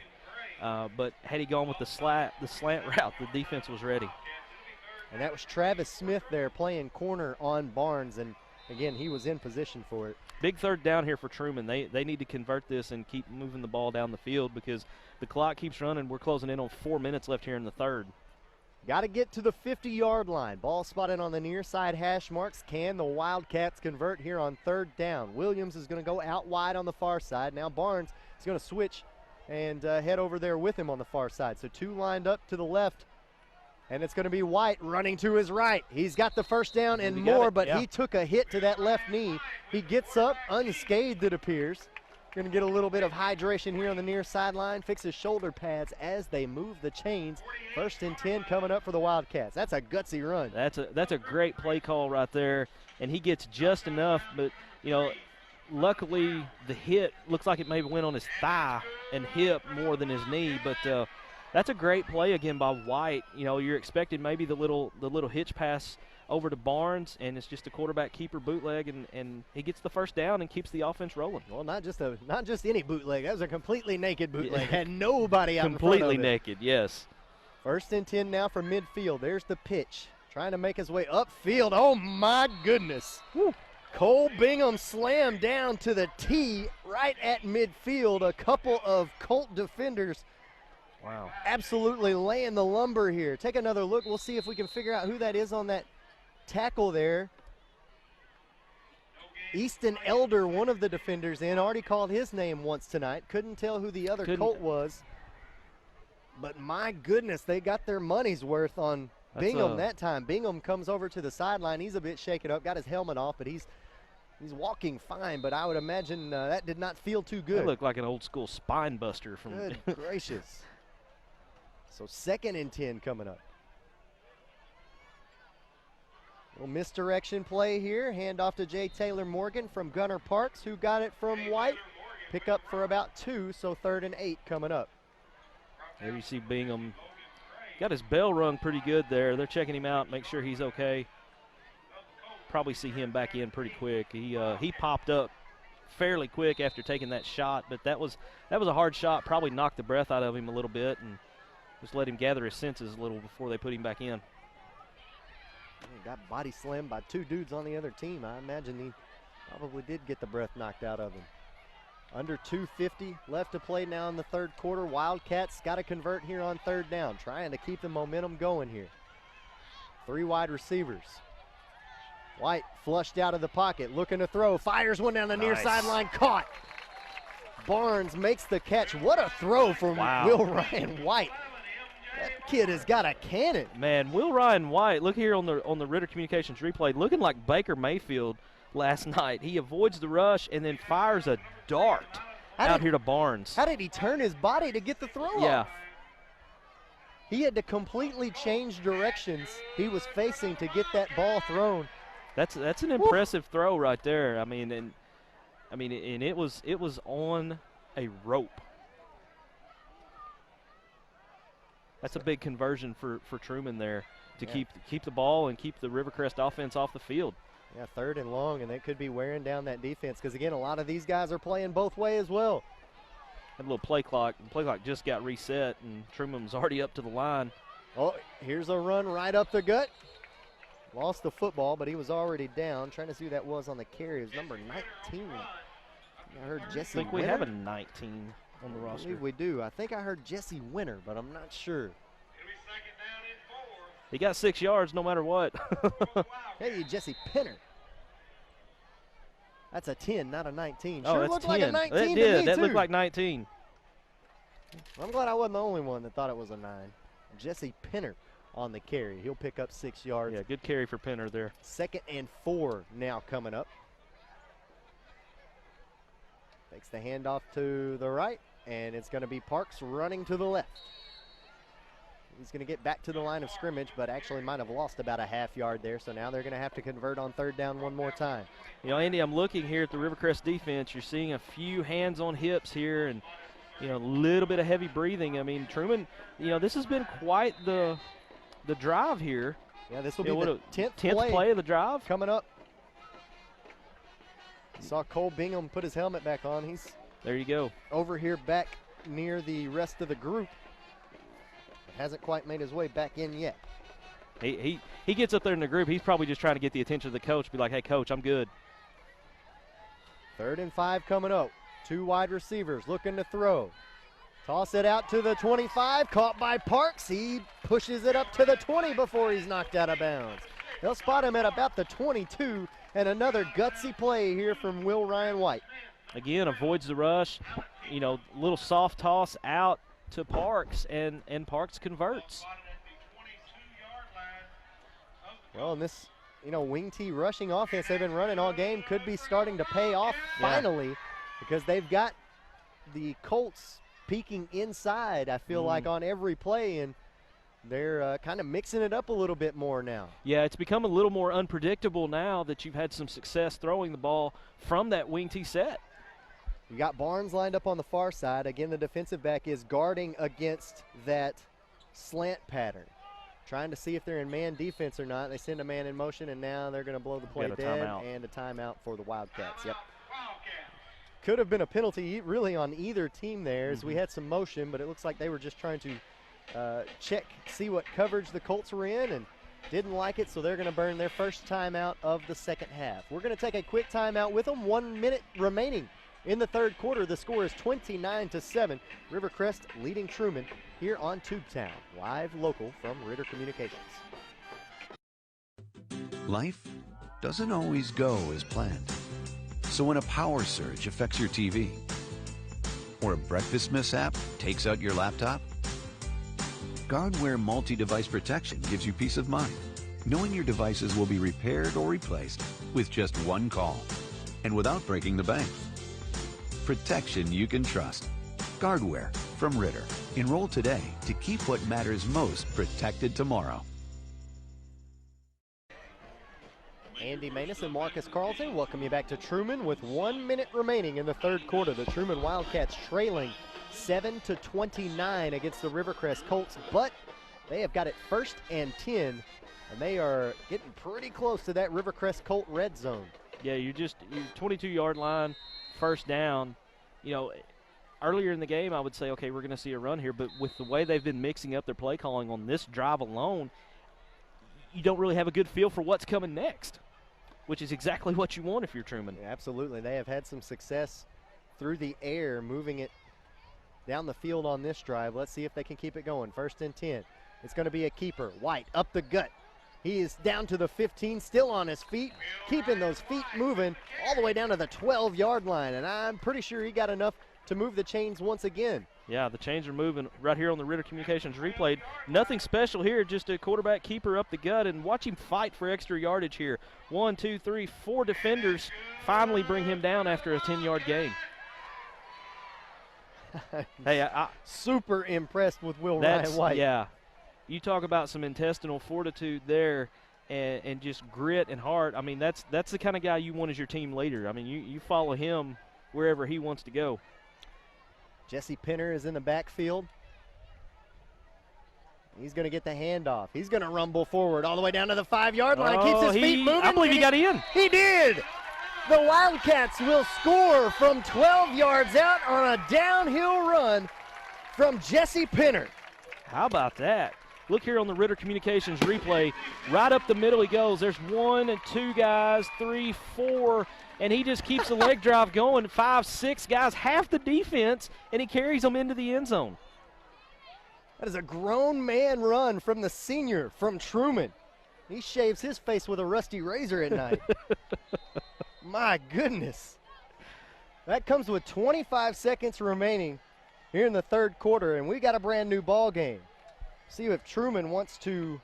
but had he gone with the slant route, the defense was ready. And that was Travis Smith there playing corner on Barnes, and again, he was in position for it. Big third down here for Trumann. They need to convert this and keep moving the ball down the field because the clock keeps running. We're closing in on 4 minutes left here in the third. Got to get to the 50-yard line. Ball spotted on the near side hash marks. Can the Wildcats convert here on third down? Williams is going to go out wide on the far side. Now Barnes is going to switch and head over there with him on the far side. So 2 lined up to the left. And it's going to be White running to his right. He's got the first down and more, but he took a hit to that left knee. He gets up unscathed, it appears. Going to get a little bit of hydration here on the near sideline. Fixes shoulder pads as they move the chains. 1st and 10 coming up for the Wildcats. That's a gutsy run. That's a great play call right there, and he gets just enough. But you know, luckily the hit looks like it maybe went on his thigh and hip more than his knee, but. That's a great play again by White. You know, you're expecting maybe the little hitch pass over to Barnes, and it's just a quarterback keeper bootleg, and he gets the first down and keeps the offense rolling. Well, not just any bootleg. That was a completely naked bootleg. Had nobody out in front of it. Completely naked, yes. 1st and 10 now from midfield. There's the pitch. Trying to make his way upfield. Oh, my goodness. Woo. Cole Bingham slammed down to the tee right at midfield. A couple of Colt defenders absolutely laying the lumber here. Take another look. We'll see if we can figure out who that is on that tackle there. Easton Elder, one of the defenders in, already called his name once tonight. Couldn't tell who the other Colt was. But my goodness, they got their money's worth on Bingham that time. Bingham comes over to the sideline. He's a bit shaken up, got his helmet off, but he's walking fine, but I would imagine that did not feel too good. That looked like an old school spine buster from Good gracious. So 2nd and 10 coming up. Little misdirection play here. Hand off to Jay Taylor Morgan from Gunner Parks, who got it from White. Pick up for about 2, so 3rd and 8 coming up. There you see Bingham. Got his bell rung pretty good there. They're checking him out, make sure he's okay. Probably see him back in pretty quick. He popped up fairly quick after taking that shot, but that was a hard shot. Probably knocked the breath out of him a little bit and just let him gather his senses a little before they put him back in. He got body slammed by 2 dudes on the other team. I imagine he probably did get the breath knocked out of him. Under 2:50 left to play now in the third quarter. Wildcats got to convert here on third down, trying to keep the momentum going here. 3 wide receivers. White flushed out of the pocket, looking to throw, fires one down the near sideline, caught. Barnes makes the catch. What a throw from Will Ryan White. That kid has got a cannon. Man, Will Ryan White, look here on the Ritter Communications replay, looking like Baker Mayfield last night. He avoids the rush and then fires a dart out here to Barnes. How did he turn his body to get the throw off? He had to completely change directions he was facing to get that ball thrown. That's an impressive throw right there. I mean, and I mean, and it was on a rope. That's a big conversion for Trumann there to keep the ball and keep the Rivercrest offense off the field. Yeah, 3rd and long, and they could be wearing down that defense because, again, a lot of these guys are playing both ways as well. Had a little play clock. The play clock just got reset, and Trumann was already up to the line. Oh, here's a run right up the gut. Lost the football, but he was already down. Trying to see who that was on the carry. It was number 19. I heard Jesse I think we have a 19 on the roster. I believe we do. I think I heard Jesse Winter, but I'm not sure. He got 6 yards no matter what. Hey, Jesse Pinner. That's a 10, not a 19. Oh, sure that's looked 10. like a 19 That to did. me, That too. looked like 19. I'm glad I wasn't the only one that thought it was a 9. Jesse Pinner on the carry. He'll pick up 6 yards. Yeah, good carry for Pinner there. 2nd and 4 now coming up. Takes the handoff to the right, and it's going to be Parks running to the left. He's going to get back to the line of scrimmage, but actually might have lost about a half yard there, so now they're going to have to convert on 3rd down one more time. You know, Andy, I'm looking here at the Rivercrest defense. You're seeing a few hands on hips here and, you know, a little bit of heavy breathing. I mean, Trumann, you know, this has been quite the drive here. Yeah, this will be the 10th play of the drive. Coming up. Saw Cole Bingham put his helmet back on. There you go. Over here back near the rest of the group. Hasn't quite made his way back in yet. He gets up there in the group. He's probably just trying to get the attention of the coach. Be like, hey, coach, I'm good. 3rd and 5 coming up. 2 wide receivers looking to throw. Toss it out to the 25. Caught by Parks. He pushes it up to the 20 before he's knocked out of bounds. They'll spot him at about the 22. And another gutsy play here from Will Ryan White. Again, avoids the rush. You know, little soft toss out to Parks, and Parks converts. Well, and this, you know, wing T rushing offense they've been running all game could be starting to pay off finally because they've got the Colts peeking inside, I feel like, on every play, and they're kind of mixing it up a little bit more now. Yeah, it's become a little more unpredictable now that you've had some success throwing the ball from that wing T set. You got Barnes lined up on the far side. Again, the defensive back is guarding against that slant pattern, trying to see if they're in man defense or not. They send a man in motion, and now they're going to blow the play dead and a timeout for the Wildcats. Yep. Could have been a penalty really on either team there as we had some motion, but it looks like they were just trying to check, see what coverage the Colts were in, and didn't like it, so they're going to burn their first timeout of the second half. We're going to take a quick timeout with them. 1 minute remaining in the 3rd quarter. The score is 29-7. Rivercrest leading Trumann here on Tubetown. Live local from Ritter Communications. Life doesn't always go as planned. So when a power surge affects your TV, or a breakfast mishap takes out your laptop, Guardware multi-device protection gives you peace of mind, knowing your devices will be repaired or replaced with just one call, and without breaking the bank. Protection you can trust. Guardware from Ritter. Enroll today to keep what matters most protected tomorrow. Andy Maness and Marcus Carlton welcome you back to Trumann with 1 minute remaining in the 3rd quarter. The Trumann Wildcats trailing 7-29 against the Rivercrest Colts, but they have got it 1st and 10, and they are getting pretty close to that Rivercrest Colt red zone. Yeah, you're 22-yard line, 1st down. You know, earlier in the game I would say, okay, we're going to see a run here, but with the way they've been mixing up their play calling on this drive alone, you don't really have a good feel for what's coming next, which is exactly what you want if you're Trumann. Yeah, absolutely. They have had some success through the air, moving it down the field on this drive. Let's see if they can keep it going. 1st and 10. It's going to be a keeper. White up the gut. He is down to the 15, still on his feet, keeping those feet moving all the way down to the 12-yard line, and I'm pretty sure he got enough to move the chains once again. Yeah, the chains are moving right here on the Ritter Communications replay. Nothing special here, just a quarterback keeper up the gut, and watch him fight for extra yardage here. 1, 2, 3, 4 defenders finally bring him down after a 10-yard gain. Hey, I super impressed with Will Ryan White. Yeah, you talk about some intestinal fortitude there. and just grit and heart. I mean, that's the kind of guy you want as your team leader. I mean, you follow him wherever he wants to go. Jesse Pinner is in the backfield. He's going to get the handoff. He's going to rumble forward all the way down to the 5-yard line. Keeps his feet moving. I believe he got in. He did. The Wildcats will score from 12 yards out on a downhill run from Jesse Pinner. How about that? Look here on the Ritter Communications replay. Right up the middle he goes. There's 1 and 2 guys, 3, 4, and he just keeps the leg drive going. 5, 6 guys, half the defense, and he carries them into the end zone. That is a grown man run from the senior from Trumann. He shaves his face with a rusty razor at night. My goodness. That comes with 25 seconds remaining here in the third quarter, and we got a brand new ball game. See if Trumann wants to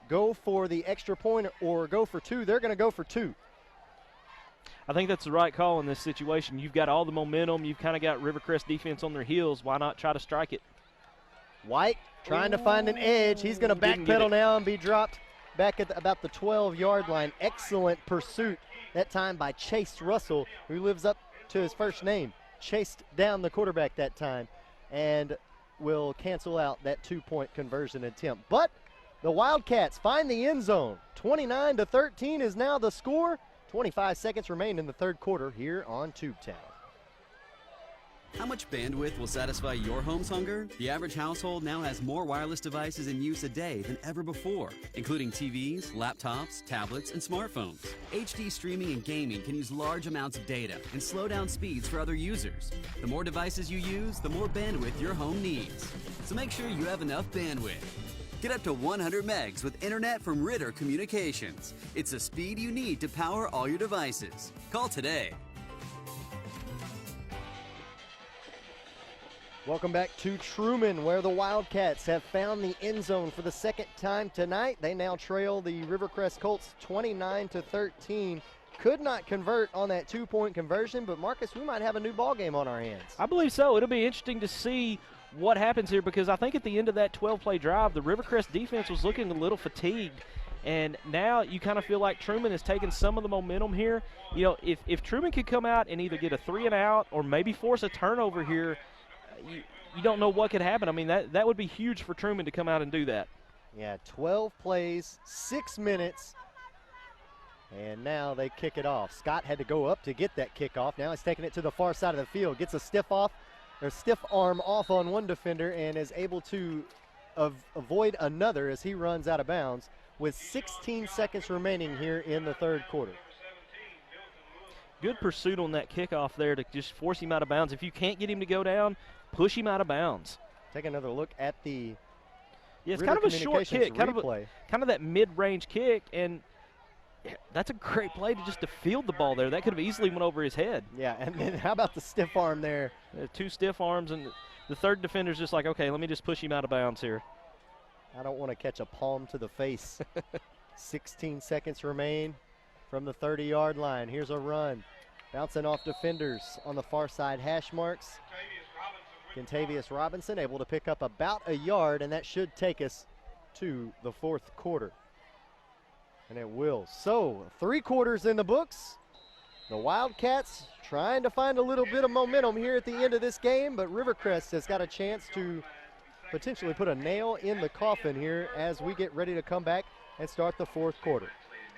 go for the extra point or go for 2. They're going to go for 2. I think that's the right call in this situation. You've got all the momentum. You've kind of got Rivercrest defense on their heels. Why not try to strike it? White trying to find an edge. He's going to backpedal now and be dropped back at about the 12-yard line. Excellent pursuit that time by Chase Russell, who lives up to his first name. Chased down the quarterback that time and will cancel out that 2-point conversion attempt. But the Wildcats find the end zone. 29-13 is now the score. 25 seconds remain in the third quarter here on Tubetown. How much bandwidth will satisfy your home's hunger? The average household now has more wireless devices in use a day than ever before, including TVs, laptops, tablets, and smartphones. HD streaming and gaming can use large amounts of data and slow down speeds for other users. The more devices you use, the more bandwidth your home needs. So make sure you have enough bandwidth. Get up to 100 megs with internet from Ritter Communications. It's the speed you need to power all your devices. Call today. Welcome back to Trumann, where the Wildcats have found the end zone for the second time tonight. They now trail the Rivercrest Colts 29-13. Could not convert on that 2-point conversion, but Marcus, we might have a new ball game on our hands. I believe so. It'll be interesting to see what happens here, because I think at the end of that 12-play drive, the Rivercrest defense was looking a little fatigued. And now you kind of feel like Trumann has taken some of the momentum here. You know, if Trumann could come out and either get a 3-and-out or maybe force a turnover here, you don't know what could happen. I mean, that would be huge for Trumann to come out and do that. Yeah, 12 plays, 6 minutes, and now they kick it off. Scott had to go up to get that kickoff. Now he's taking it to the far side of the field, gets a stiff arm off on one defender, and is able to avoid another as he runs out of bounds with 16 seconds remaining here in the third quarter. Good pursuit on that kickoff there to just force him out of bounds. If you can't get him to go down, push him out of bounds. Take another look at the it's kind of a short kick, kind of that mid-range kick, and that's a great play to field the ball there. That could have easily went over his head. Yeah, and then how about the stiff arm there? 2 stiff arms, and the third defender's just like, okay, let me just push him out of bounds here. I don't want to catch a palm to the face. 16 seconds remain from the 30-yard line. Here's a run. Bouncing off defenders on the far side hash marks. Kentavious Robinson able to pick up about a yard, and that should take us to the fourth quarter. And it will. So, 3 quarters in the books. The Wildcats trying to find a little bit of momentum here at the end of this game, but Rivercrest has got a chance to potentially put a nail in the coffin here as we get ready to come back and start the fourth quarter.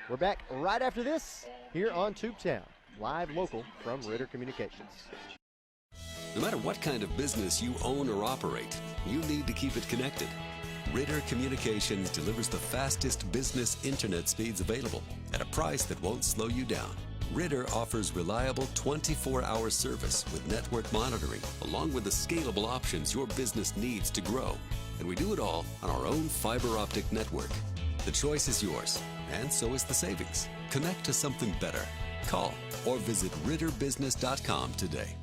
We're back right after this here on Tubetown, live local from Ritter Communications. No matter what kind of business you own or operate, you need to keep it connected. Ritter Communications delivers the fastest business internet speeds available at a price that won't slow you down. Ritter offers reliable 24-hour service with network monitoring, along with the scalable options your business needs to grow. And we do it all on our own fiber optic network. The choice is yours, and so is the savings. Connect to something better. Call or visit RitterBusiness.com today.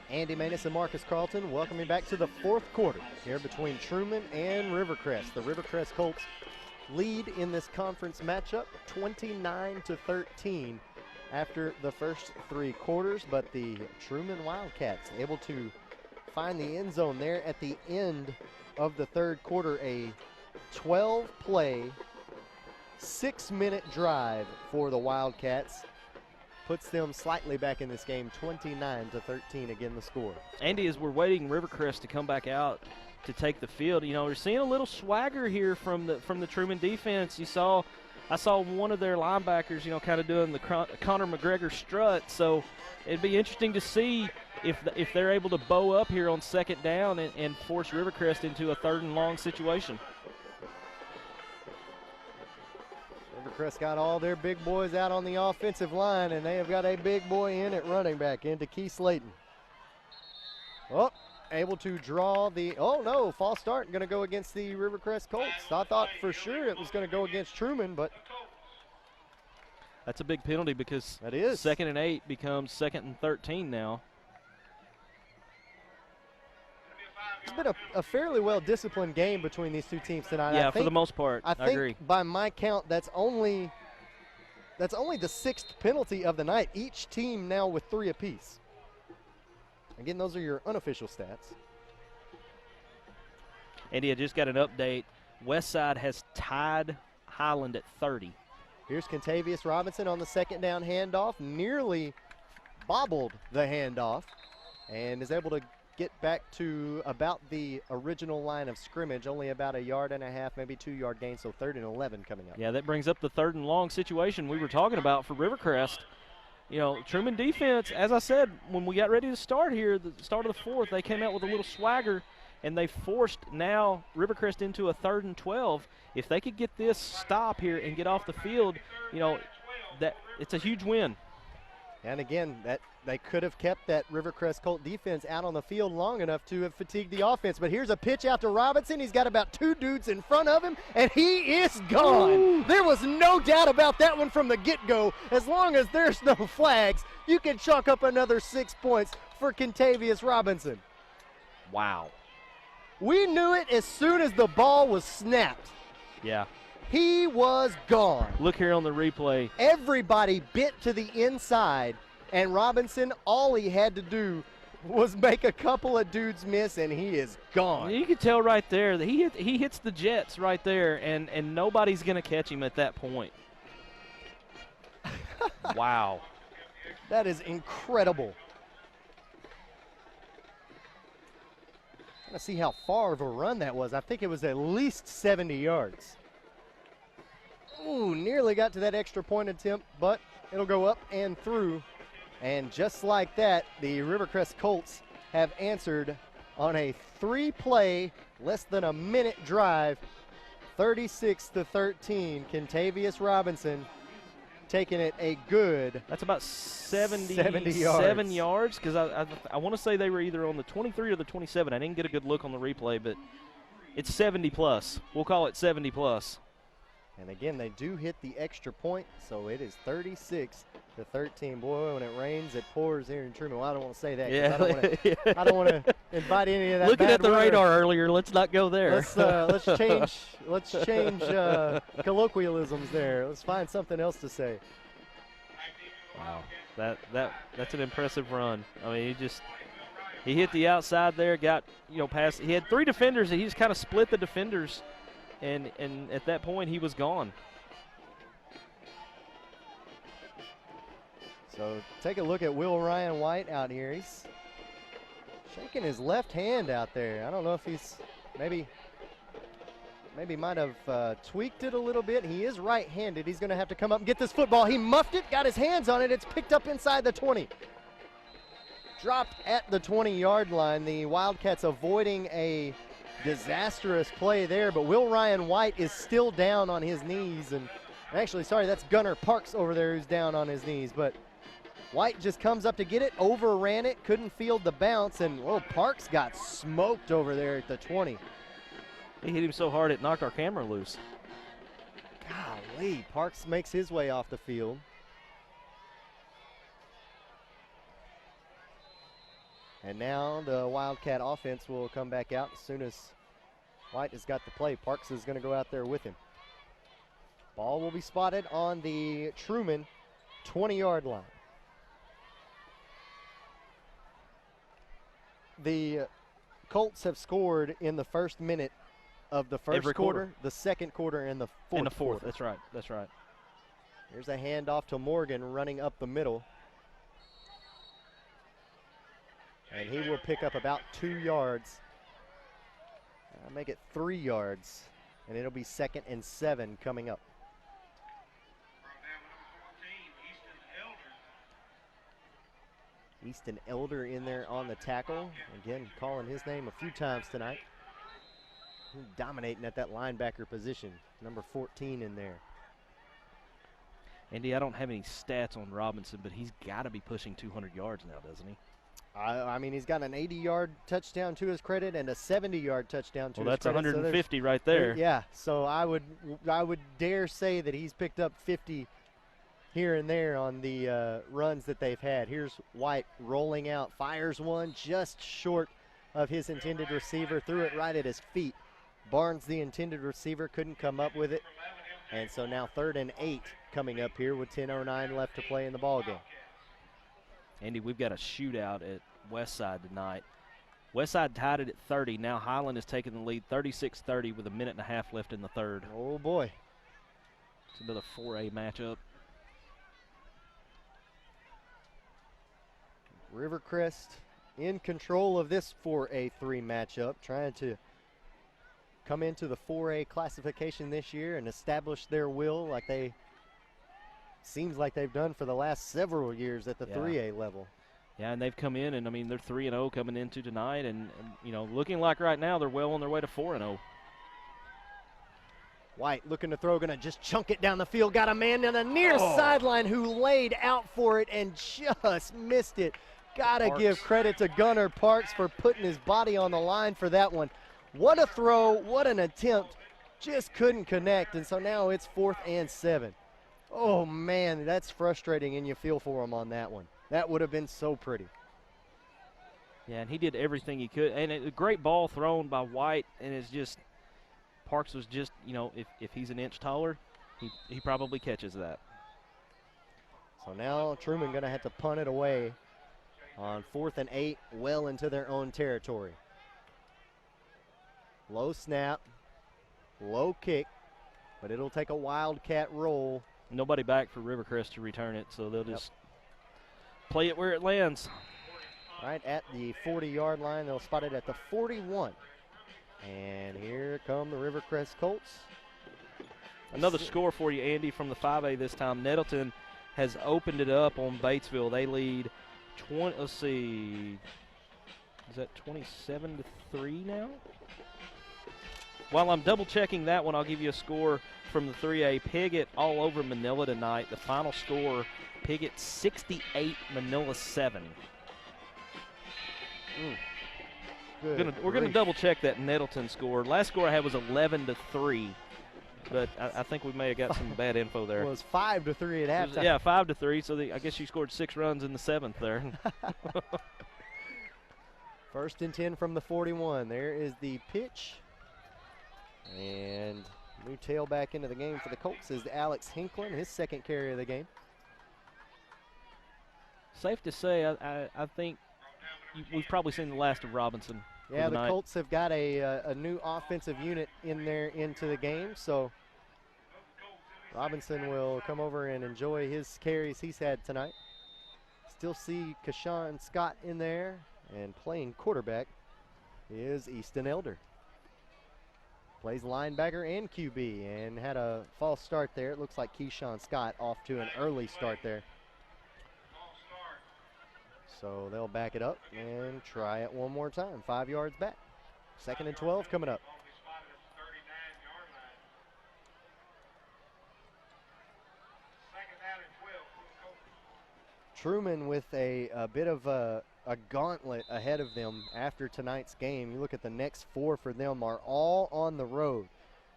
Andy Maness and Marcus Carlton welcoming back to the fourth quarter here between Trumann and Rivercrest. The Rivercrest Colts lead in this conference matchup 29-13 after the first 3 quarters, but the Trumann Wildcats able to find the end zone there at the end of the third quarter. A 12-play, 6-minute drive for the Wildcats. Puts them slightly back in this game, 29-13 again the score. Andy, as we're waiting Rivercrest to come back out to take the field, we're seeing a little swagger here from the Trumann defense. I saw one of their linebackers, kind of doing the Conor McGregor strut. So it'd be interesting to see if they're able to bow up here on second down and force Rivercrest into a 3rd and long situation. Rivercrest got all their big boys out on the offensive line, and they have got a big boy in at running back into Keith Slayton. Oh, able to draw false start, going to go against the Rivercrest Colts. I thought for sure it was going to go against Trumann, but that's a big penalty because that is 2nd and 8 becomes 2nd and 13 now. It's been a fairly well-disciplined game between these two teams tonight. Yeah, for the most part, I think agree. By my count, that's only the 6th penalty of the night. Each team now with 3 apiece. Again, those are your unofficial stats. Andy, I just got an update. Westside has tied Highland at 30. Here's Contavious Robinson on the 2nd down handoff. Nearly bobbled the handoff and is able to get back to about the original line of scrimmage, only about 1.5 yards, maybe 2-yard gain, so 3rd and 11 coming up. Yeah, that brings up the 3rd and long situation we were talking about for Rivercrest. Trumann defense, as I said, when we got ready to start here, the start of the 4th, they came out with a little swagger, and they forced now Rivercrest into a 3rd and 12. If they could get this stop here and get off the field, that it's a huge win. And again, that they could have kept that Rivercrest Colt defense out on the field long enough to have fatigued the offense. But here's a pitch out to Robinson. He's got about 2 dudes in front of him, and he is gone. Ooh. There was no doubt about that one from the get-go. As long as there's no flags, you can chalk up another 6 points for Contavious Robinson. Wow. We knew it as soon as the ball was snapped. Yeah. He was gone. Look here on the replay. Everybody bit to the inside, and Robinson, all he had to do was make a couple of dudes miss, and he is gone. You can tell right there that he hits the Jets right there, and nobody's going to catch him at that point. Wow. That is incredible. Let's see how far of a run that was. I think it was at least 70 yards. Ooh, nearly got to that extra point attempt, but it'll go up and through. And just like that, the Rivercrest Colts have answered on a 3-play, less than a minute drive, 36-13. Contavious Robinson taking it a good. That's about 70 yards. yards, because I want to say they were either on the 23 or the 27. I didn't get a good look on the replay, but it's 70 plus. We'll call it 70 plus. And again, they do hit the extra point, so it is 36-13. Boy, when it rains, it pours here in Trumann. Well, I don't want to say that. Yeah. I don't want to invite any of that. Looking bad at the weather. radar earlier, let's not go there. Let's change colloquialisms there. Let's find something else to say. Wow, that's an impressive run. I mean, he hit the outside there, got past. He had 3 defenders, and he just kind of split the defenders. And at that point, he was gone. So take a look at Will Ryan White out here. He's shaking his left hand out there. I don't know if he's maybe might have tweaked it a little bit. He is right-handed. He's going to have to come up and get this football. He muffed it, got his hands on it. It's picked up inside the 20. Dropped at the 20-yard line. The Wildcats avoiding a disastrous play there, but Will Ryan White is still down on his knees, and actually, sorry, that's Gunnar Parks over there who's down on his knees, but White just comes up to get it, overran it, couldn't field the bounce, and Parks got smoked over there at the 20. He hit him so hard it knocked our camera loose. Golly, Parks makes his way off the field. And now the Wildcat offense will come back out as soon as White has got the play. Parks is going to go out there with him. Ball will be spotted on the Trumann 20-yard line. The Colts have scored in the first minute of the first Every quarter, the second quarter, and the fourth. And the fourth. Quarter. That's right. That's right. Here's a handoff to Morgan running up the middle. And he will pick up about 2 yards. Make it 3 yards. And it'll be 2nd and 7 coming up. Easton Elder in there on the tackle. Again, calling his name a few times tonight. Dominating at that linebacker position. Number 14 in there. Andy, I don't have any stats on Robinson, but he's got to be pushing 200 yards now, doesn't he? I mean, he's got an 80-yard touchdown to his credit and a 70-yard touchdown to his that's credit. 150 right there. Yeah, so I would dare say that he's picked up 50 here and there on the runs that they've had. Here's White rolling out, fires one just short of his intended receiver, threw it right at his feet. Barnes, the intended receiver, couldn't come up with it. And so now 3rd and 8 coming up here with 10:09 left to play in the ballgame. Andy, we've got a shootout at Westside tonight. Westside tied it at 30. Now Highland has taken the lead 36-30 with a minute and a half left in the third. Oh, boy. It's another 4A matchup. Rivercrest in control of this 4A3 matchup, trying to come into the 4A classification this year and establish their will like they seems like they've done for the last several years at the 3A level. Yeah, and they've come in, and I mean, they're 3-0 coming into tonight, and you know, looking like right now they're well on their way to 4-0. White looking to throw, gonna just chunk it down the field. Got a man on the near sideline who laid out for it and just missed it. Gotta give credit to Gunnar Parks for putting his body on the line for that one. What a throw, what an attempt. Just couldn't connect, and so now it's 4th and 7. Oh, man, that's frustrating, and you feel for him on that one. That would have been so pretty. Yeah, and he did everything he could. And a great ball thrown by White, and it's just Parks was just, you know, if he's an inch taller, he probably catches that. So now Trumann going to have to punt it away on 4th and 8, well into their own territory. Low snap, low kick, but it'll take a wildcat roll. Nobody back for Rivercrest to return it, so they'll just play it where it lands. Right at the 40-yard line, they'll spot it at the 41. And here come the Rivercrest Colts. Another score for you, Andy, from the 5A this time. Nettleton has opened it up on Batesville. They lead 20, let's see, is that 27-3 now? While I'm double checking that one, I'll give you a score from the 3A. Piggott all over Manila tonight. The final score, Piggott 68, Manila 7. We're going to double check that Nettleton score. Last score I had was 11-3, but I think we may have got some bad info there. It was 5-3 at halftime. Yeah, 5-3. So I guess you scored 6 runs in the 7th there. 1st and 10 from the 41. There is the pitch. And new tailback into the game for the Colts is Alex Hinklin, his 2nd carry of the game. Safe to say, I think we've probably seen the last of Robinson. Yeah, the Colts have got a new offensive unit in there into the game, so Robinson will come over and enjoy his carries he's had tonight. Still see Kashawn Scott in there, and playing quarterback is Easton Elder. Plays linebacker and QB and had a false start there. It looks like Keyshawn Scott off to an early start there. So they'll back it up and try it one more time. 5 yards back. 2nd and 12 coming up. Trumann with a bit of a gauntlet ahead of them after tonight's game. You look at the next 4 for them are all on the road.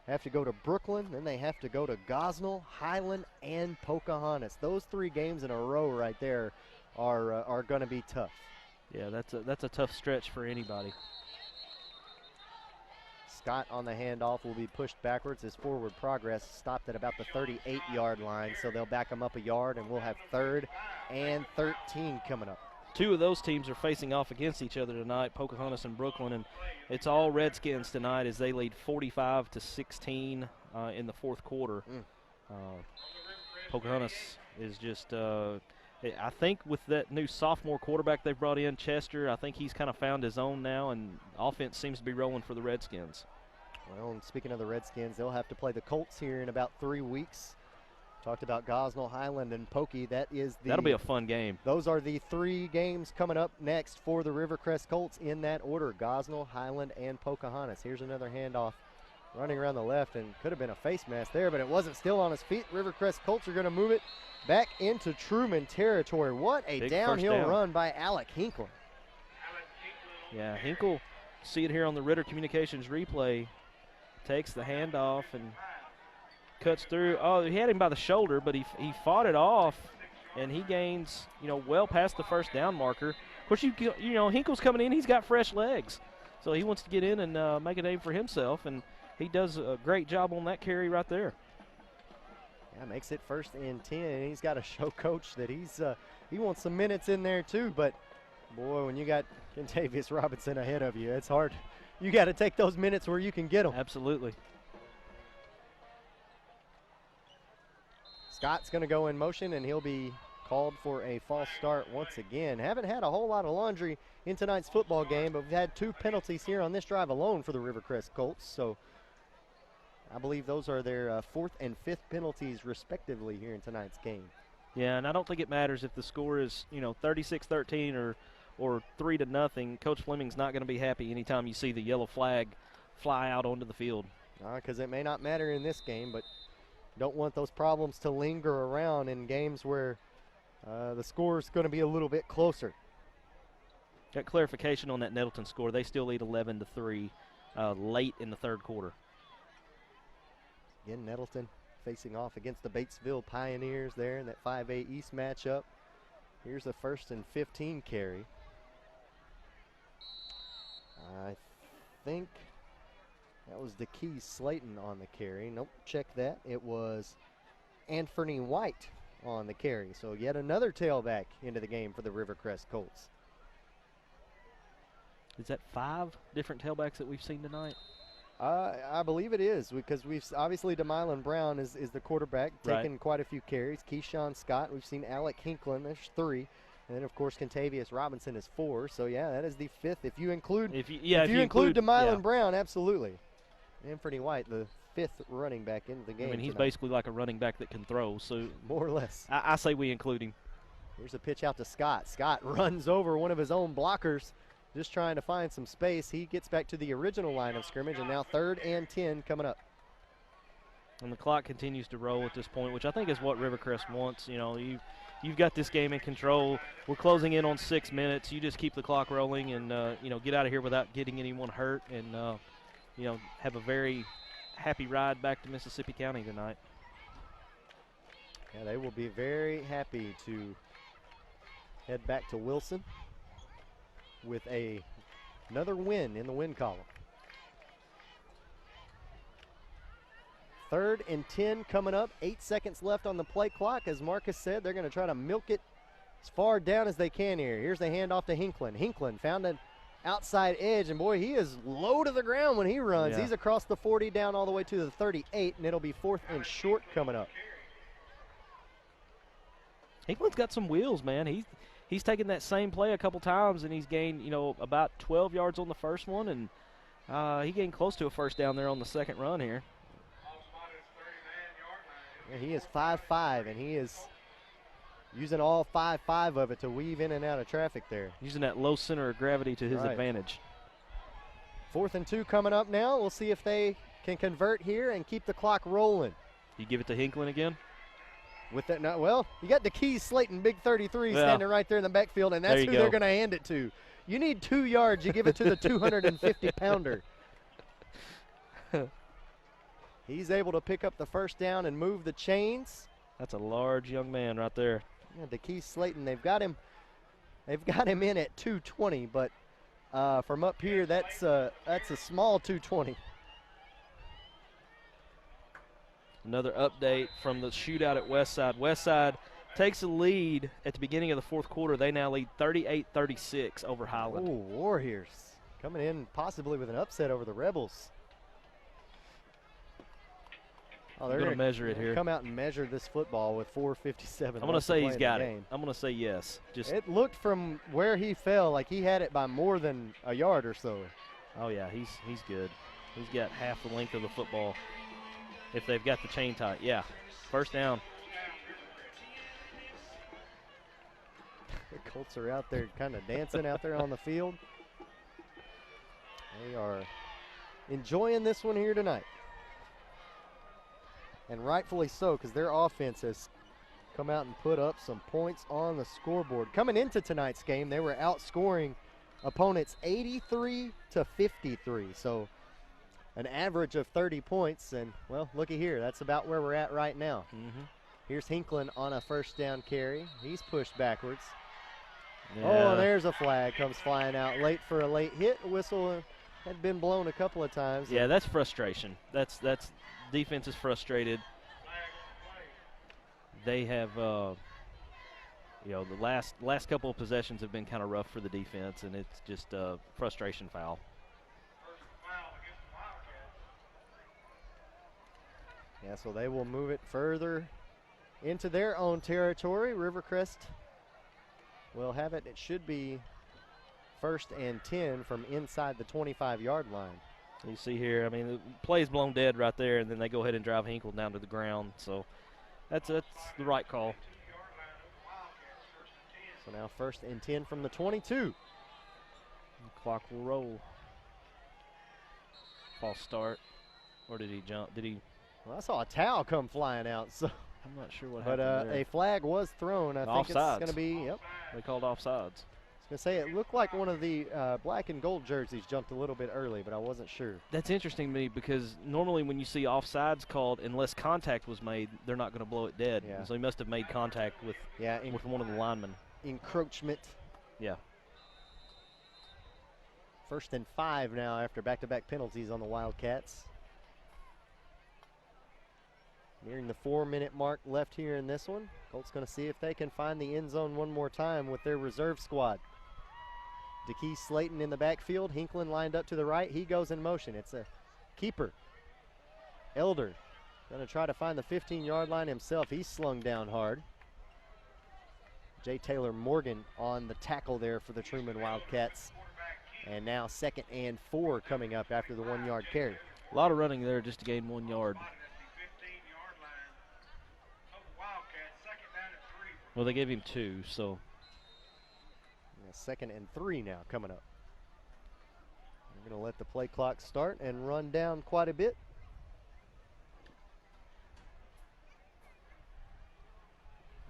Have to go to Brooklyn, then they have to go to Gosnell, Highland, and Pocahontas. Those 3 games in a row right there are going to be tough. Yeah, that's a tough stretch for anybody. Scott on the handoff will be pushed backwards. His forward progress stopped at about the 38-yard line, so they'll back him up a yard, and we'll have 3rd and 13 coming up. two of those teams are facing off against each other tonight, Pocahontas and Brooklyn, and it's all Redskins tonight as they lead 45-16 in the fourth quarter. Pocahontas is just I think with that new sophomore quarterback they've brought in, Chester, I think he's kind of found his own now, and offense seems to be rolling for the Redskins. Well, and speaking of the Redskins, they'll have to play the Colts here in about 3 weeks. Talked about Gosnell, Highland, and Pokey. That'll be a fun game. Those are the 3 games coming up next for the Rivercrest Colts in that order: Gosnell, Highland, and Pocahontas. Here's another handoff running around the left, and could have been a face mask there, but it wasn't. Still on his feet. Rivercrest Colts are going to move it back into Trumann territory. What a Big downhill run by Alec Hinkle. Yeah, Hinkle, see it here on the Ritter Communications replay, takes the handoff and cuts through. Oh, he had him by the shoulder, but he fought it off, and he gains, well past the first down marker. Of course, Hinkle's coming in. He's got fresh legs, so he wants to get in and make a name for himself, and he does a great job on that carry right there. Yeah, makes it 1st and 10, and he's got to show Coach that he wants some minutes in there too. But boy, when you got Kentavious Robinson ahead of you, it's hard. You got to take those minutes where you can get them. Absolutely. Scott's going to go in motion, and he'll be called for a false start once again. Haven't had a whole lot of laundry in tonight's football game, but we've had 2 penalties here on this drive alone for the Rivercrest Colts. So I believe those are their 4th and 5th penalties respectively here in tonight's game. Yeah, and I don't think it matters if the score is, 36-13 or 3-0. Coach Fleming's not going to be happy anytime you see the yellow flag fly out onto the field. Because it may not matter in this game, but don't want those problems to linger around in games where the score is going to be a little bit closer. Got clarification on that Nettleton score. They still lead 11-3 late in the third quarter. Again, Nettleton facing off against the Batesville Pioneers there in that 5A East matchup. Here's a 1st and 15 carry. I think that was DeKey Slayton on the carry. Nope, check that. It was Anthony White on the carry. So yet another tailback into the game for the Rivercrest Colts. Is that 5 different tailbacks that we've seen tonight? I believe it is, because we've obviously DeMylan Brown is the quarterback, taking quite a few carries. Keyshawn Scott, we've seen Alec Hinklin, there's 3. And then, of course, Kentavious Robinson is 4. So, yeah, that is the 5th. If you include if you include DeMylan Brown, absolutely. Anthony White, the 5th running back into the game. I mean, he's basically like a running back that can throw. So more or less. I say we include him. Here's a pitch out to Scott. Scott runs over one of his own blockers, just trying to find some space. He gets back to the original line of scrimmage, and now 3rd and 10 coming up. And the clock continues to roll at this point, which I think is what Rivercrest wants. You've got this game in control. We're closing in on 6 minutes. You just keep the clock rolling and, get out of here without getting anyone hurt and, have a very happy ride back to Mississippi County tonight. Yeah, they will be very happy to head back to Wilson with another win in the win column. 3rd and 10 coming up. 8 seconds left on the play clock. As Marcus said, they're going to try to milk it as far down as they can here. Here's the handoff to Hinklin. Hinklin found an outside edge, and boy, he is low to the ground when he runs. Yeah. He's across the 40 down all the way to the 38, and it'll be 4th and short coming up. Hinklin's got some wheels, man. He's taken that same play a couple times, and he's gained, about 12 yards on the first one, and he gained close to a first down there on the second run here. Yeah, he is 5'5", and he is using all 5'5" of it to weave in and out of traffic there. Using that low center of gravity to his advantage. 4th and 2 coming up now. We'll see if they can convert here and keep the clock rolling. You give it to Hinklin again? With that, you got DeKey Slayton, big 33, standing right there in the backfield, and that's who they're going to hand it to. You need 2 yards, you give it to the 250-pounder. He's able to pick up the first down and move the chains. That's a large young man right there. Yeah, DeKey Slayton, they've got him in at 220, but from up here, that's a small 220. Another update from the shootout at Westside. Westside takes a lead at the beginning of the fourth quarter. They now lead 38-36 over Highland. Ooh, Warriors coming in possibly with an upset over the Rebels. Oh, they're going to measure it here. Come out and measure this football with 4:57. I'm going to say he's got it. I'm going to say yes. It looked from where he fell like he had it by more than a yard or so. Oh yeah, he's good. He's got half the length of the football if they've got the chain tight. Yeah, first down. The Colts are out there kind of dancing out there on the field. They are enjoying this one here tonight. And rightfully so, because their offense has come out and put up some points on the scoreboard. Coming into tonight's game, they were outscoring opponents 83-53. So an average of 30 points. And, well, looky here. That's about where we're at right now. Here's Hinklen on a first down carry. He's pushed backwards. Yeah. Oh, there's a flag. Comes flying out late for a late hit. Whistle had been blown a couple of times. Yeah, that's frustration. That's defense is frustrated. They have, the last couple of possessions have been kind of rough for the defense, and it's just a frustration foul. Yeah, so they will move it further into their own territory. Rivercrest will have it. It should be 1st and 10 from inside the 25-yard line. You see here, I mean, the play's blown dead right there, and then they go ahead and drive Hinkle down to the ground. So that's the right call. So now 1st and 10 from the 22. The clock will roll. False start. Or did he jump? Did he? Well, I saw a towel come flying out. So I'm not sure what happened there. But a flag was thrown. I think it's going to be, yep. They called offsides. I was going to say, it looked like one of the black and gold jerseys jumped a little bit early, but I wasn't sure. That's interesting to me because normally when you see offsides called, unless contact was made, they're not going to blow it dead. Yeah. So he must have made contact with one of the linemen. Encroachment. Yeah. 1st and 5 now after back-to-back penalties on the Wildcats. Nearing the 4-minute mark left here in this one. Colts going to see if they can find the end zone one more time with their reserve squad. DeKey Slayton in the backfield. Hinklen lined up to the right. He goes in motion. It's a keeper. Elder going to try to find the 15-yard line himself. He's slung down hard. J. Taylor Morgan on the tackle there for the Trumann Wildcats. And now 2nd and 4 coming up after the 1-yard carry. A lot of running there just to gain 1 yard. Well, they gave him 2, so. Yeah, 2nd and 3 now coming up. We're going to let the play clock start and run down quite a bit.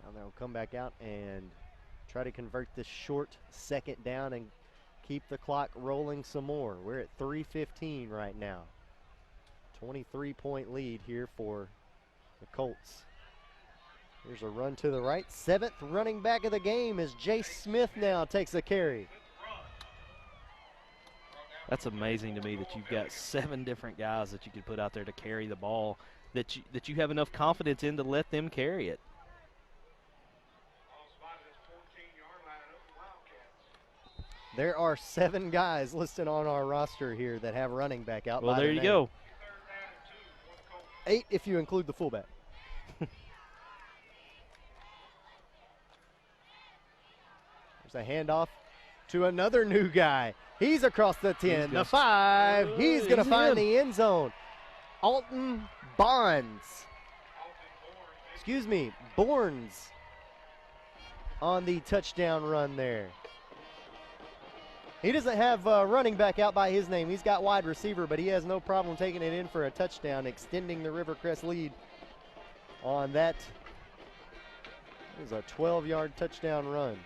Now they'll come back out and try to convert this short 2nd down and keep the clock rolling some more. We're at 3:15 right now. 23-point lead here for the Colts. Here's a run to the right. 7th running back of the game is Jay Smith now takes a carry. That's amazing to me that you've got 7 different guys that you could put out there to carry the ball, that you have enough confidence in to let them carry it. There are 7 guys listed on our roster here that have running back out. Well, there you go. 8 if you include the fullback. There's a handoff to another new guy. He's across the 10, the 5. He's going to find the end zone. Alton Barnes. Excuse me, Bournes on the touchdown run there. He doesn't have running back out by his name. He's got wide receiver, but he has no problem taking it in for a touchdown, extending the Rivercrest lead on that. It was a 12-yard touchdown run.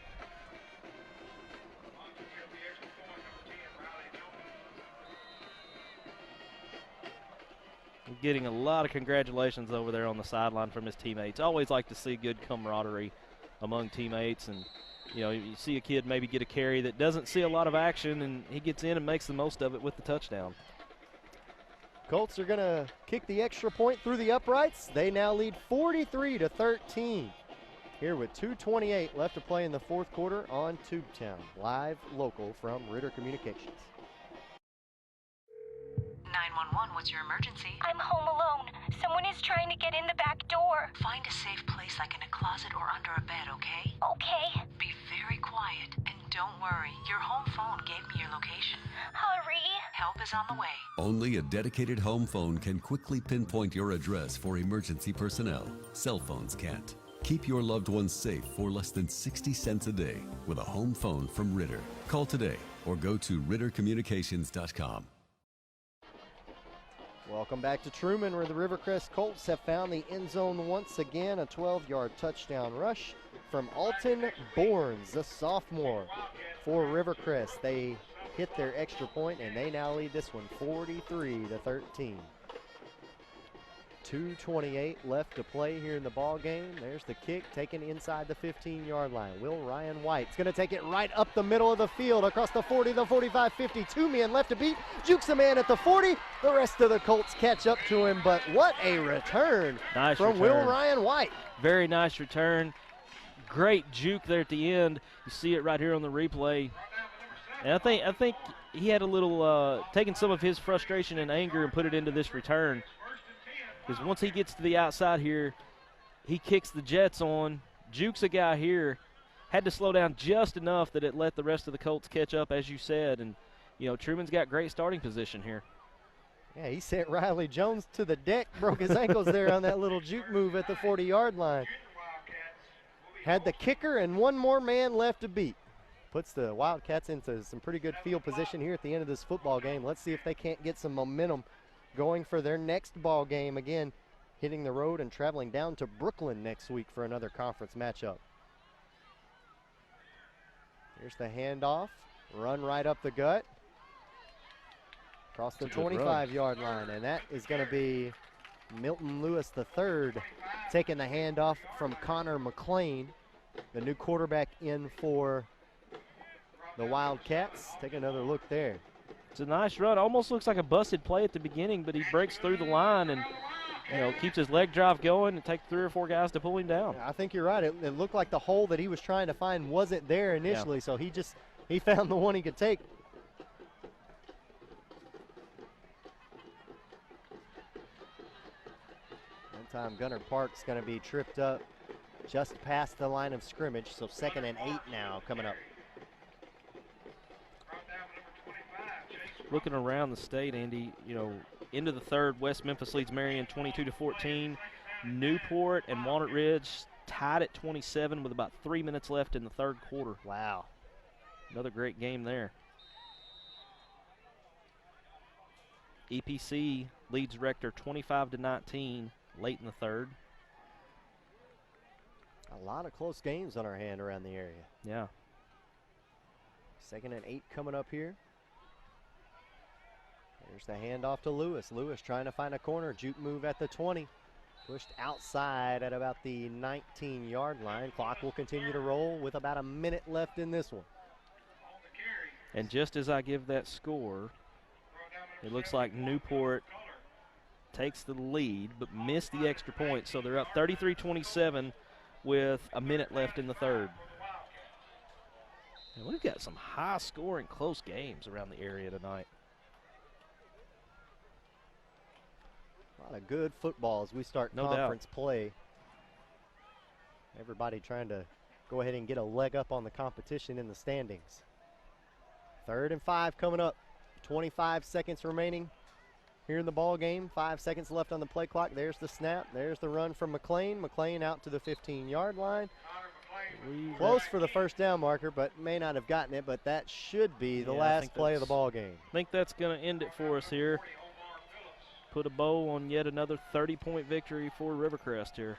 Getting a lot of congratulations over there on the sideline from his teammates. Always like to see good camaraderie among teammates, and you see a kid maybe get a carry that doesn't see a lot of action, and he gets in and makes the most of it with the touchdown. Colts are going to kick the extra point through the uprights. They now lead 43-13 here with 2:28 left to play in the fourth quarter on Tubetown. Live local from Ritter Communications. 911, what's your emergency? I'm home alone. Someone is trying to get in the back door. Find a safe place like in a closet or under a bed, okay? Okay. Be very quiet and don't worry. Your home phone gave me your location. Hurry. Help is on the way. Only a dedicated home phone can quickly pinpoint your address for emergency personnel. Cell phones can't. Keep your loved ones safe for less than 60 cents a day with a home phone from Ritter. Call today or go to rittercommunications.com. Welcome back to Trumann, where the Rivercrest Colts have found the end zone once again. A 12-yard touchdown rush from Alton Bournes, the sophomore for Rivercrest. They hit their extra point, and they now lead this one 43-13. 2:28 left to play here in the ball game. There's the kick taken inside the 15-yard line. Will Ryan White's going to take it right up the middle of the field across the 40, the 45, 50. 2 men left to beat. Jukes a man at the 40. The rest of the Colts catch up to him, but what a return from Will Ryan White. Very nice return. Great juke there at the end. You see it right here on the replay. And I think he had a little taken some of his frustration and anger and put it into this return. Because once he gets to the outside here, he kicks the jets on, jukes a guy here, had to slow down just enough that it let the rest of the Colts catch up, as you said. And, you know, Trumann's got great starting position here. Yeah, he sent Riley Jones to the deck, broke his ankles there on that little juke move at the 40-yard line. Had the kicker and one more man left to beat. Puts the Wildcats into some pretty good field position here at the end of this football game. Let's see if they can't get some momentum going for their next ball game. Again, hitting the road and traveling down to Brooklyn next week for another conference matchup. Here's the handoff. Run right up the gut. Across the 25-yard line, and that is going to be Milton Lewis III taking the handoff from Connor McLean, the new quarterback in for the Wildcats. Take another look there. It's a nice run. Almost looks like a busted play at the beginning, but he breaks through the line and, you know, keeps his leg drive going and takes 3 or 4 guys to pull him down. I think you're right. It looked like the hole that he was trying to find wasn't there initially, so he found the one he could take. One time Gunnar Park's going to be tripped up just past the line of scrimmage, so 2nd and 8 now coming up. Looking around the state, Andy, you know, into the third, West Memphis leads Marion 22-14. Newport and Walnut Ridge tied at 27 with about 3 minutes left in the third quarter. Wow. Another great game there. EPC leads Rector 25-19 late in the third. A lot of close games on our hand around the area. Yeah. 2nd and 8 coming up here. There's the handoff to Lewis. Lewis trying to find a corner. Juke move at the 20. Pushed outside at about the 19-yard line. Clock will continue to roll with about a minute left in this one. And just as I give that score, it looks like Newport takes the lead but missed the extra point. So they're up 33-27 with a minute left in the third. And we've got some high-scoring, close games around the area tonight. A lot of good football as we start conference play. Everybody trying to go ahead and get a leg up on the competition in the standings. 3rd and 5 coming up. 25 seconds remaining here in the ball game. 5 seconds left on the play clock. There's the snap. There's the run from McLean. McLean out to the 15-yard line. Close for the first down marker, but may not have gotten it, but that should be the last play of the ball game. I think that's going to end it for us here. Put a bow on yet another 30-point victory for Rivercrest here.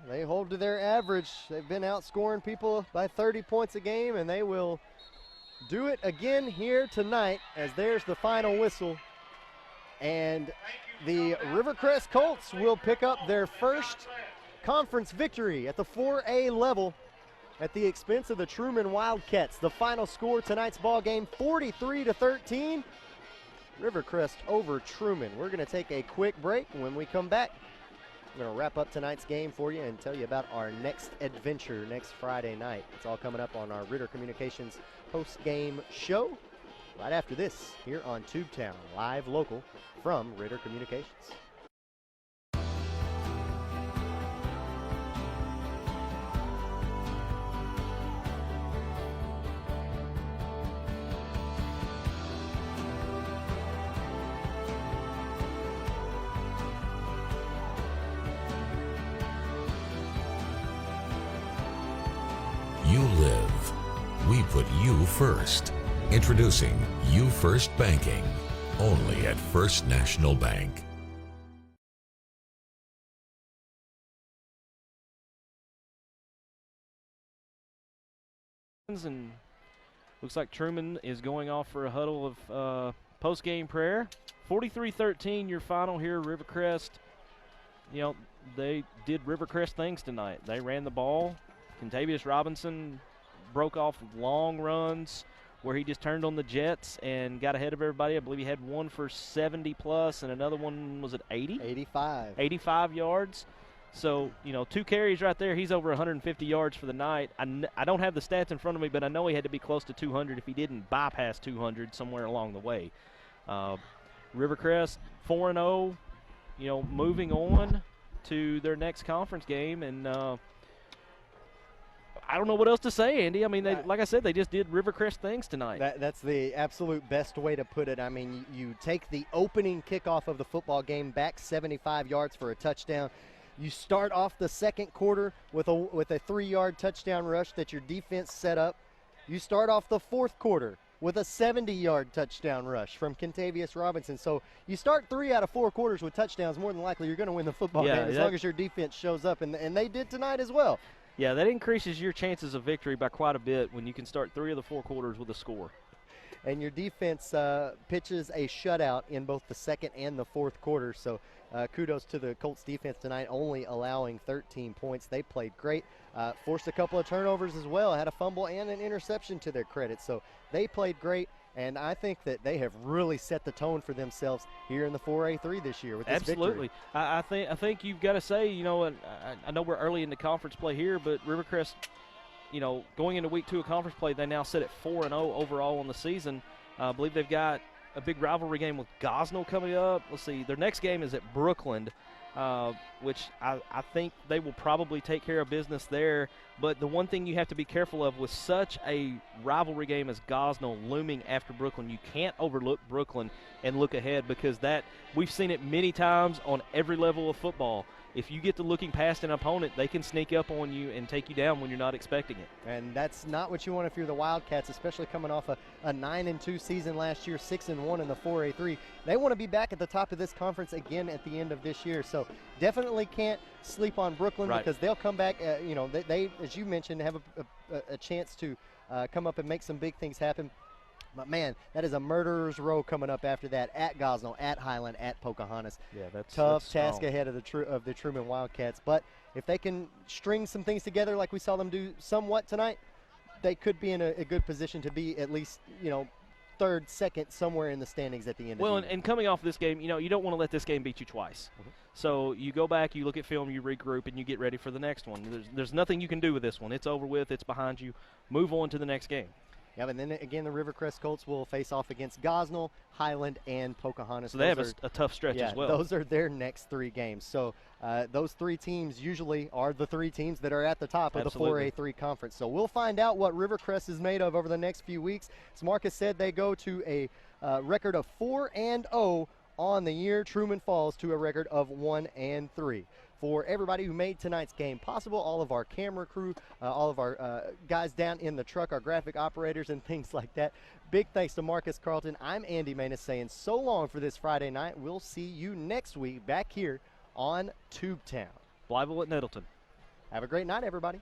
They hold to their average. They've been outscoring people by 30 points a game, and they will do it again here tonight as there's the final whistle. And the Rivercrest Colts will pick up their first conference victory at the 4A level at the expense of the Trumann Wildcats. The final score tonight's ball game, 43-13. Rivercrest over Trumann. We're going to take a quick break. When we come back, We're going to wrap up tonight's game for you and tell you about our next adventure next Friday night. It's all coming up on our Ritter Communications post-game show right after this here on Tubetown, live local from Ritter Communications. You live. We put you first. Introducing You First Banking, only at First National Bank. And looks like Trumann is going off for a huddle of post-game prayer. 43-13 your final here, Rivercrest. You know, they did Rivercrest things tonight. They ran the ball. Contavious Robinson broke off long runs where he just turned on the jets and got ahead of everybody. I believe he had one for 70-plus and another one, was it 80? 85. 85 yards. So, you know, 2 carries right there. He's over 150 yards for the night. I don't have the stats in front of me, but I know he had to be close to 200 if he didn't bypass 200 somewhere along the way. Rivercrest 4-0, you know, moving on to their next conference game. And I don't know what else to say, Andy. I mean, like I said, they just did Rivercrest things tonight. That's the absolute best way to put it. I mean, you take the opening kickoff of the football game back 75 yards for a touchdown. You start off the second quarter with a 3-yard touchdown rush that your defense set up. You start off the fourth quarter with a 70-yard touchdown rush from Contavious Robinson. So you start 3 out of 4 quarters with touchdowns, more than likely you're going to win the football game as long as your defense shows up, and they did tonight as well. Yeah, that increases your chances of victory by quite a bit when you can start 3 of the 4 quarters with a score. And your defense pitches a shutout in both the second and the fourth quarter. So kudos to the Colts defense tonight, only allowing 13 points. They played great. Forced a couple of turnovers as well, had a fumble and an interception to their credit. So they played great. And I think that they have really set the tone for themselves here in the 4A3 this year with this Absolutely. victory. I think you've got to say, you know, and I know we're early in the conference play here, but Rivercrest, you know, going into week 2 of conference play, they now sit at 4-0 overall on the season. I believe they've got a big rivalry game with Gosnell coming up. Let's see, their next game is at Brookland, which I think they will probably take care of business there. But the one thing you have to be careful of with such a rivalry game as Gosnell looming after Brookland, you can't overlook Brookland and look ahead, because that we've seen it many times on every level of football. If you get to looking past an opponent, they can sneak up on you and take you down when you're not expecting it. And that's not what you want if you're the Wildcats, especially coming off a 9-2 season last year, 6-1 in the 4A3. They want to be back at the top of this conference again at the end of this year. So definitely can't sleep on Brookland, because they'll come back. You know, they, as you mentioned, have a chance to come up and make some big things happen. But, man, that is a murderer's row coming up after that, at Gosnell, at Highland, at Pocahontas. Yeah, that's tough task ahead of the Trumann Wildcats. But if they can string some things together like we saw them do somewhat tonight, they could be in a good position to be at least, you know, third, second, somewhere in the standings at the end of the year. Well, and coming off this game, you know, you don't want to let this game beat you twice. So you go back, you look at film, you regroup, and you get ready for the next one. There's nothing you can do with this one. It's over with. It's behind you. Move on to the next game. Yeah, and then again, the Rivercrest Colts will face off against Gosnell, Highland, and Pocahontas. So they have a tough stretch as well. Those are their next 3 games. So those 3 teams usually are the 3 teams that are at the top of the 4A3 conference. So we'll find out what Rivercrest is made of over the next few weeks. As Marcus said, they go to a record of 4-0 on the year. Trumann falls to a record of 1-3. For everybody who made tonight's game possible, all of our camera crew, all of our guys down in the truck, our graphic operators and things like that. Big thanks to Marcus Carlton. I'm Andy Maness saying so long for this Friday night. We'll see you next week back here on Tubetown. Blytheville at Nettleton. Have a great night, everybody.